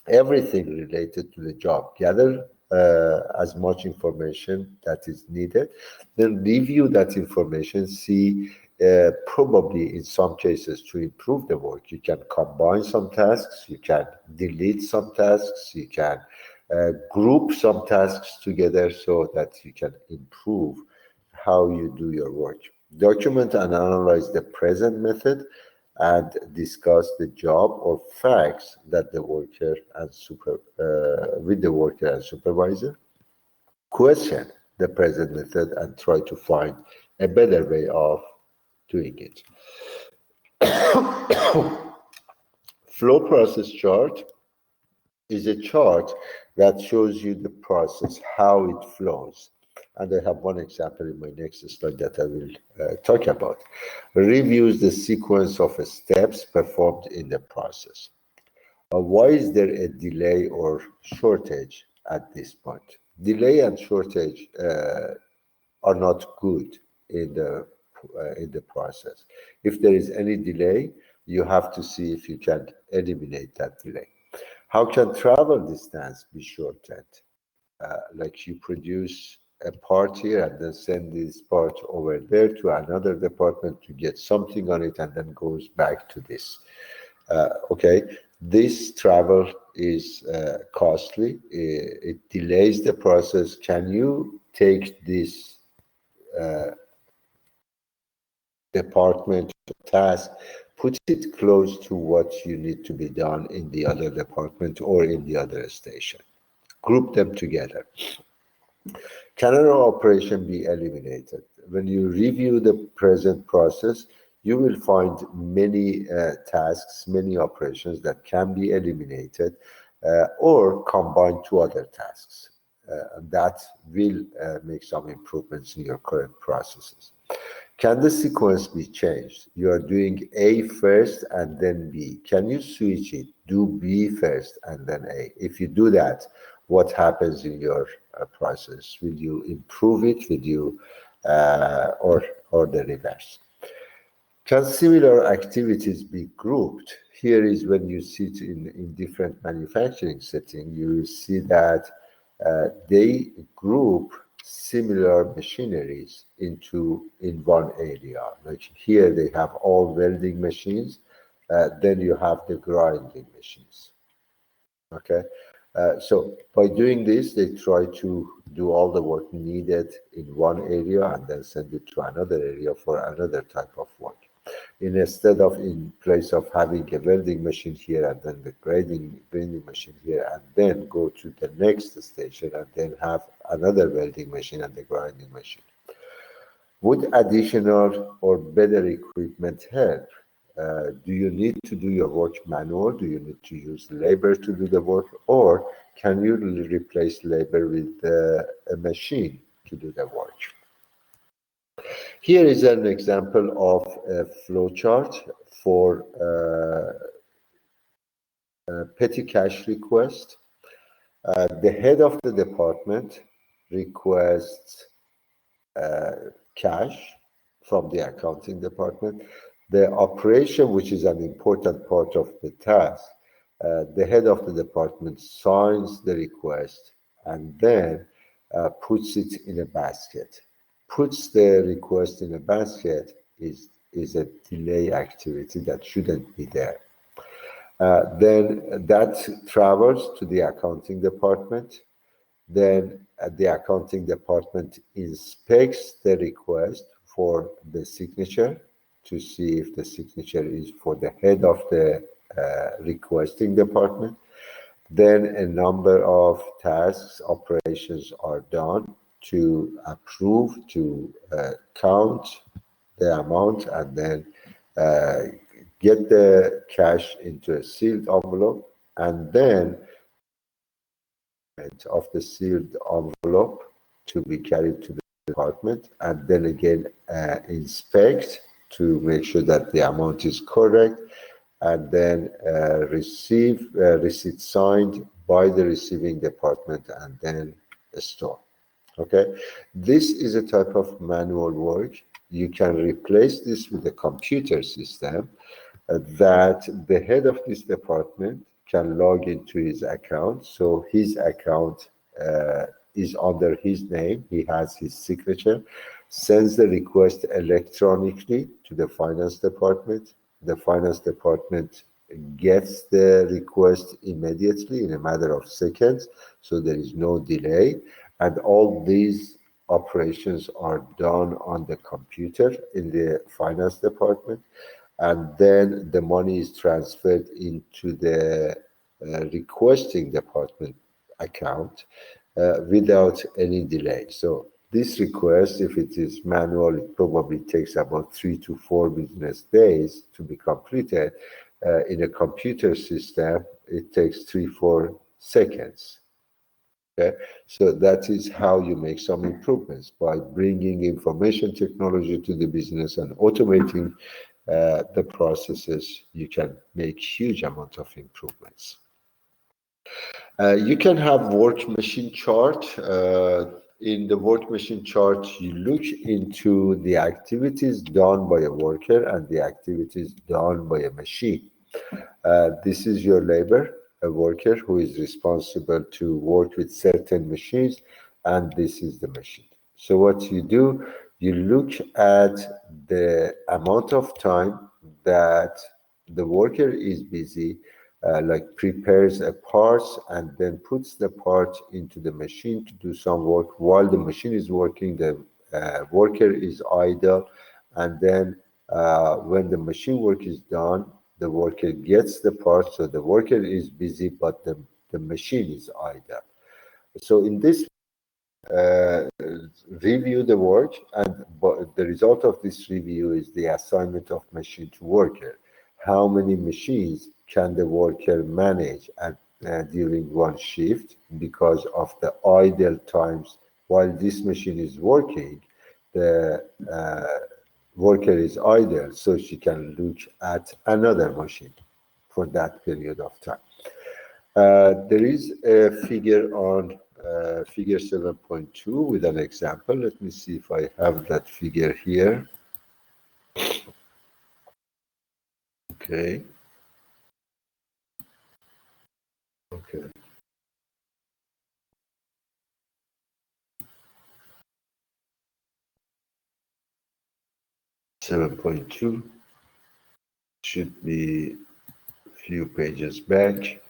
Speaker 3: everything related to the job. Gather as much information that is needed, then review that information, see probably in some cases to improve the work. You can combine some tasks, you can delete some tasks, you can group some tasks together so that you can improve how you do your work. Document and analyze the present method and discuss the job or facts that the worker and with the worker and supervisor. Question the present method and try to find a better way of doing it. Flow process chart is a chart that shows you the process, how it flows. And I have one example in my next slide that I will talk about. Reviews the sequence of steps performed in the process. Why is there a delay or shortage at this point? Delay and shortage are not good in the process. If there is any delay, you have to see if you can eliminate that delay. How can travel distance be shortened? Like you produce a part here and then send this part over there to another department to get something on it and then goes back to this. Okay, this travel is costly. It delays the process. Can you take this department task, put it close to what you need to be done in the other department or in the other station? Group them together. Can an operation be eliminated? When you review the present process, you will find many tasks, many operations that can be eliminated or combined to other tasks. That will make some improvements in your current processes. Can the sequence be changed? You are doing A first and then B. Can you switch it? Do B first and then A. If you do that, what happens in your process? Will you improve it? Will you, or the reverse? Can similar activities be grouped? Here is when you sit in different manufacturing settings, you will see that they group similar machineries in one area. Like here they have all welding machines, then you have the grinding machines. Okay, so by doing this, they try to do all the work needed in one area and then send it to another area for another type of work. Instead of in place of having a welding machine here and then the grinding machine here and then go to the next station and then have another welding machine and the grinding machine. Would additional or better equipment help? Do you need to do your work manual? Do you need to use labor to do the work? Or can you replace labor with a machine to do the work? Here is an example of a flowchart for a petty cash request. The head of the department requests cash from the accounting department. The operation, which is an important part of the task, the head of the department signs the request and then puts it in a basket. Puts the request in a basket is a delay activity that shouldn't be there. Then that travels to the accounting department. Then the accounting department inspects the request for the signature to see if the signature is for the head of the requesting department. Then a number of tasks, operations are done to approve, to count the amount, and then get the cash into a sealed envelope, and then of the sealed envelope to be carried to the department, and then again inspect to make sure that the amount is correct, and then receipt signed by the receiving department, and then store. Okay, this is a type of manual work. You can replace this with a computer system that the head of this department can log into his account. So his account is under his name. He has his signature, sends the request electronically to the finance department. The finance department gets the request immediately in a matter of seconds. So there is no delay. And all these operations are done on the computer in the finance department. And then the money is transferred into the requesting department account without any delay. So this request, if it is manual, it probably takes about 3 to 4 business days to be completed. In a computer system, it takes 3-4 seconds. Okay, so that is how you make some improvements by bringing information technology to the business and automating the processes, you can make huge amount of improvements. You can have work machine chart. In the work machine chart, you look into the activities done by a worker and the activities done by a machine. This is your labor, a worker who is responsible to work with certain machines, and this is the machine. So what you do, you look at the amount of time that the worker is busy, like prepares a part and then puts the part into the machine to do some work. While the machine is working, the worker is idle, and then when the machine work is done, the worker gets the part, so the worker is busy, but the machine is idle. So in this, review the work, and the result of this review is the assignment of machine to worker. How many machines can the worker manage during one shift? Because of the idle times while this machine is working, the worker is idle, so she can look at another machine for that period of time. There is a figure on figure 7.2 with an example. Let me see if I have that figure here. Okay. Okay. Seven point two should be a few pages back.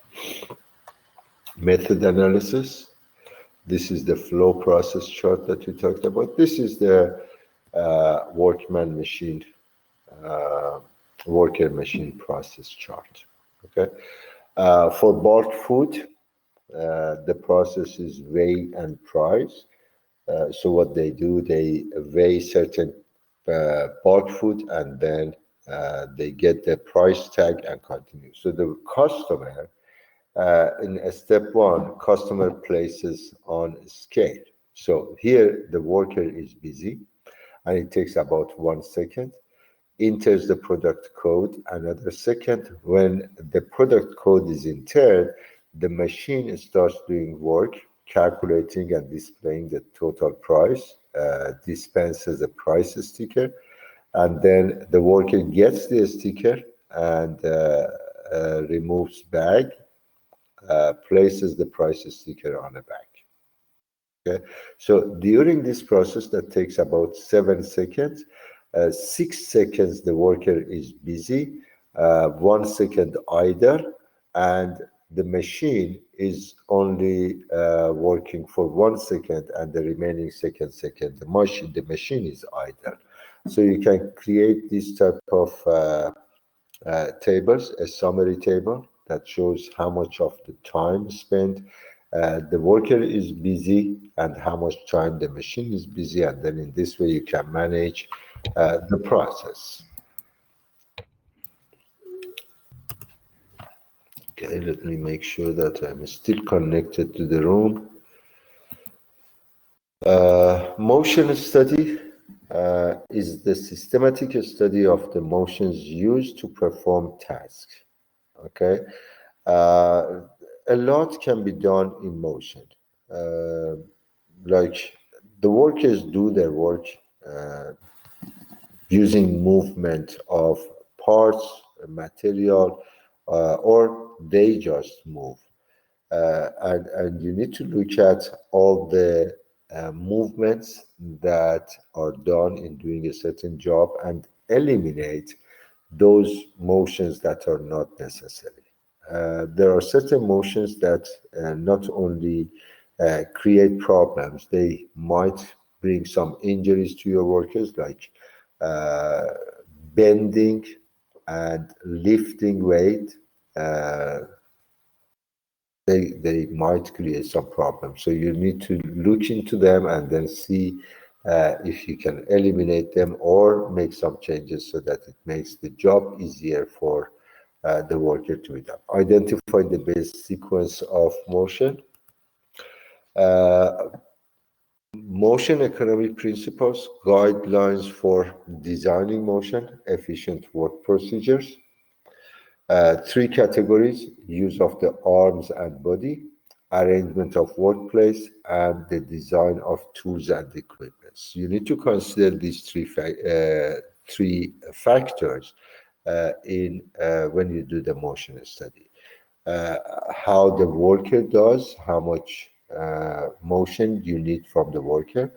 Speaker 3: Method analysis. This is the flow process chart that we talked about. This is the workman machine, worker machine process chart. Okay. For bulk food, the process is weigh and price. So what they do, they weigh certain bulk food, and then they get the price tag and continue. So the customer, in step one, customer places on scale. So here the worker is busy, and it takes about 1 second, enters the product code another second. When the product code is entered, the machine starts doing work, calculating and displaying the total price, dispenses a price sticker, and then the worker gets the sticker and removes bag, places the price sticker on a bag. Okay, so during this process that takes about 7 seconds, 6 seconds the worker is busy, 1 second idle, and the machine is only working for 1 second, and the remaining second the machine is idle. So you can create this type of tables, a summary table that shows how much of the time spent the worker is busy and how much time the machine is busy, and then in this way you can manage the process. Okay, let me make sure that I'm still connected to the room. Motion study is the systematic study of the motions used to perform tasks. Okay, a lot can be done in motion. Like the workers do their work using movement of parts, material, or they just move. And you need to look at all the movements that are done in doing a certain job and eliminate those motions that are not necessary. There are certain motions that not only create problems, they might bring some injuries to your workers, like bending and lifting weight. They might create some problems. So you need to look into them and then see if you can eliminate them or make some changes so that it makes the job easier for the worker to be done. Identify the best sequence of motion. motion economy principles, guidelines for designing motion, efficient work procedures. Three categories: use of the arms and body, arrangement of workplace, and the design of tools and equipments. You need to consider these three factors in when you do the motion study. How the worker does, how much motion you need from the worker,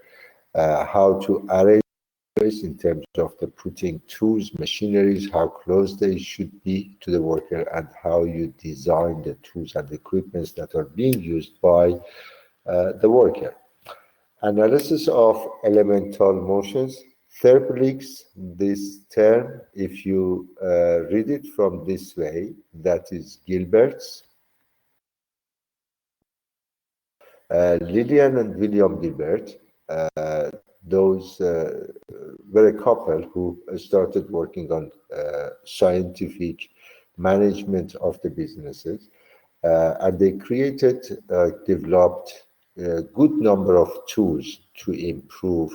Speaker 3: how to arrange in terms of the putting tools, machineries, how close they should be to the worker, and how you design the tools and equipments that are being used by the worker. Analysis of elemental motions. Third links this term, if you read it from this way, that is Gilbert's. Lillian and William Gilbert, those were a couple who started working on scientific management of the businesses, and they developed a good number of tools to improve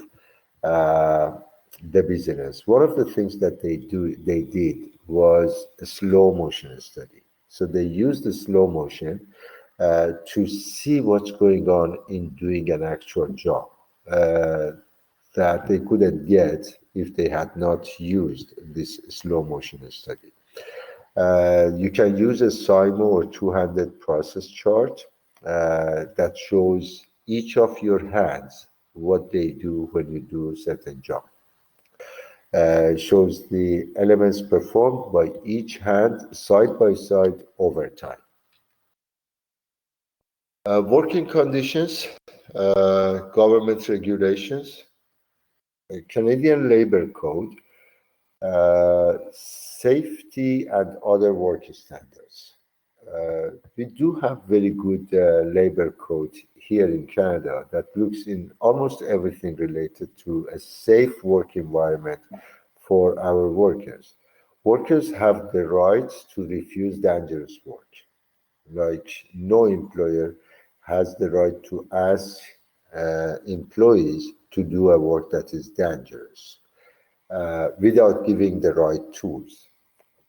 Speaker 3: the business. One of the things that they did was a slow motion study. So they used the slow motion to see what's going on in doing an actual job that they couldn't get if they had not used this slow motion study. You can use a SIMO or two-handed process chart that shows each of your hands what they do when you do a certain job. Shows the elements performed by each hand side by side over time. Working conditions, government regulations, Canadian Labour Code, safety and other work standards. We do have very good labor code here in Canada that looks in almost everything related to a safe work environment for our workers. Workers have the right to refuse dangerous work. Like no employer has the right to ask employees to do a work that is dangerous without giving the right tools.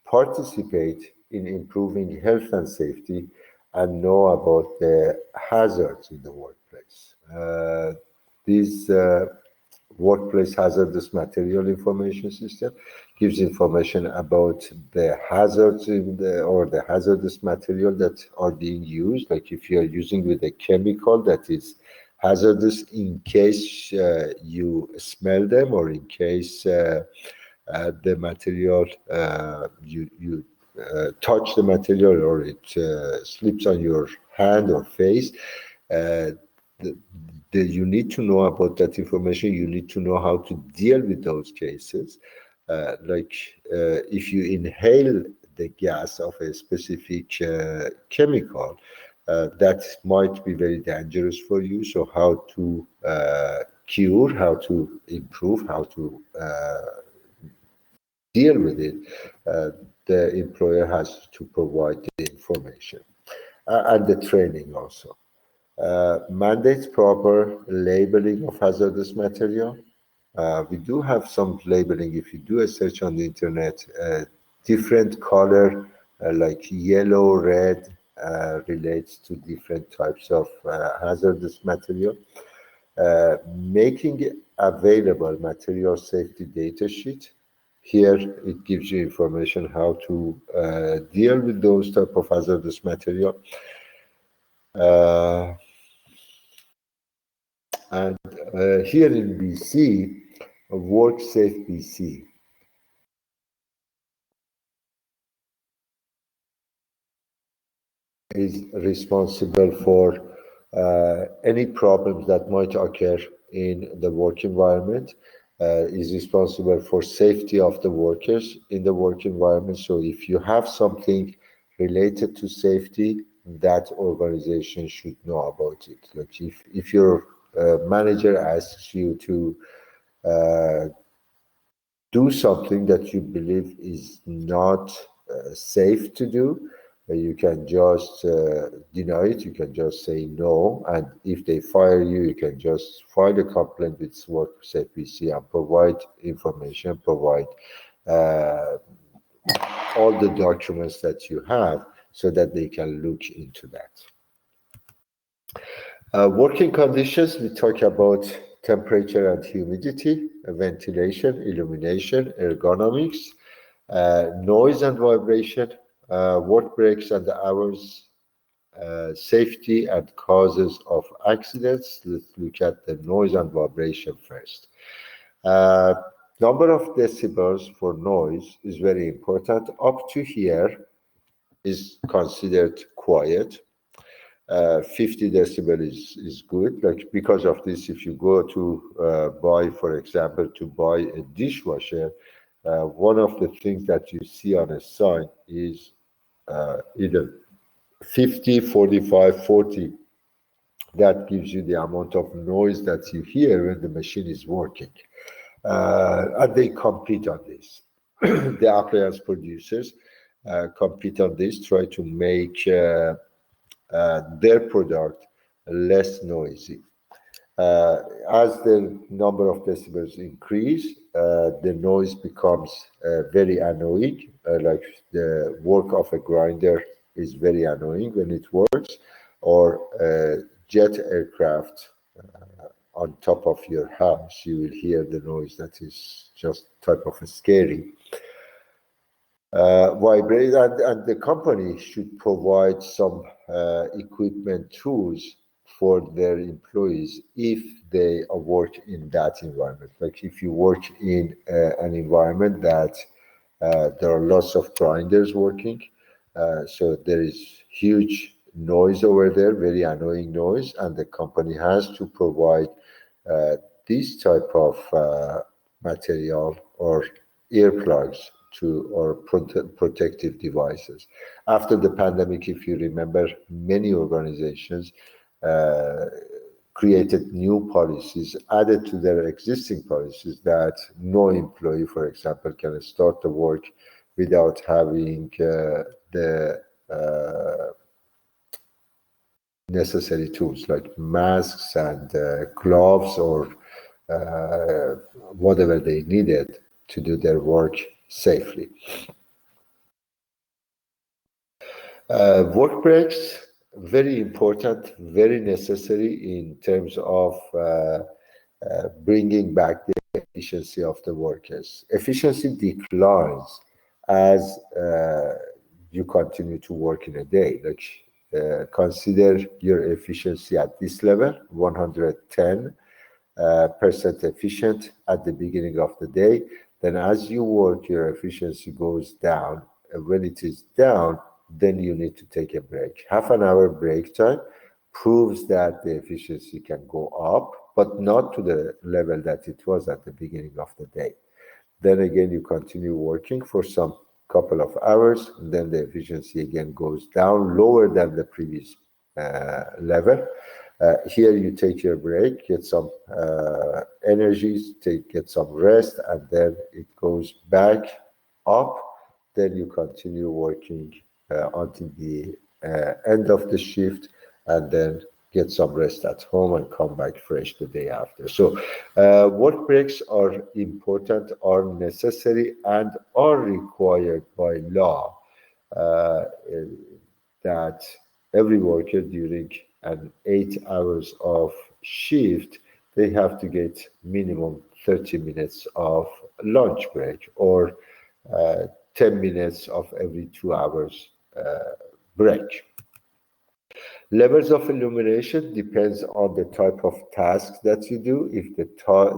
Speaker 3: Participate in improving health and safety and know about the hazards in the workplace. These workplace hazardous material information system gives information about the hazards or the hazardous material that are being used. Like if you are using with a chemical that is hazardous in case you smell them or in case the material you touch the material or it slips on your hand or face. You need to know about that information. You need to know how to deal with those cases. If you inhale the gas of a specific chemical, that might be very dangerous for you. So how to cure, how to improve, how to deal with it, the employer has to provide the information and the training also. Mandates proper labeling of hazardous material. We do have some labeling. If you do a search on the internet, different color like yellow, red relates to different types of hazardous material. Making available material safety data sheet. Here it gives you information how to deal with those type of hazardous material. And here in BC, WorkSafe BC is responsible for any problems that might occur in the work environment, is responsible for safety of the workers in the work environment. So if you have something related to safety, that organization should know about it. Like if your manager asks you to do something that you believe is not safe to do, You can just deny it, you can just say no, and if they fire you, you can just file a complaint with WorkPlace PC and provide information, provide all the documents that you have so that they can look into that. Working conditions, we talk about temperature and humidity, ventilation, illumination, ergonomics, noise and vibration, work breaks and hours, safety and causes of accidents. Let's look at the noise and vibration first. Number of decibels for noise is very important. Up to here is considered quiet. 50 decibel is good. Like because of this, if you go to buy, for example, to buy a dishwasher, one of the things that you see on a sign is either 50, 45, 40. That gives you the amount of noise that you hear when the machine is working. And they compete on this. The appliance producers compete on this, try to make their product less noisy. As the number of decibels increase, the noise becomes very annoying. Like the work of a grinder is very annoying when it works, or a jet aircraft on top of your house, you will hear the noise that is just type of scary. Vibrate, and the company should provide some equipment tools for their employees if they work in that environment. Like if you work in an environment that there are lots of grinders working, so there is huge noise over there, very annoying noise, and the company has to provide this type of material or earplugs to or protective devices. After the pandemic, if you remember, many organizations created new policies, added to their existing policies that no employee, for example, can start the work without having the necessary tools like masks and gloves or whatever they needed to do their work safely. Work breaks, very important, very necessary in terms of bringing back the efficiency of the workers. Efficiency declines as you continue to work in a day. Like consider your efficiency at this level, 110% efficient at the beginning of the day. Then as you work, your efficiency goes down. And when it is down, then you need to take a break. Half an hour break time proves that the efficiency can go up, but not to the level that it was at the beginning of the day. Then again, you continue working for some couple of hours, and then the efficiency again goes down lower than the previous level. Here you take your break, get some energies, get some rest, and then it goes back up. Then you continue working until the end of the shift, and then get some rest at home and come back fresh the day after. So work breaks are important, are necessary, and are required by law that every worker during an 8 hours of shift, they have to get minimum 30 minutes of lunch break or 10 minutes of every 2 hours break. Levels of illumination depends on the type of task that you do. If the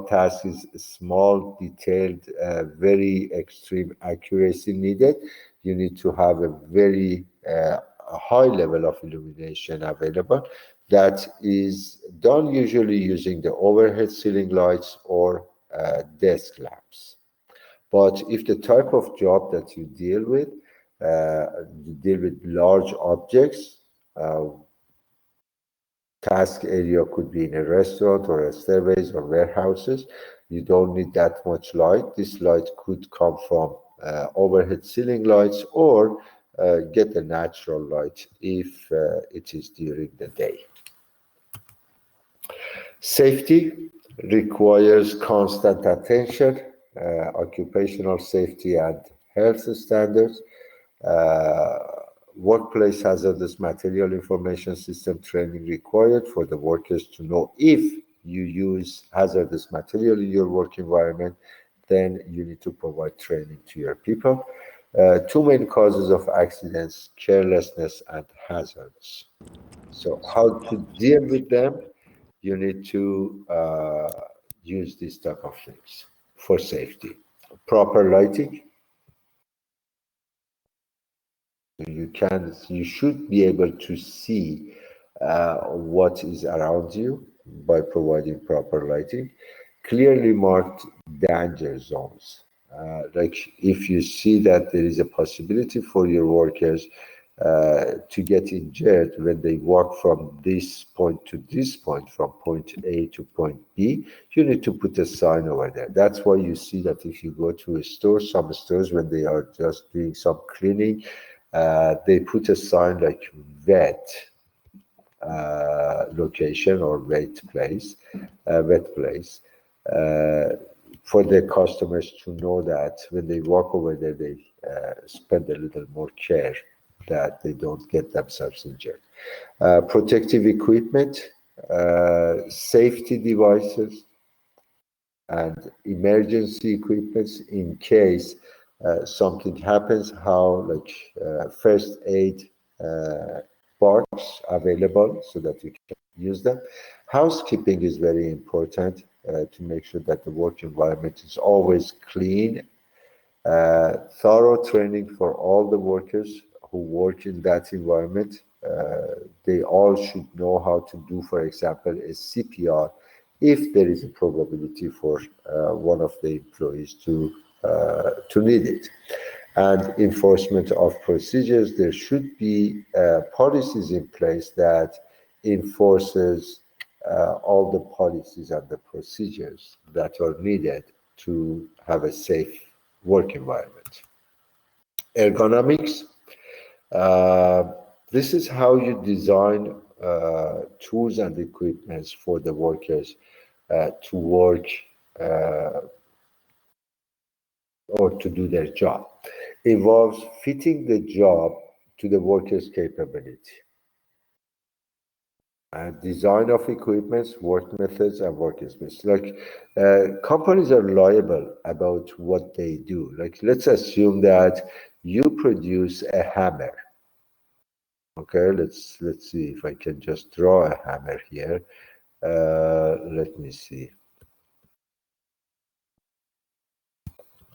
Speaker 3: task is small, detailed, very extreme accuracy needed, you need to have a very high level of illumination available. That is done usually using the overhead ceiling lights or desk lamps. But if the type of job that you deal with large objects, task area could be in a restaurant or a stairways or warehouses. You don't need that much light. This light could come from overhead ceiling lights or get the natural light if it is during the day. Safety requires constant attention, occupational safety and health standards, workplace hazardous material information system training required for the workers to know if you use hazardous material in your work environment, then you need to provide training to your people. Two main causes of accidents: carelessness and hazards. So how to deal with them? You need to use these type of things for safety. Proper lighting. You should be able to see what is around you by providing proper lighting. Clearly marked danger zones. Like if you see that there is a possibility for your workers to get injured when they walk from this point to this point, from point A to point B, you need to put a sign over there. That's why you see that if you go to a store, some stores, when they are just doing some cleaning, they put a sign like wet location or wet place, for the customers to know that when they walk over there, they spend a little more care that they don't get themselves injured. Protective equipment, safety devices, and emergency equipments in case something happens, how like first aid box available so that you can use them. Housekeeping is very important to make sure that the work environment is always clean. Thorough training for all the workers who work in that environment. They all should know how to do, for example, a CPR if there is a probability for one of the employees to need it. And enforcement of procedures, there should be policies in place that enforces all the policies and the procedures that are needed to have a safe work environment. Ergonomics, this is how you design tools and equipments for the workers to work or to do their job. Involves fitting the job to the worker's capability. And design of equipments, work methods, and work space. Like companies are liable about what they do. Like let's assume that you produce a hammer. Okay, let's see if I can just draw a hammer here. Let me see.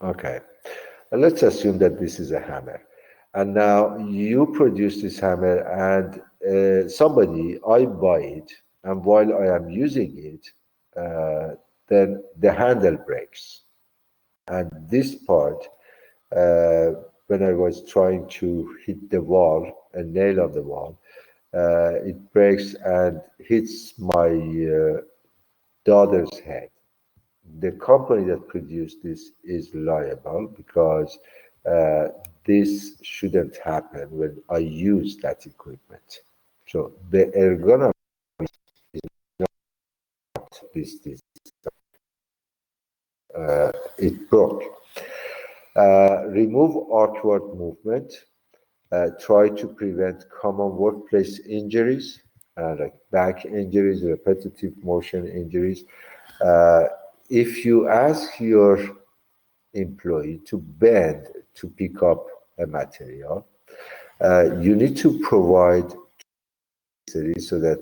Speaker 3: Okay, let's assume that this is a hammer. And now you produce this hammer and I buy it, and while I am using it, then the handle breaks. And this part, when I was trying to hit the wall, a nail on the wall, it breaks and hits my daughter's head. The company that produced this is liable because this shouldn't happen when I use that equipment. So the ergonomy is not this it broke. Remove awkward movement. Try to prevent common workplace injuries like back injuries, repetitive motion injuries. If you ask your employee to bend to pick up a material, you need to provide so that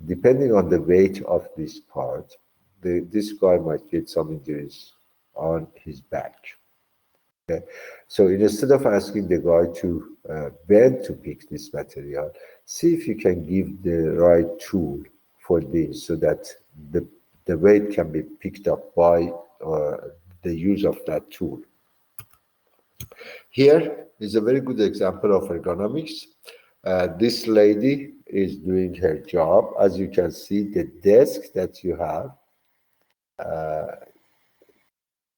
Speaker 3: depending on the weight of this part, this guy might get some injuries on his back. Okay, so instead of asking the guy to bend to pick this material, see if you can give the right tool for this so that the weight can be picked up by the use of that tool. Here is a very good example of ergonomics. This lady is doing her job. As you can see, the desk that you have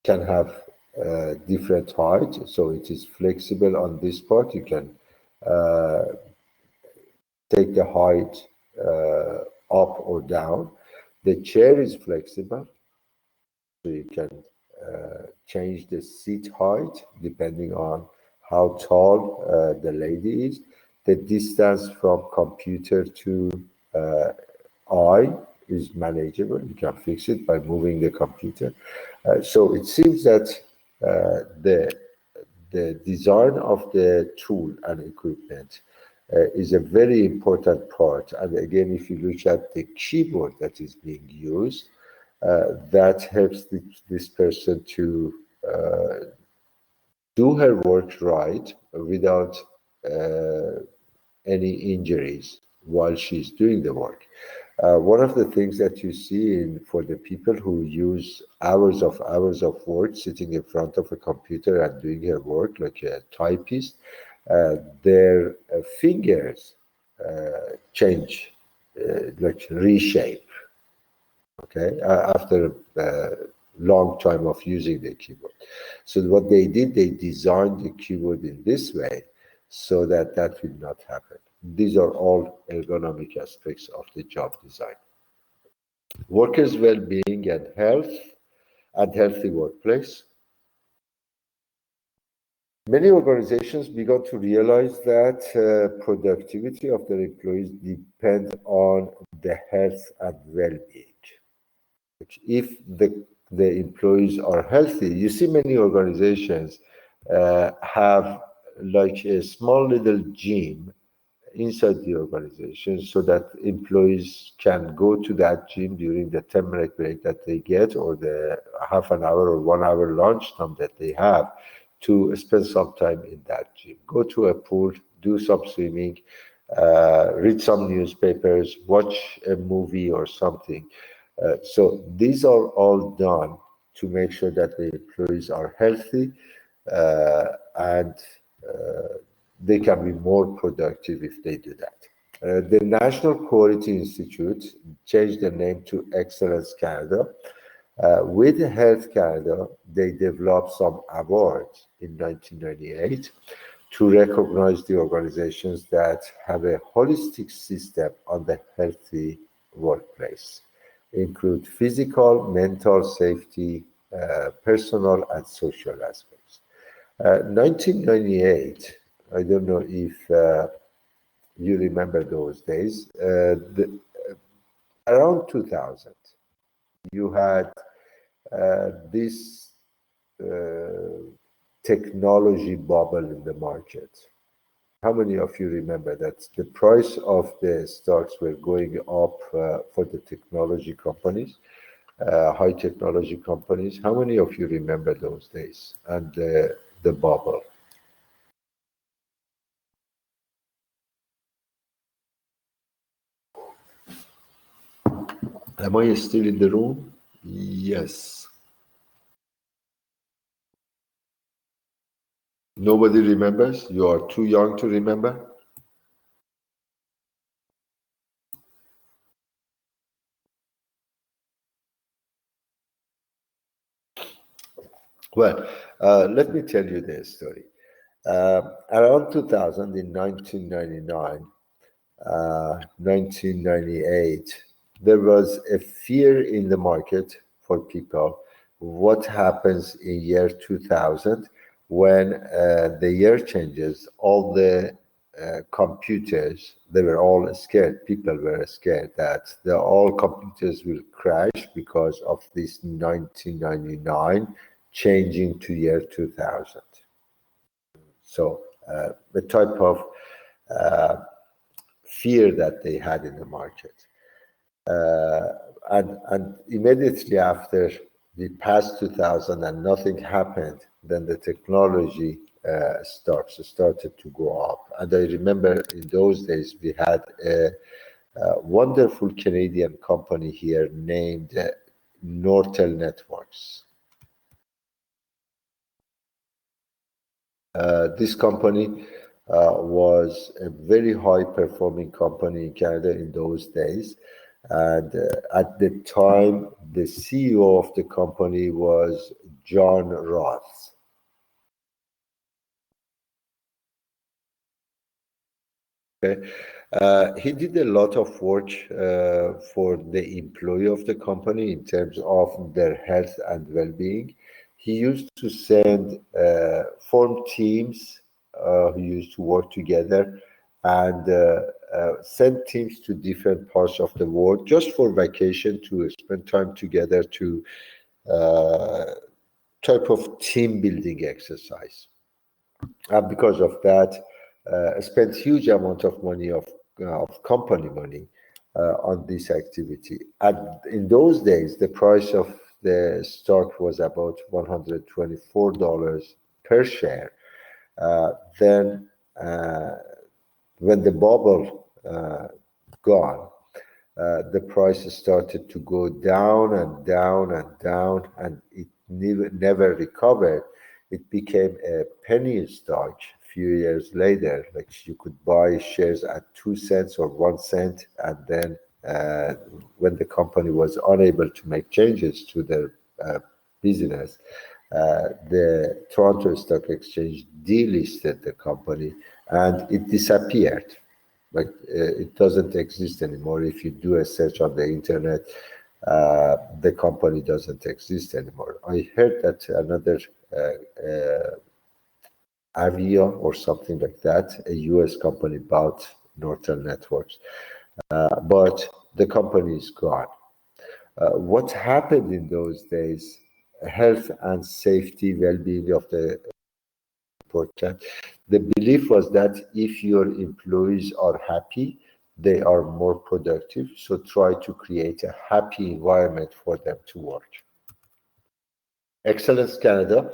Speaker 3: can have different height, so it is flexible on this part. You can uh, take the height up or down. The chair is flexible, so you can change the seat height depending on how tall the lady is. The distance from computer to eye is manageable. You can fix it by moving the computer. So it seems that the design of the tool and equipment is a very important part. And again, if you look at the keyboard that is being used, that helps this person to do her work right without any injuries while she's doing the work. One of the things that you see for the people who use hours of work sitting in front of a computer and doing her work, like a typist, their fingers change, like reshape, okay, after a long time of using the keyboard. So what they did, they designed the keyboard in this way so that that will not happen. These are all ergonomic aspects of the job design. Workers' well-being and health and healthy workplace. Many organizations began to realize that productivity of their employees depend on the health and well-being. If the employees are healthy, you see many organizations have like a small little gym inside the organization so that employees can go to that gym during the 10-minute break that they get or the half an hour or 1 hour lunch time that they have to spend some time in that gym. Go to a pool, do some swimming, read some newspapers, watch a movie or something. So these are all done to make sure that the employees are healthy and they can be more productive if they do that. The National Quality Institute changed the name to Excellence Canada. With Health Canada, they developed some awards in 1998 to recognize the organizations that have a holistic system on the healthy workplace, include physical, mental safety, personal and social aspects. 1998, I don't know if you remember those days, around 2000, you had this technology bubble in the market. How many of you remember that the price of the stocks were going up for the technology companies, high technology companies? How many of you remember those days and the bubble? Am I still in the room? Yes. Nobody remembers? You are too young to remember? Well, let me tell you the story. Around 2000, in 1999, 1998, there was a fear in the market for people. What happens in year 2000 when the year changes? All the computers, they were all scared. People were scared that all computers will crash because of this 1999 changing to year 2000. So the type of fear that they had in the market. And immediately after we passed 2000 and nothing happened, then the technology started to go up. And I remember in those days we had a wonderful Canadian company here named Nortel Networks. This company was a very high performing company in Canada in those days. And at the time, the CEO of the company was John Roth. Okay. He did a lot of work for the employee of the company in terms of their health and well-being. He used to form teams who used to work together and send teams to different parts of the world just for vacation to spend time together to type of team building exercise. And because of that, spent huge amount of money of company money on this activity. And in those days, the price of the stock was about $124 per share. Then, when the bubble gone, the price started to go down and down and down, and it never recovered. It became a penny stock a few years later. Like you could buy shares at 2 cents or 1 cent, and then when the company was unable to make changes to their business, the Toronto Stock Exchange delisted the company and it disappeared. Like it doesn't exist anymore. If you do a search on the internet, the company doesn't exist anymore. I heard that another Avia or something like that, a US company bought Northern Networks, but the company is gone. What happened in those days? Health and safety, well-being of the important. The belief was that if your employees are happy, they are more productive. So try to create a happy environment for them to work. Excellence Canada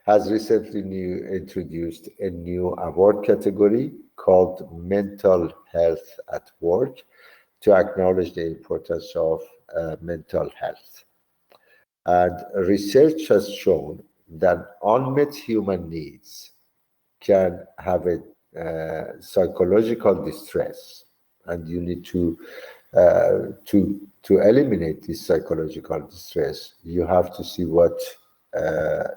Speaker 3: has recently introduced a new award category called Mental Health at Work to acknowledge the importance of mental health. And research has shown that unmet human needs can have a psychological distress, and you need to eliminate this psychological distress. You have to see what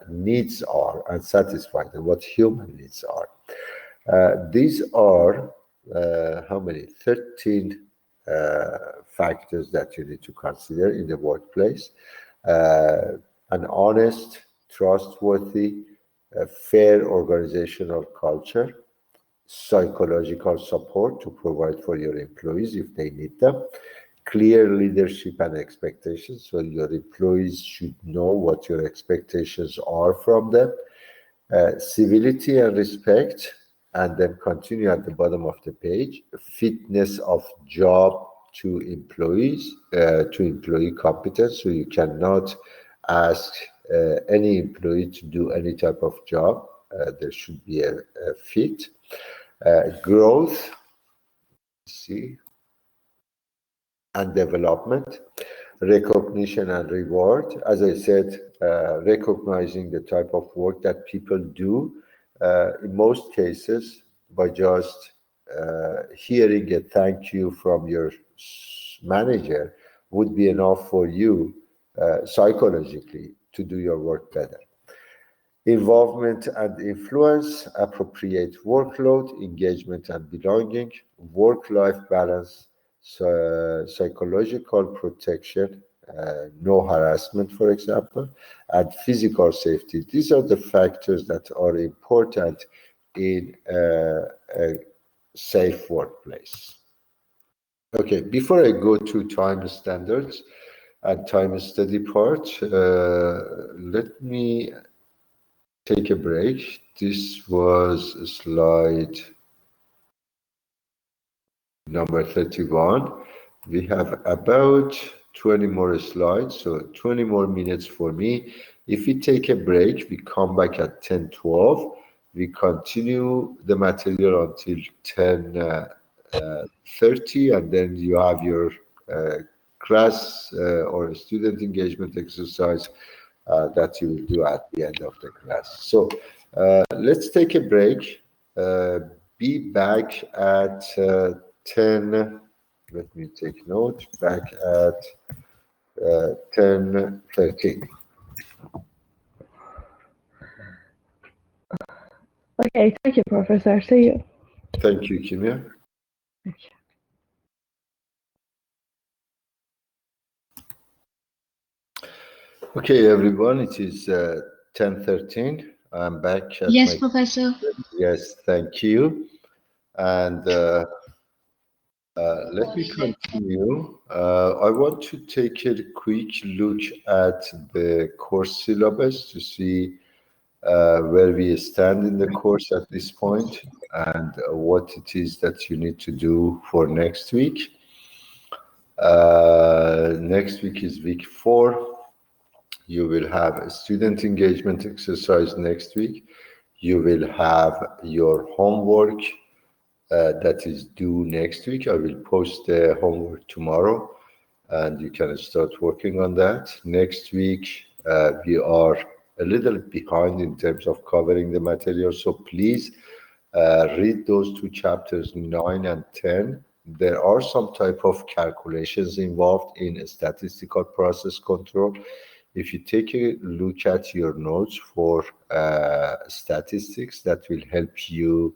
Speaker 3: needs are and satisfy them, what human needs are. These are how many? 13 factors that you need to consider in the workplace. An honest, trustworthy, fair organizational culture, psychological support to provide for your employees if they need them, clear leadership and expectations, so your employees should know what your expectations are from them, civility and respect, and then continue at the bottom of the page, fitness of job to employees, to employee competence, so you cannot ask any employee to do any type of job. There should be a fit. Growth, and development, recognition and reward. As I said, recognizing the type of work that people do, in most cases, by just hearing a thank you from your manager would be enough for you psychologically to do your work better. Involvement and influence, appropriate workload, engagement and belonging, work-life balance, psychological protection, no harassment, for example, and physical safety. These are the factors that are important in a safe workplace. Okay, before I go to time standards and time study part, let me take a break. This was slide number 31. We have about 20 more slides, so 20 more minutes for me. If we take a break, we come back at 10:12. We continue the material until 10:30, and then you have your class or student engagement exercise that you will do at the end of the class. So let's take a break. Be back at 10. Let me take note. Back at 10:13.
Speaker 2: Okay, thank you, Professor. See you.
Speaker 3: Thank you, Kimia.
Speaker 2: Okay.
Speaker 3: Okay, everyone, it is 10:13. I'm back at
Speaker 7: Yes,
Speaker 3: my...
Speaker 7: Professor.
Speaker 3: Yes, thank you. And let me continue. I want to take a quick look at the course syllabus to see where we stand in the course at this point and what it is that you need to do for next week. Next week is week 4. You will have a student engagement exercise next week. You will have your homework that is due next week. I will post the homework tomorrow and you can start working on that. Next week, we are a little behind in terms of covering the material. So please read those 2 chapters, 9 and 10. There are some type of calculations involved in a statistical process control. If you take a look at your notes for statistics, that will help you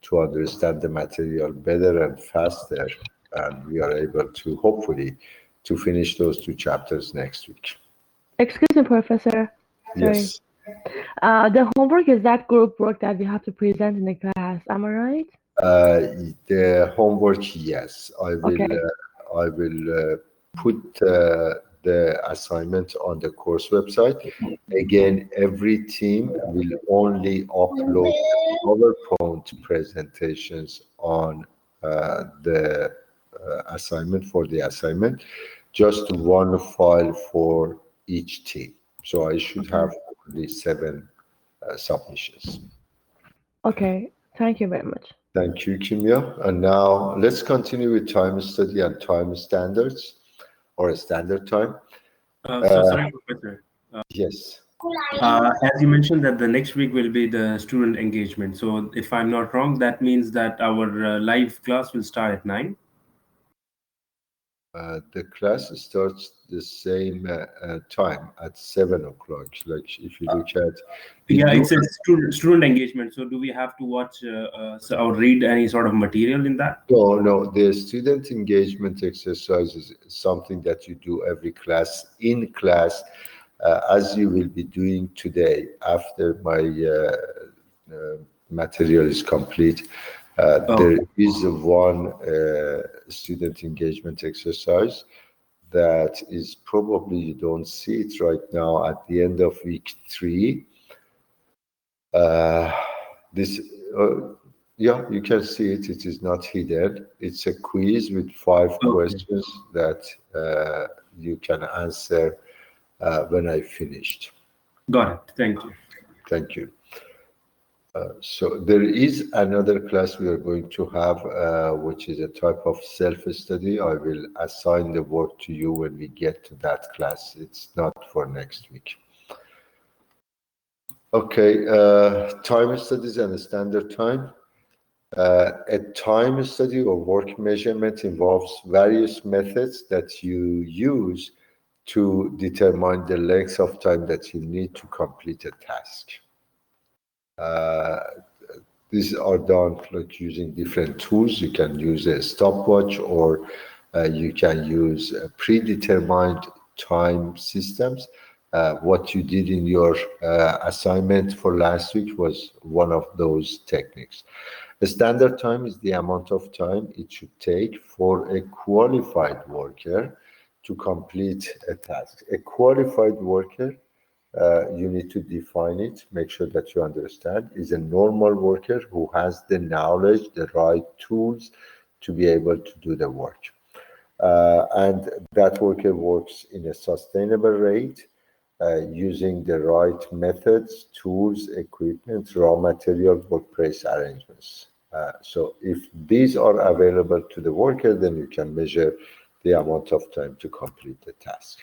Speaker 3: to understand the material better and faster. And we are able to, hopefully, to finish those 2 chapters next week.
Speaker 2: Excuse me, Professor. Sorry.
Speaker 3: Yes.
Speaker 2: The homework is that group work that we have to present in the class. Am I right?
Speaker 3: The homework, yes. I
Speaker 2: Okay.
Speaker 3: will put the assignment on the course website. Again, every team will only upload PowerPoint presentations on the assignment for the assignment, just 1 file for each team. So I should have only 7 submissions.
Speaker 2: Okay. Thank you very much.
Speaker 3: Thank you, Kimia. And now let's continue with time study and time standards, or a standard time.
Speaker 1: So sorry, Professor.
Speaker 3: Yes.
Speaker 1: As you mentioned that the next week will be the student engagement. So if I'm not wrong, that means that our live class will start at 9.
Speaker 3: The class starts the same time at 7 o'clock. Like if you look at...
Speaker 1: Yeah, it says student engagement. So do we have to watch or read any sort of material in that?
Speaker 3: No. The student engagement exercise is something that you do every class in class, as you will be doing today after my material is complete. There is one student engagement exercise that is probably, you don't see it right now, at the end of week 3. Yeah, you can see it. It is not hidden. It's a quiz with 5 questions that you can answer when I finished.
Speaker 1: Got it. Thank you.
Speaker 3: Thank you. So there is another class we are going to have, which is a type of self-study. I will assign the work to you when we get to that class. It's not for next week. Okay, time studies and standard time. A time study or work measurement involves various methods that you use to determine the length of time that you need to complete a task. These are done like using different tools. You can use a stopwatch, or you can use predetermined time systems. What you did in your assignment for last week was one of those techniques. The standard time is the amount of time it should take for a qualified worker to complete a task. A qualified worker, you need to define it, make sure that you understand, is a normal worker who has the knowledge, the right tools to be able to do the work. And that worker works in a sustainable rate, using the right methods, tools, equipment, raw material, workplace arrangements. So if these are available to the worker, then you can measure the amount of time to complete the task.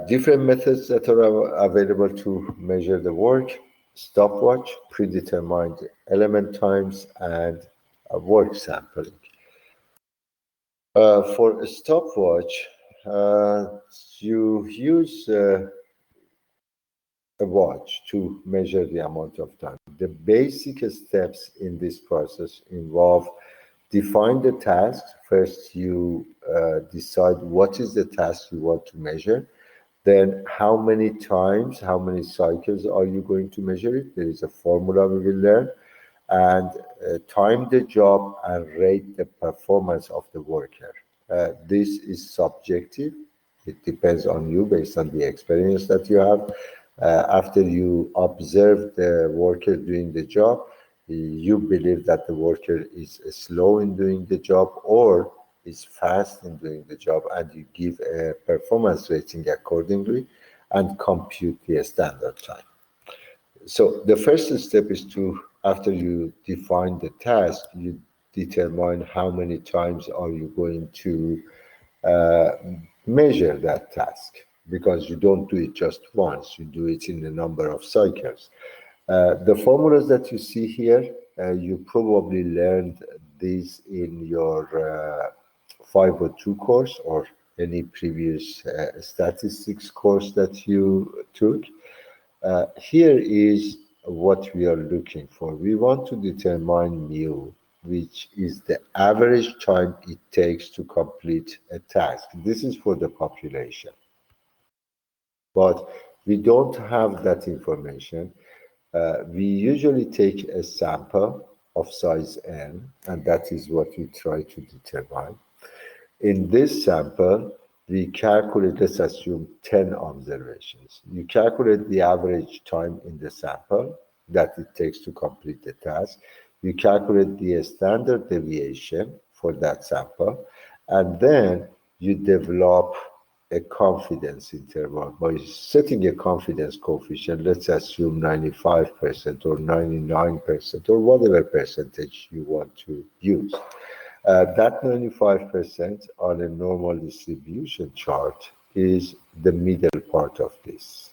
Speaker 3: Different methods that are available to measure the work: stopwatch, predetermined element times, and work sampling. For a stopwatch, you use a watch to measure the amount of time. The basic steps in this process involve define the task. First, you decide what is the task you want to measure. Then how many times, how many cycles are you going to measure it? There is a formula we will learn. And time the job and rate the performance of the worker. This is subjective. It depends on you based on the experience that you have. After you observe the worker doing the job, you believe that the worker is slow in doing the job or is fast in doing the job, and you give a performance rating accordingly and compute the standard time. So the first step is to, after you define the task, you determine how many times are you going to measure that task, because you don't do it just once, you do it in a number of cycles. The formulas that you see here, you probably learned these in your 502 course or any previous statistics course that you took. Here is what we are looking for. We want to determine mu, which is the average time it takes to complete a task. This is for the population. But we don't have that information. We usually take a sample of size n, and that is what we try to determine. In this sample, we calculate, let's assume 10 observations. You calculate the average time in the sample that it takes to complete the task. You calculate the standard deviation for that sample, and then you develop a confidence interval by setting a confidence coefficient. Let's assume 95% or 99% or whatever percentage you want to use. That 95% on a normal distribution chart is the middle part of this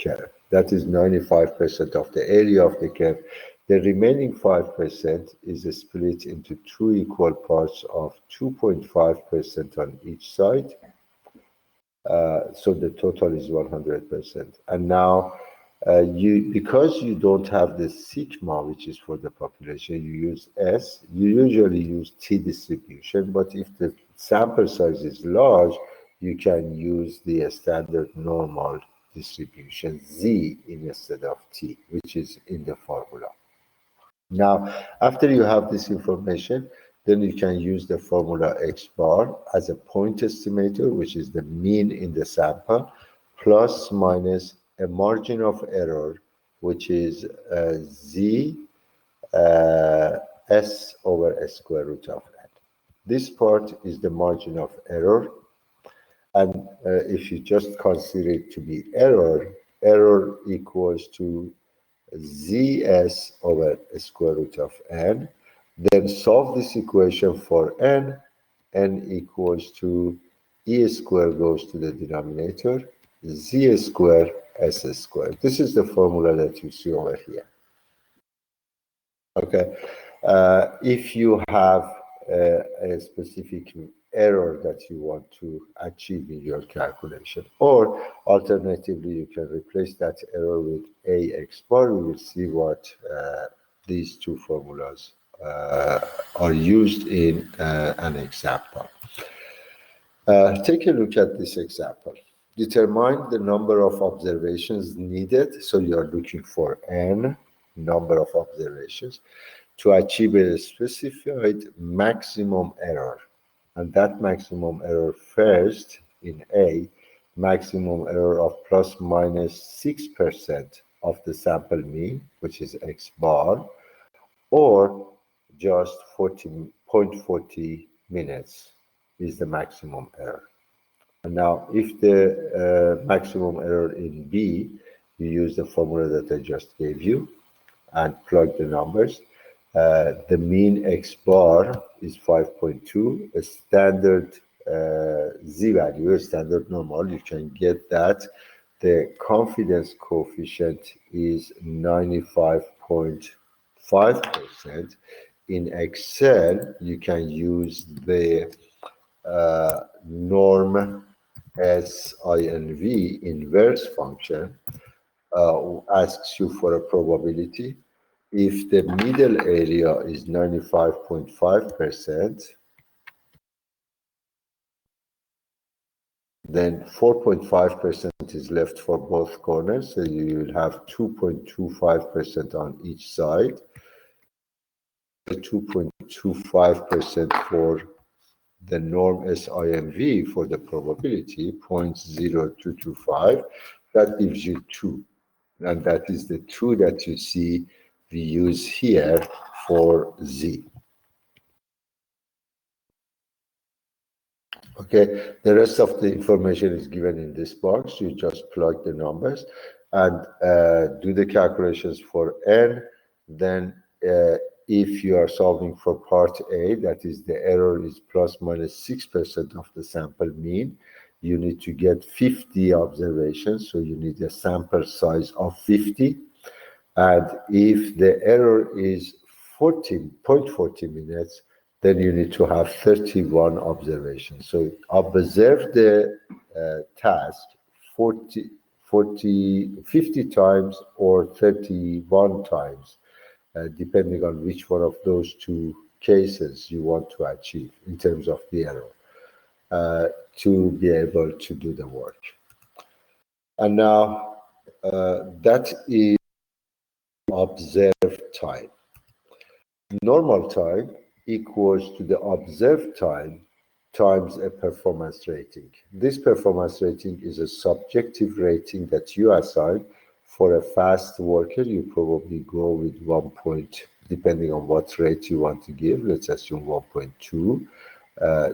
Speaker 3: curve. That is 95% of the area of the curve. The remaining 5% is split into two equal parts of 2.5% on each side. So the total is 100%. And now, because you don't have the sigma, which is for the population, you use S. You usually use T distribution, but if the sample size is large, you can use the standard normal distribution Z instead of T, which is in the formula. Now, after you have this information, then you can use the formula X bar as a point estimator, which is the mean in the sample, plus minus a margin of error, which is Z S over S square root of n. This part is the margin of error. And if you just consider it to be error, error equals to Zs over square root of n. Then solve this equation for n. N equals to E square goes to the denominator, Z square S square. This is the formula that you see over here. Okay. If you have a specific error that you want to achieve in your calculation, or alternatively, you can replace that error with AX bar. We will see what these two formulas are used in an example. Take a look at this example. Determine the number of observations needed. So you are looking for n number of observations to achieve a specified maximum error. And that maximum error first in A, maximum error of plus minus 6% of the sample mean, which is X bar, or just 0.40 minutes is the maximum error. And now, if the maximum error in B, you use the formula that I just gave you and plug the numbers. The mean X bar is 5.2. A standard Z value, a standard normal, you can get that. The confidence coefficient is 95.5%. In Excel, you can use the norm SINV inverse function, asks you for a probability. if the middle area is 95.5%, then 4.5% is left for both corners, so you will have 2.25% on each side. 2.25% for the norm SIMV for the probability, 0.0225, that gives you 2. And that is the 2 that you see we use here for Z. Okay, the rest of the information is given in this box. You just plug the numbers and do the calculations for N. Then if you are solving for part A, that is the error is plus minus 6% of the sample mean, you need to get 50 observations. So you need a sample size of 50. And if the error is 0.40 minutes, then you need to have 31 observations. So observe the task 50 times or 31 times, depending on which one of those two cases you want to achieve in terms of the error, to be able to do the work. And now that is observed time. Normal time equals to the observed time times a performance rating. This performance rating is a subjective rating that you assign. For a fast worker, you probably go with 1 point, depending on what rate you want to give. Let's assume 1.2.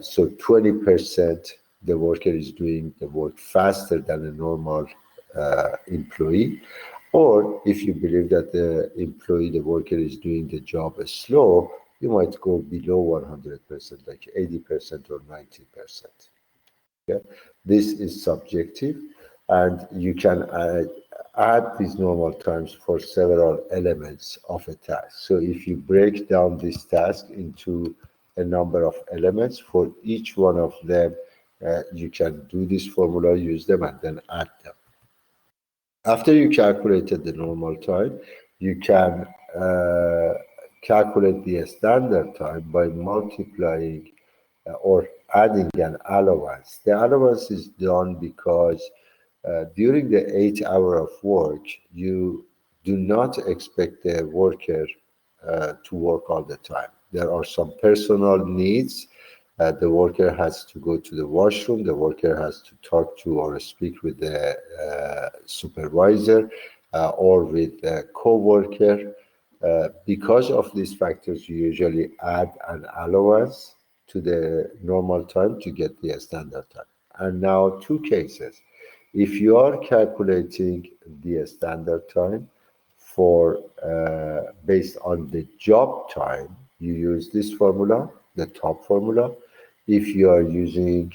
Speaker 3: So 20% the worker is doing the work faster than a normal employee. Or if you believe that the employee, the worker is doing the job slow, you might go below 100%, like 80% or 90%. Okay? This is subjective, and you can add these normal times for several elements of a task. So if you break down this task into a number of elements, for each one of them, you can do this formula, use them, and then add them. After you calculated the normal time, you can calculate the standard time by multiplying or adding an allowance. The allowance is done because during the 8 hours of work, you do not expect the worker to work all the time. There are some personal needs. The worker has to go to the washroom. The worker has to talk to or speak with the supervisor or with a co-worker. Because of these factors, you usually add an allowance to the normal time to get the standard time. And now 2 cases. If you are calculating the standard time for based on the job time, you use this formula, the top formula. If you are using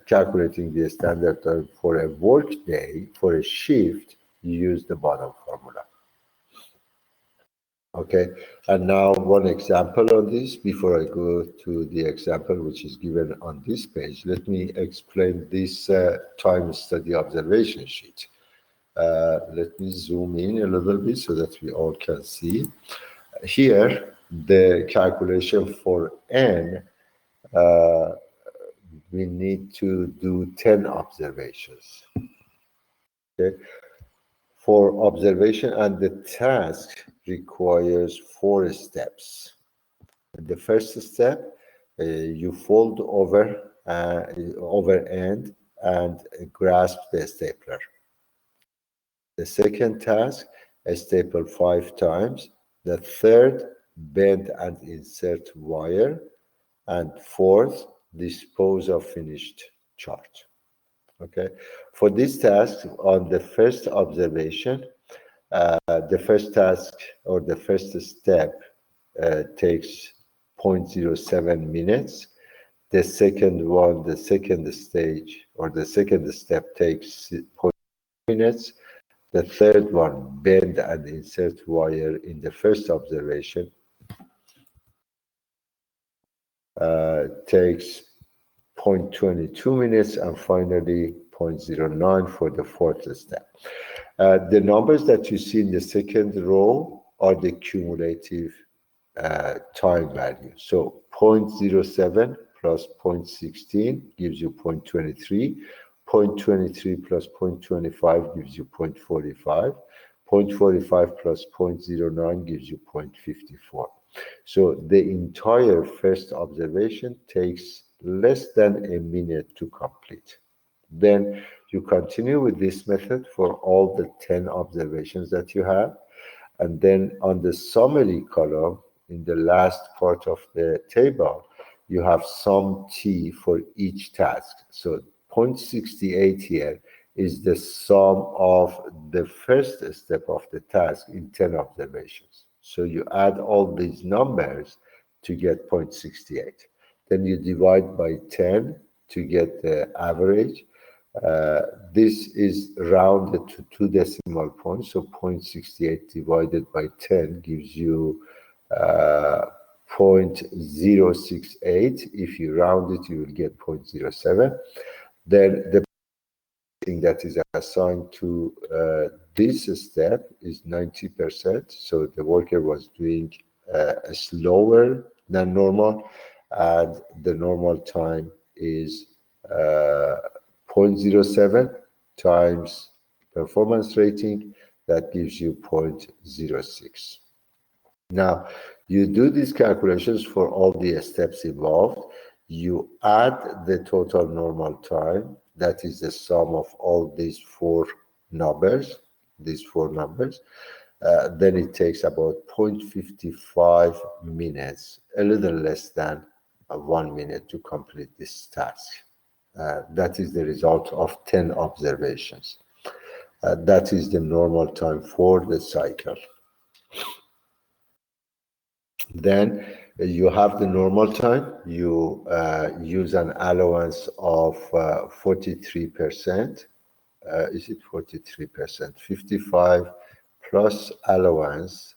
Speaker 3: calculating the standard time for a work day, for a shift, you use the bottom formula. Okay, and now one example on this before I go to the example which is given on this page. Let me explain this time study observation sheet. Let me zoom in a little bit so that we all can see. Here, the calculation for N, we need to do 10 observations. Okay. For observation, and the task requires 4 steps. The first step, you fold over end and grasp the stapler. The second task, staple 5 times. The third, bend and insert wire. And fourth, dispose of finished chart. Okay, for this task, on the first observation, the first task or the first step takes 0.07 minutes. The second one, the second stage or the second step takes 0.2 minutes. The third one, bend and insert wire in the first observation, takes 0.22 minutes, and finally 0.09 for the fourth step. The numbers that you see in the second row are the cumulative time value. So 0.07 plus 0.16 gives you 0.23. 0.23 plus 0.25 gives you 0.45. 0.45 plus 0.09 gives you 0.54. So the entire first observation takes less than a minute to complete. Then you continue with this method for all the 10 observations that you have. And then on the summary column, in the last part of the table, you have sum t for each task. So 0.68 here is the sum of the first step of the task in 10 observations. So you add all these numbers to get 0.68. Then you divide by 10 to get the average. This is rounded to 2 decimal points, so 0.68 divided by 10 gives you 0.068. If you round it, you will get 0.07. Then the thing that is assigned to this step is 90%. So the worker was doing slower than normal, and the normal time is 0.07 times performance rating. That gives you 0.06. Now, you do these calculations for all the steps involved. You add the total normal time. That is the sum of all these four numbers. Then it takes about 0.55 minutes, a little less than 1 minute to complete this task. That is the result of 10 observations. That is the normal time for the cycle. Then you have the normal time. You use an allowance of 43%. Is it 43%? 55 plus allowance,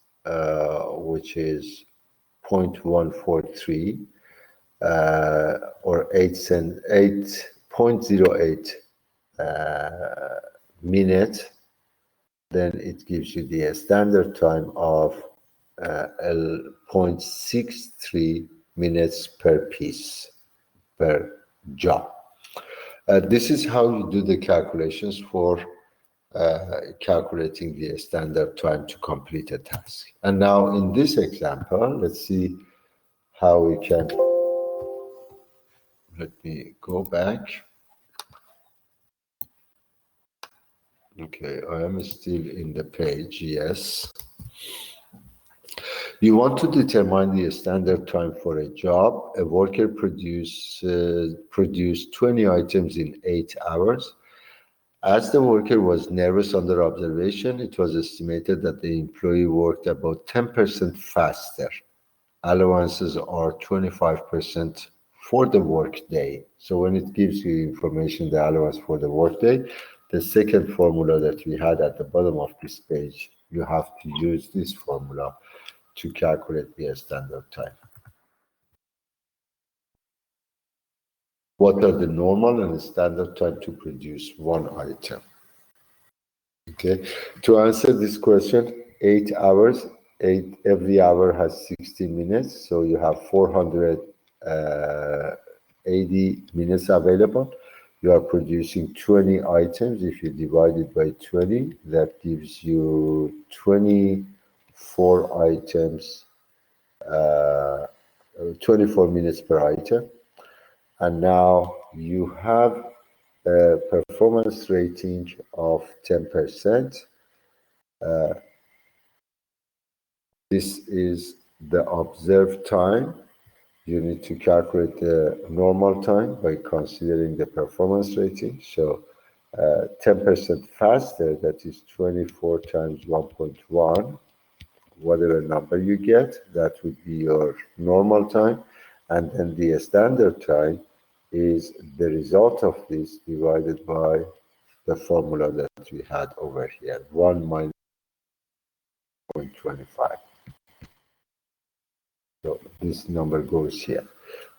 Speaker 3: which is 0.143 or 8.08 minute. Then it gives you the standard time of 0.63 minutes per piece, per job. This is how you do the calculations for calculating the standard time to complete a task. And now in this example, let's see how we can, let me go back. Okay, I am still in the page, yes. You want to determine the standard time for a job. A worker produced 20 items in 8 hours. As the worker was nervous under observation, it was estimated that the employee worked about 10% faster. Allowances are 25% for the workday. So when it gives you information, the allowance for the workday, the second formula that we had at the bottom of this page, you have to use this formula to calculate the standard time. What are the normal and standard time to produce one item? Okay, to answer this question, 8 hours, every hour has 60 minutes, so you have 480 minutes available. You are producing 20 items. If you divide it by 20, that gives you 24 items, 24 minutes per item. And now you have a performance rating of 10%. This is the observed time. You need to calculate the normal time by considering the performance rating. So 10% faster, that is 24 times 1.1. Whatever number you get, that would be your normal time. And then the standard time is the result of this divided by the formula that we had over here, 1 minus 0.25. So this number goes here.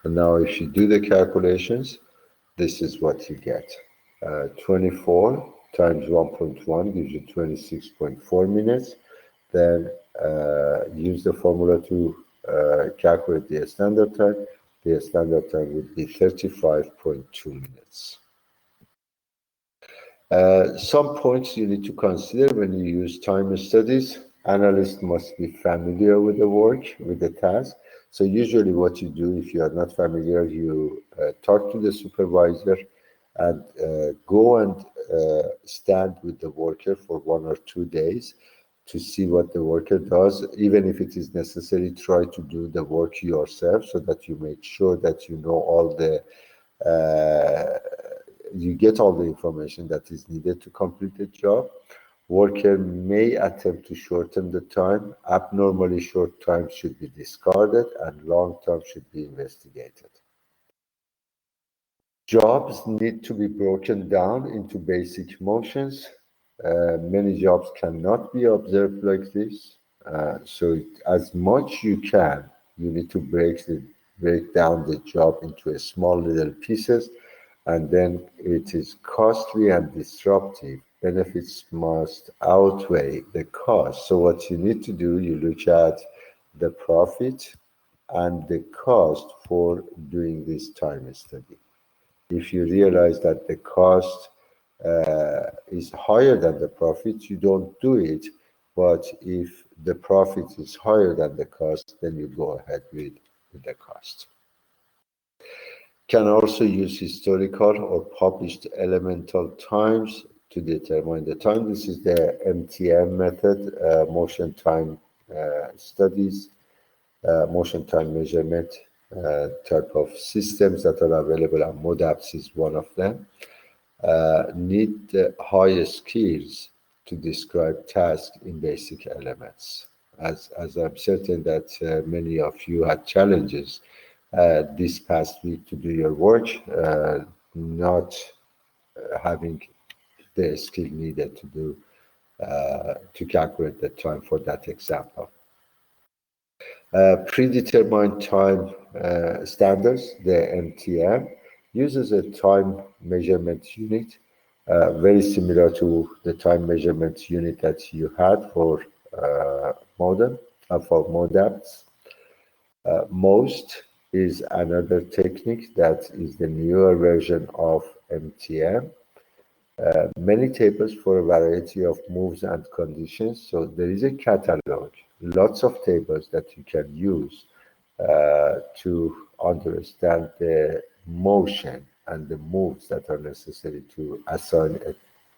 Speaker 3: And now if you do the calculations, this is what you get. 24 times 1.1 gives you 26.4 minutes. Then use the formula to calculate the standard time. The standard time would be 35.2 minutes. Some points you need to consider when you use time studies. Analysts must be familiar with the work, with the task. So usually what you do, if you are not familiar, you talk to the supervisor and go and stand with the worker for 1 or 2 days to see what the worker does. Even if it is necessary, try to do the work yourself so that you make sure that you know all the you get all the information that is needed to complete the job. Worker may attempt to shorten the time. Abnormally short time should be discarded and long term should be investigated. Jobs need to be broken down into basic motions. Many jobs cannot be observed like this. So as much you can, you need to break down the job into a small little pieces, and then it is costly and disruptive. Benefits must outweigh the cost. So what you need to do, you look at the profit and the cost for doing this time study. If you realize that the cost is higher than the profit, you don't do it. But if the profit is higher than the cost, then you go ahead with the cost. Can also use historical or published elemental times to determine the time. This is the MTM method, motion time studies, motion time measurement type of systems that are available, and MODAPS is one of them. Need higher skills to describe tasks in basic elements. As I'm certain that many of you had challenges this past week to do your work, not having the skill needed to do to calculate the time for that example. Predetermined time standards, the MTM, uses a time measurement unit very similar to the time measurement unit that you had for MODAPS. MOST is another technique that is the newer version of MTM. Many tables for a variety of moves and conditions. So there is a catalog, lots of tables that you can use to understand the motion and the moves that are necessary to assign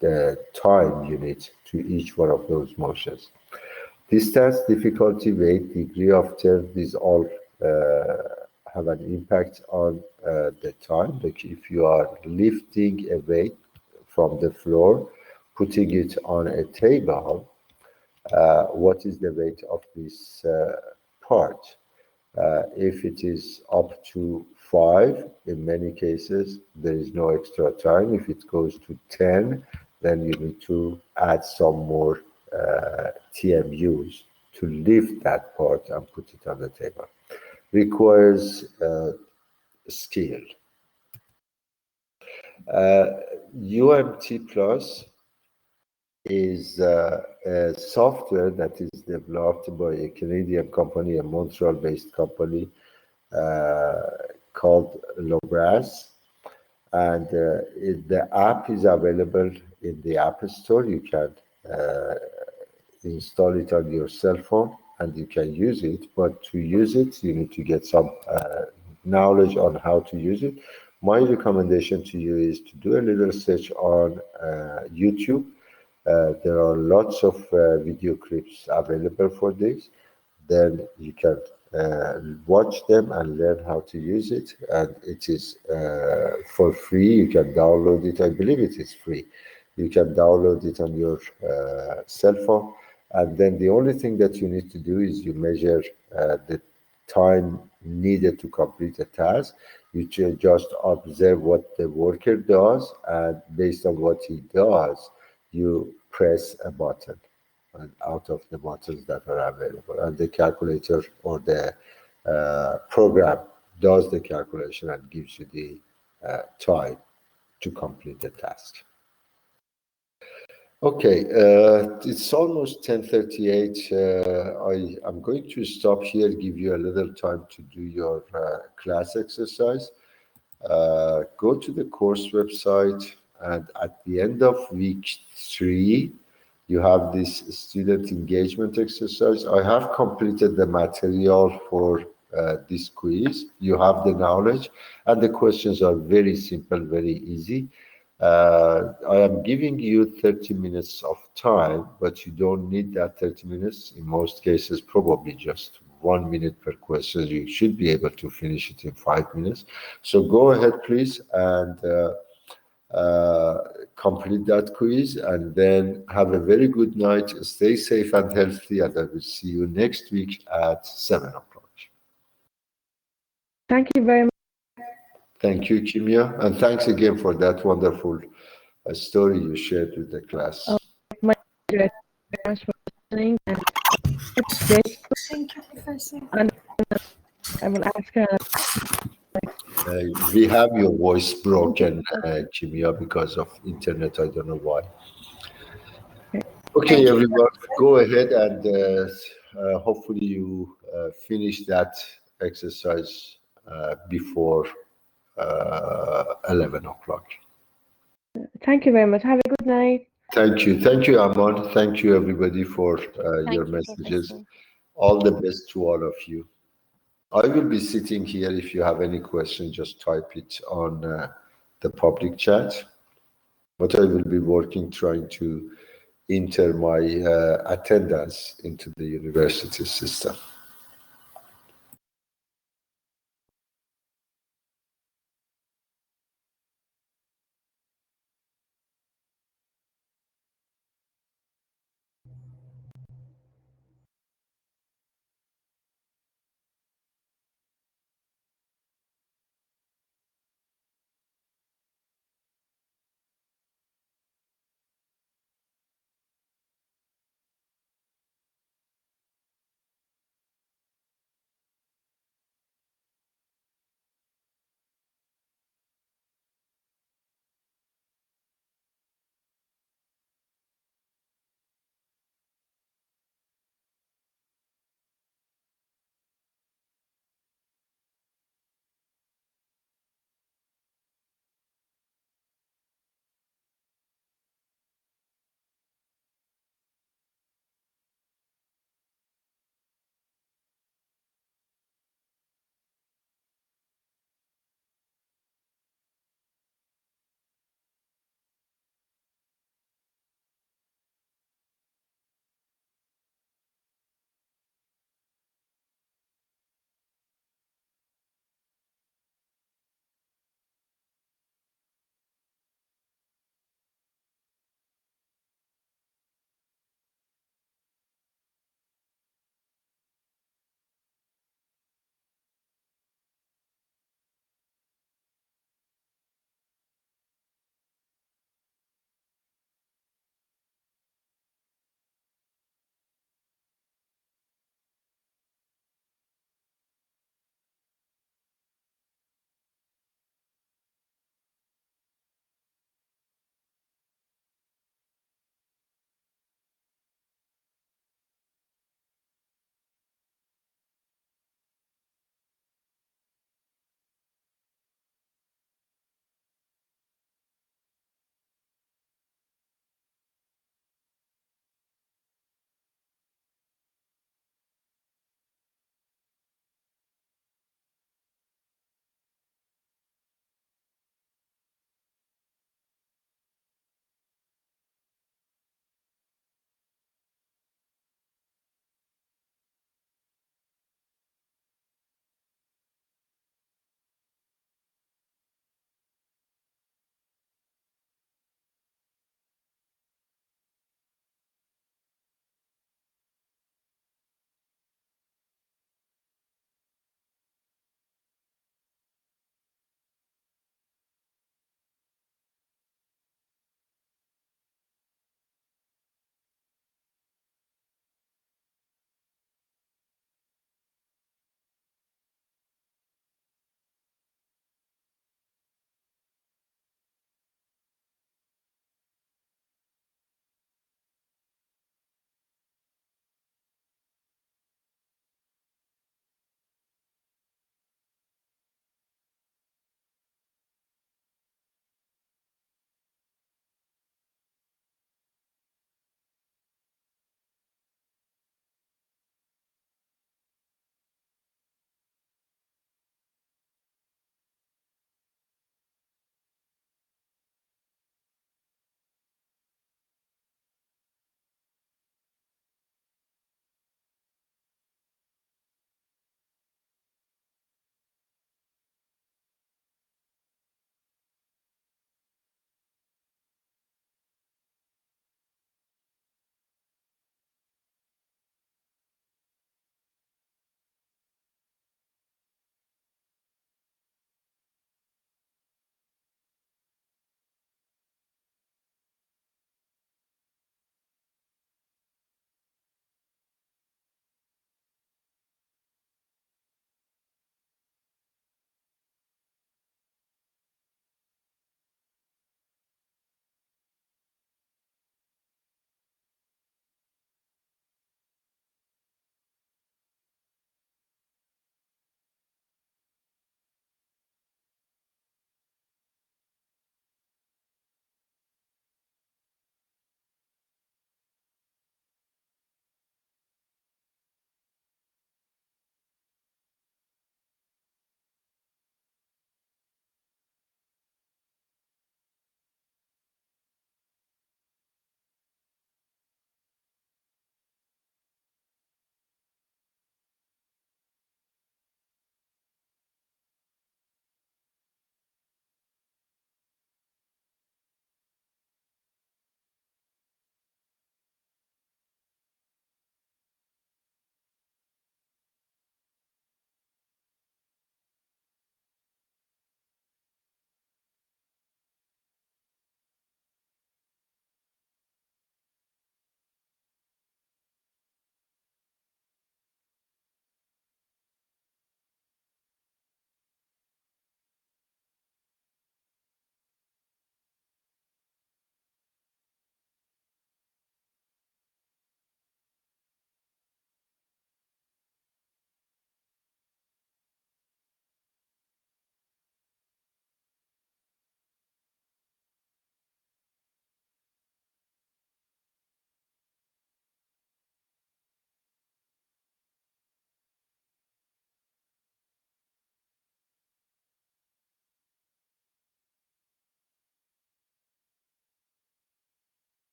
Speaker 3: the time unit to each one of those motions. Distance, difficulty, weight, degree of turn, these all have an impact on the time. Like if you are lifting a weight from the floor, putting it on a table, what is the weight of this part? If it is up to 5, in many cases, there is no extra time. If it goes to 10, then you need to add some more TMUs to lift that part and put it on the table. Requires skill. opmt Plus is a software that is developed by a Canadian company, a Montreal-based company called Lobras. And the app is available in the App Store. You can install it on your cell phone and you can use it. But to use it, you need to get some knowledge on how to use it. My recommendation to you is to do a little search on YouTube. There are lots of video clips available for this. Then you can watch them and learn how to use it. And it is for free. You can download it. I believe it is free. You can download it on your cell phone. And then the only thing that you need to do is you measure the time needed to complete a task. You just observe what the worker does, and based on what he does, you press a button and out of the buttons that are available. And the calculator or the program does the calculation and gives you the time to complete the task. Okay, it's almost 10:38. I'm going to stop here, give you a little time to do your class exercise. Go to the course website, and at the end of week 3, you have this student engagement exercise. I have completed the material for this quiz. You have the knowledge, and the questions are very simple, very easy. I am giving you 30 minutes of time, but you don't need that 30 minutes. In most cases, probably just 1 minute per question. You should be able to finish it in 5 minutes. So go ahead, please, and complete that quiz, and then have a very good night. Stay safe and healthy, and I will see you next week at 7 o'clock.
Speaker 2: Thank you very much.
Speaker 3: Thank you, Kimia, and thanks again for that wonderful story you shared with the class.
Speaker 2: My pleasure. Thank you very much for listening, and today,
Speaker 4: Thank you, Professor.
Speaker 2: and I will ask her.
Speaker 3: We have your voice broken, Kimia, because of internet. I don't know why. Okay, everyone, go ahead and hopefully you finish that exercise before 11 o'clock.
Speaker 2: Thank you very much. Have a good night.
Speaker 3: Thank you. Thank you, Aman. Thank you, everybody, for your messages.
Speaker 7: Professor.
Speaker 3: All the best to all of you. I will be sitting here. If you have any question, just type it on the public chat. But I will be working, trying to enter my attendance into the university system.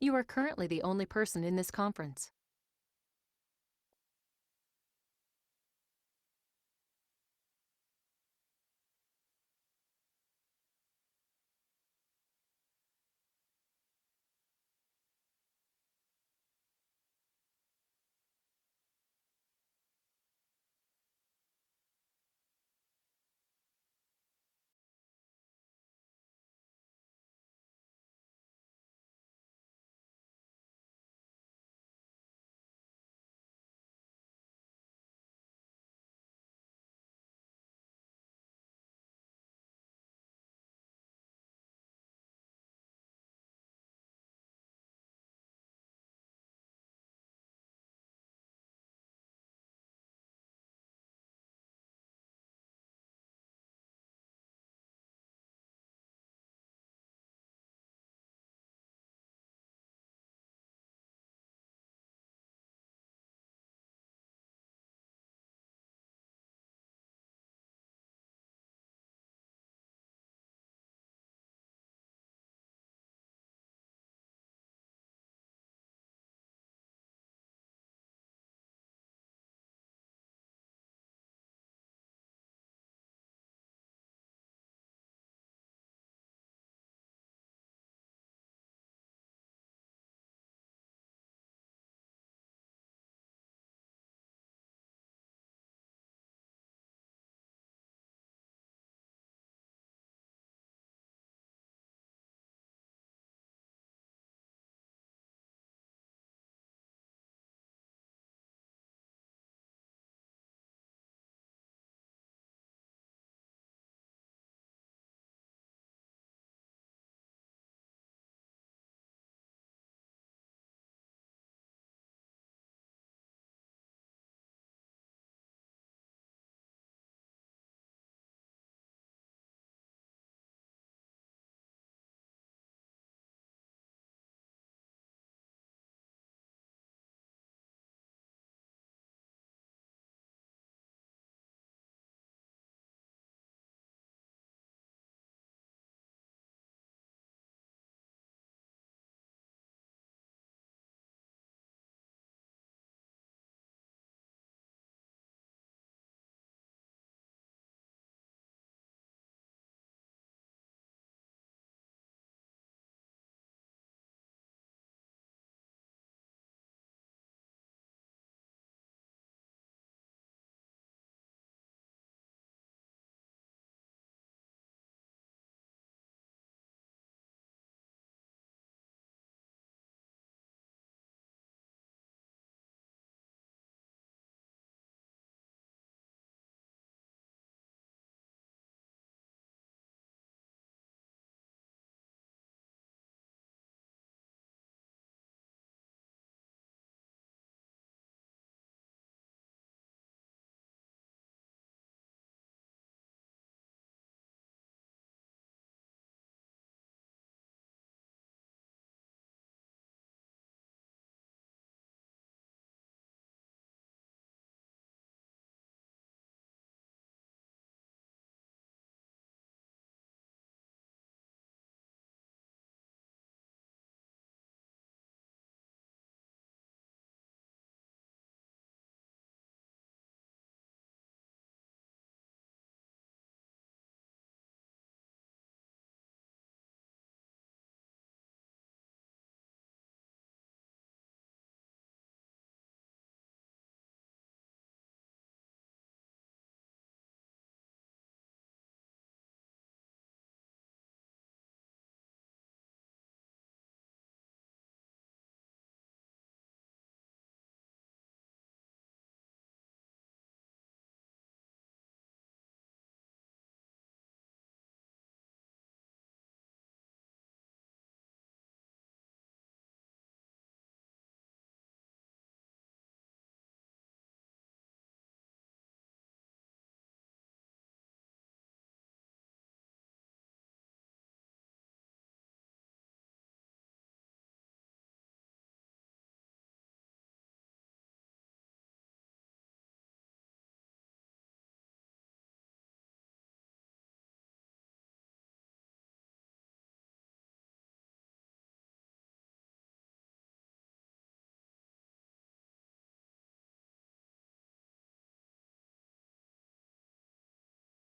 Speaker 9: You are currently the only person in this conference.